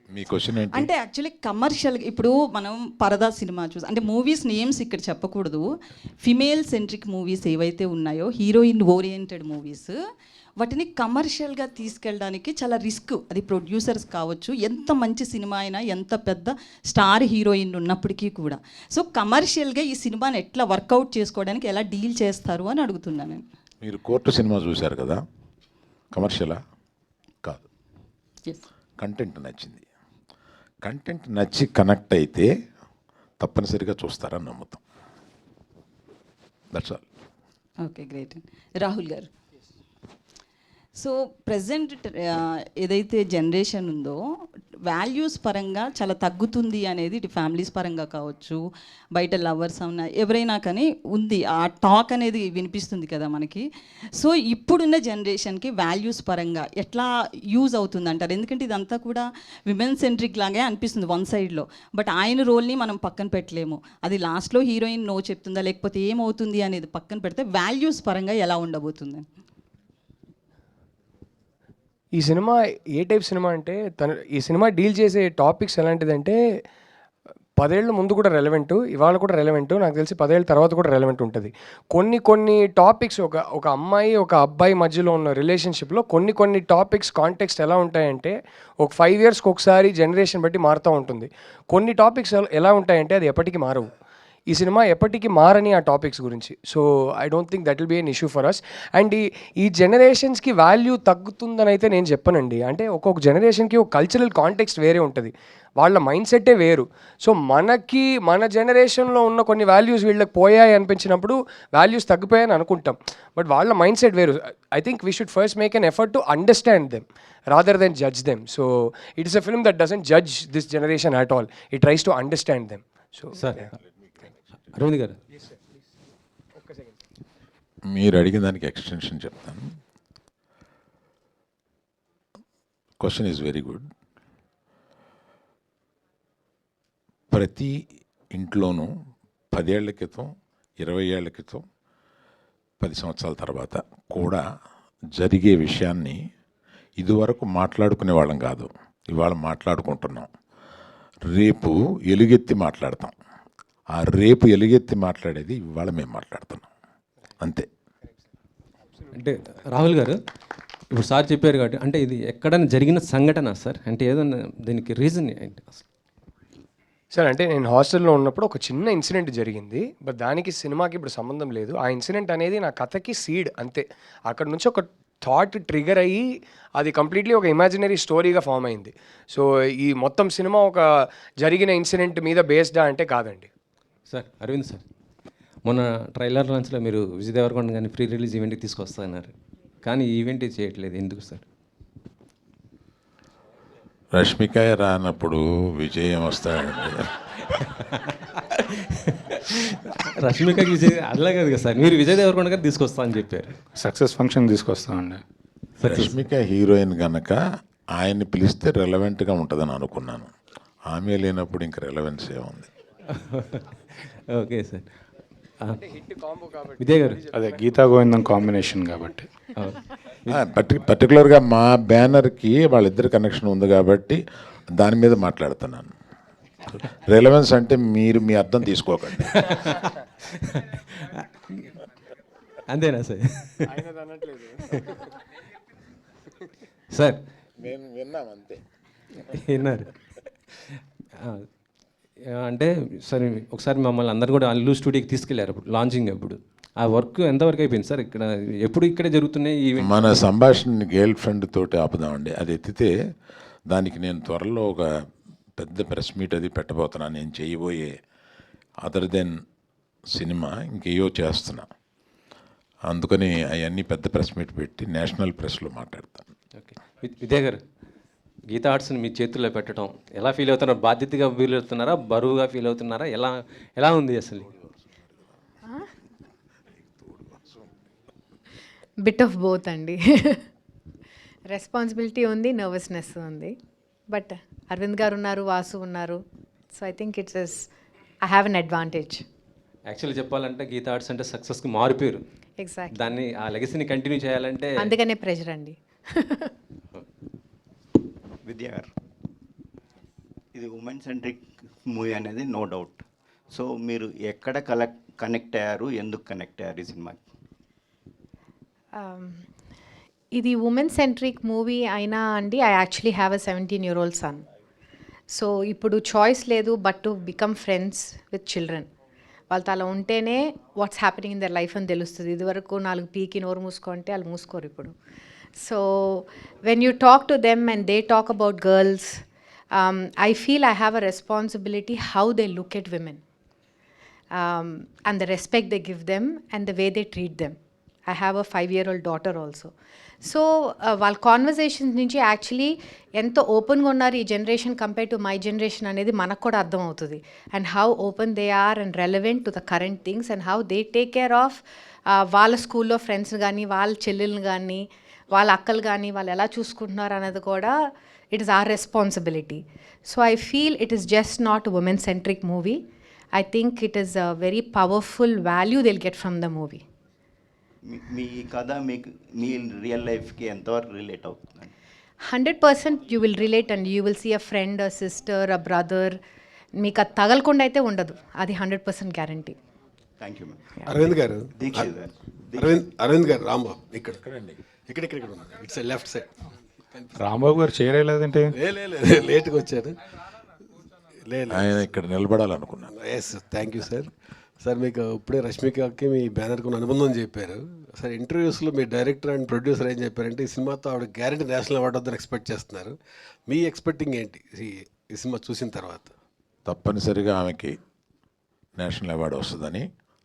మీ క్వశ్చన్ ఏంటి? అంటే యాక్చువల్లీ కమర్షియల్ ఇప్పుడు మనం పరదా సినిమా అంటే మూవీస్ నేమ్స్ ఇక్కడ చెప్పకూడదు. ఫిమేల్ సెంట్రిక్ మూవీస్ ఏవైతే ఉన్నాయో, హీరోయిన్ ఓరియంటెడ్ మూవీస్, వాటిని కమర్షియల్గా తీసుకెళ్ళడానికి చాలా రిస్క్. అది ప్రొడ్యూసర్స్ కావచ్చు, ఎంత మంచి సినిమా అయినా, ఎంత పెద్ద స్టార్ హీరోయిన్ ఉన్నప్పటికీ కూడా. సో కమర్షియల్గా ఈ సినిమాని ఎట్లా వర్కౌట్ చేసుకోవడానికి ఎలా డీల్ చేస్తారు అని అడుగుతున్నాను నేను. మీరు కోర్టు సినిమా చూశారు కదా, కమర్షియలా కాదు, కంటెంట్ నచ్చింది. కంటెంట్ నచ్చి కనెక్ట్ అయితే తప్పనిసరిగా చూస్తారని నమ్ముతాం. That's all. Okay, great. Rahul గారు, సో ప్రజెంట్ ఏదైతే జనరేషన్ ఉందో వాల్యూస్ పరంగా చాలా తగ్గుతుంది అనేది, ఇటు ఫ్యామిలీస్ పరంగా కావచ్చు, బయట లవర్స్ అవునా ఎవరైనా కానీ ఉంది, ఆ టాక్ అనేది వినిపిస్తుంది కదా మనకి. సో ఇప్పుడున్న జనరేషన్కి వాల్యూస్ పరంగా ఎట్లా యూజ్ అవుతుంది అంటారు? ఎందుకంటే ఇదంతా కూడా విమెన్ సెంట్రిక్ లాగే అనిపిస్తుంది వన్ సైడ్లో. బట్ ఆయన రోల్ని మనం పక్కన పెట్టలేము. అది లాస్ట్లో హీరోయిన్ నో చెప్తుందా లేకపోతే ఏమవుతుంది అనేది పక్కన పెడితే వాల్యూస్ పరంగా ఎలా ఉండబోతుంది? ఈ సినిమా ఏ టైప్ సినిమా అంటే, ఈ సినిమా డీల్ చేసే టాపిక్స్ ఎలాంటిదంటే 10 ఏళ్ళ ముందు కూడా రెలవెంట్, ఇవాళ కూడా రెలవెంట్, నాకు తెలిసి 10 ఏళ్ళ తర్వాత కూడా రెలవెంట్ ఉంటుంది. కొన్ని టాపిక్స్ ఒక అమ్మాయి ఒక అబ్బాయి మధ్యలో ఉన్న రిలేషన్షిప్లో కొన్ని టాపిక్స్ కాంటెక్స్ట్ ఎలా ఉంటాయంటే, ఒక 5 ఇయర్స్కి ఒకసారి జనరేషన్ బట్టి మారుతూ ఉంటుంది. కొన్ని టాపిక్స్ ఎలా ఉంటాయంటే అది ఎప్పటికీ మారవు. ఈ సినిమా ఎప్పటికీ మారని ఆ టాపిక్స్ గురించి. So I don't think that will be an issue for us. And ఈ జనరేషన్స్కి వాల్యూ తగ్గుతుందని అయితే నేను చెప్పనండి. అంటే ఒక్కొక్క జనరేషన్కి ఒక కల్చరల్ కాంటెక్స్ట్ వేరే ఉంటుంది, వాళ్ళ మైండ్ సెట్టే వేరు. సో మన జనరేషన్లో ఉన్న కొన్ని వాల్యూస్ వీళ్ళకి పోయాయి అనిపించినప్పుడు వాల్యూస్ తగ్గిపోయాయని అనుకుంటాం, బట్ వాళ్ళ మైండ్ సెట్ వేరు. I think we should first make an effort to understand them rather than judge them. So it is a film that doesn't judge this generation at all. It tries to understand them. So Aravind గారు, మీరు అడిగిన దానికి extension చెప్తాను. Question is very good. ప్రతి ఇంట్లోనూ 10 ఏళ్ల క్రితం, 20 ఏళ్ల క్రితం, 10 సంవత్సరాల తర్వాత కూడా జరిగే విషయాన్ని ఇదివరకు మాట్లాడుకునే వాళ్ళం కాదు, ఇవాళ మాట్లాడుకుంటున్నాం. రేపు ఎలుగెత్తి మాట్లాడతాం. ఆ రేపు ఎలుగెత్తి మాట్లాడేది ఇవాళ మేము మాట్లాడుతున్నాం, అంతే. అంటే రాహుల్ గారు, ఇప్పుడు సార్ చెప్పారు కాబట్టి, అంటే ఇది ఎక్కడైనా జరిగిన సంఘటన సార్? అంటే ఏదన్నా దీనికి రీజన్ ఏంటి సార్? అంటే నేను హాస్టల్లో ఉన్నప్పుడు ఒక చిన్న ఇన్సిడెంట్ జరిగింది, బట్ దానికి సినిమాకి ఇప్పుడు సంబంధం లేదు. ఆ ఇన్సిడెంట్ అనేది నా కథకి సీడ్, అంతే. అక్కడ నుంచి ఒక థాట్ ట్రిగర్ అయ్యి అది కంప్లీట్లీ ఒక ఇమాజినరీ స్టోరీగా ఫామ్ అయింది. సో ఈ మొత్తం సినిమా ఒక జరిగిన ఇన్సిడెంట్ మీద బేస్డా అంటే కాదండి. సార్ అరవింద్ సార్, మొన్న ట్రైలర్ లాంచ్లో మీరు విజయ్ దేవరకొండ కానీ ప్రీ రిలీజ్ ఈవెంట్కి తీసుకొస్తున్నారు, కానీ ఈవెంట్ చేయట్లేదు, ఎందుకు సార్? రష్మిక రానప్పుడు విజయం వస్తాడండి. రష్మికకి విజయ్ అలా కాదు కదా సార్, మీరు విజయ్ దేవరకొండ గారు తీసుకొస్తా అని చెప్పారు. సక్సెస్ ఫంక్షన్ తీసుకొస్తామండి. రష్మిక హీరోయిన్ కనుక ఆయన్ని పిలిస్తే రెలవెంట్గా ఉంటుందని అనుకున్నాను. ఆమె లేనప్పుడు ఇంక రెలవెన్స్ ఏముంది? Okay sir. విజయ్ గారు, అదే గీతా గోవిందం కాంబినేషన్ కాబట్టి పర్టికులర్గా మా బ్యానర్కి వాళ్ళిద్దరి కనెక్షన్ ఉంది కాబట్టి దాని మీద మాట్లాడుతున్నాను. రెలవెన్స్ అంటే మీరు మీ అర్థం తీసుకోకండి. అంతేనా సార్? సార్ మేము విన్నాం, అంతే. విన్నారు అంటే సరే, ఒకసారి మమ్మల్ని అందరు కూడా అల్లు స్టూడియోకి తీసుకెళ్లారు అప్పుడు లాంచింగ్ అప్పుడు. ఆ వర్క్ ఎంతవరకు అయిపోయింది సార్? ఇక్కడ ఎప్పుడు ఇక్కడే జరుగుతున్నాయి ఈవెంట్? మన సంభాషణ గర్ల్ ఫ్రెండ్ తోటి ఆపుదామండి. అది ఎత్తితే దానికి నేను త్వరలో ఒక పెద్ద ప్రెస్ మీట్ అది పెట్టబోతున్నా. నేను చేయబోయే అదర్ దెన్ సినిమా ఇంకేయో చేస్తున్నా, అందుకని అవన్నీ పెద్ద ప్రెస్ మీట్ పెట్టి నేషనల్ ప్రెస్లో మాట్లాడతాను. ఓకే. విజయ్ గారు, గీతా ఆర్ట్స్ని మీ చేతుల్లో పెట్టడం ఎలా ఫీల్ అవుతున్నారు? బాధ్యతగా ఫీల్ అవుతున్నారా, బరువుగా ఫీల్ అవుతున్నారా? ఎలా ఉంది అసలు? బిట్ ఆఫ్ బోత్ అండి. రెస్పాన్సిబిలిటీ ఉంది, నర్వస్నెస్ ఉంది. బట్ అరవింద్ గారు ఉన్నారు, వాసు ఉన్నారు. So I think I have an advantage. Actually చెప్పాలంటే గీతా ఆర్ట్స్ అంటే సక్సెస్కి మారిపోయారు. ఎగ్జాక్ట్. దాన్ని ఆ లెగసీని కంటిన్యూ చేయాలంటే అందుకనే ప్రెషర్ అండి. విద్యా గారు, ఇది ఉమెన్ సెంట్రిక్ మూవీ అనేది నో డౌట్. సో మీరు ఎక్కడ కనెక్ట్ అయ్యారు, ఎందుకు కనెక్ట్ అయ్యారు ఈ సినిమాకి? ఇది ఉమెన్ సెంట్రిక్ మూవీ అయినా అండి, I actually have a 17-year-old son. So ఇప్పుడు చాయిస్ లేదు but to become friends with children. వాళ్ళతో అలా ఉంటేనే what's happening in their life అని తెలుస్తుంది. ఇదివరకు 4 పీకి నోరు మూసుకుంటే వాళ్ళు మూసుకోరు ఇప్పుడు. So when you talk to them and they talk about girls, I feel I have a responsibility how they look at women, and the respect they give them and the way they treat them. I have a 5-year-old daughter also. So వాళ్ళ conversations నుంచి actually ఎంత ఓపెన్గా ఉన్నారు ఈ generation compare to my generation అనేది మనకు కూడా అర్థమవుతుంది. And how open they are and relevant to the current things and how they take care of వాళ్ళ స్కూల్లో ఫ్రెండ్స్ కానీ, వాళ్ళ చెల్లెలను కానీ, వాళ్ళ అక్కలు కానీ వాళ్ళు ఎలా చూసుకుంటున్నారు అనేది కూడా it is our responsibility. So I feel it is just not a women-centric movie. I think it is a very powerful value they'll get from the movie. మీ కథ మీకు మీ రియల్ లైఫ్కి ఎంతవరకు రిలేట్ అవుతుంది? 100% you will relate and you will see a friend, a sister, a brother. మీకు అది తగలకుండా అయితే ఉండదు, అది 100% guarantee. Thank you ma'am. Aravind గారు, దీక్షిత్ గారు, అరవింద్ గారు, రాంబాబు ఇక్కడ ఉన్నారు. It's left side. రాంబాబు గారు చేయలేదంటే లేట్గా వచ్చారు. ఆయన ఇక్కడ నిలబడాలనుకున్నాను. Yes, thank you sir. Sir మీకు ఇప్పుడే రష్మికకి మీ బ్యానర్కి ఉన్న అనుబంధం చెప్పారు సార్. ఇంటర్వ్యూస్లో మీ డైరెక్టర్ అండ్ ప్రొడ్యూసర్ ఏం చెప్పారంటే ఈ సినిమాతో ఆవిడ గ్యారెంటీ నేషనల్ అవార్డు వద్దని ఎక్స్పెక్ట్ చేస్తున్నారు. మీ ఎక్స్పెక్టింగ్ ఏంటి ఈ సినిమా చూసిన తర్వాత? తప్పనిసరిగా ఆమెకి నేషనల్ అవార్డు వస్తుందని,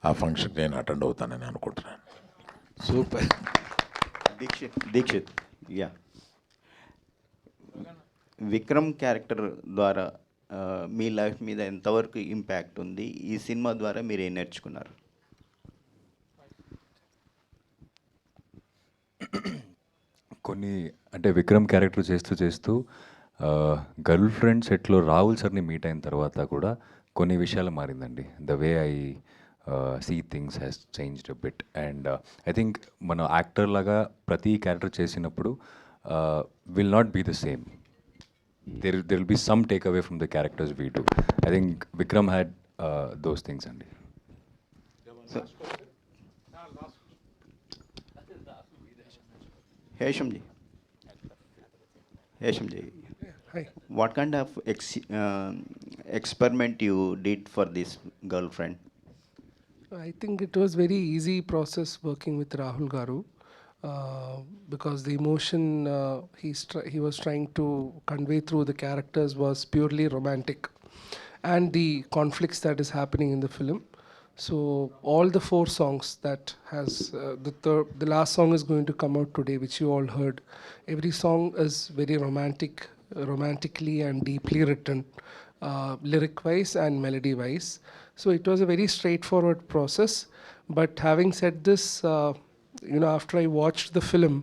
ఆ ఫంక్షన్కి నేను అటెండ్ అవుతానని అనుకుంటున్నాను. Super. Dikshit, yeah, Vikram character ద్వారా మీ లైఫ్ మీద ఎంతవరకు ఇంపాక్ట్ ఉంది? ఈ సినిమా ద్వారా మీరు ఏం నేర్చుకున్నారు? కొన్ని అంటే విక్రమ్ క్యారెక్టర్ చేస్తూ గర్ల్ ఫ్రెండ్ సెట్లో రాహుల్ సార్ని మీట్ అయిన తర్వాత కూడా కొన్ని విషయాలు మారిందండి. The way I see things has changed a bit. And I think మన యాక్టర్ లాగా ప్రతి క్యారెక్టర్ చేసినప్పుడు will not be the same. there will be some takeaway from the characters we do. I think Vikram had those things andi. Hesham ji, Hi. What kind of experiment you did for this girlfriend? I think it was very easy process working with Rahul Garu. Because the emotion he was trying to convey through the characters was purely romantic, and the conflicts that is happening in the film. So all the 4 songs that has the last song is going to come out today, which you all heard. Every song is very romantically and deeply written, lyric wise and melody wise. So it was a very straightforward process. But having said this, after I watched the film,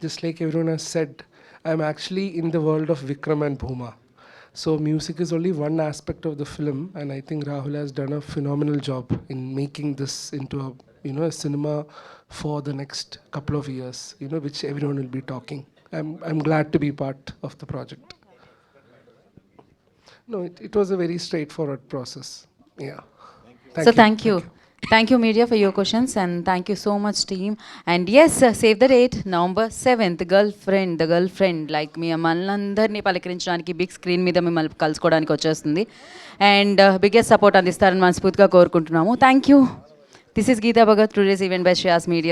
just like everyone has said, I'm actually in the world of Vikram and Bhuma. So music is only one aspect of the film, and I think Rahul has done a phenomenal job in making this into a cinema for the next couple of years, which everyone will be talking. I'm glad to be part of the project. No, it was a very straightforward process. Yeah. Thank you. Thank you, media, for your questions, and thank you so much, team. And yes, save the date, November 7th, the girlfriend, like మీ మనందరినీ పలకరించడానికి big screen మీద మిమ్మల్ని కలుసుకోవడానికి వచ్చేస్తుంది. And biggest support అందిస్తారని మనస్ఫూర్తిగా కోరుకుంటున్నాము. Thank you. This is Geetha Bhagat, today's event by Shreyas media.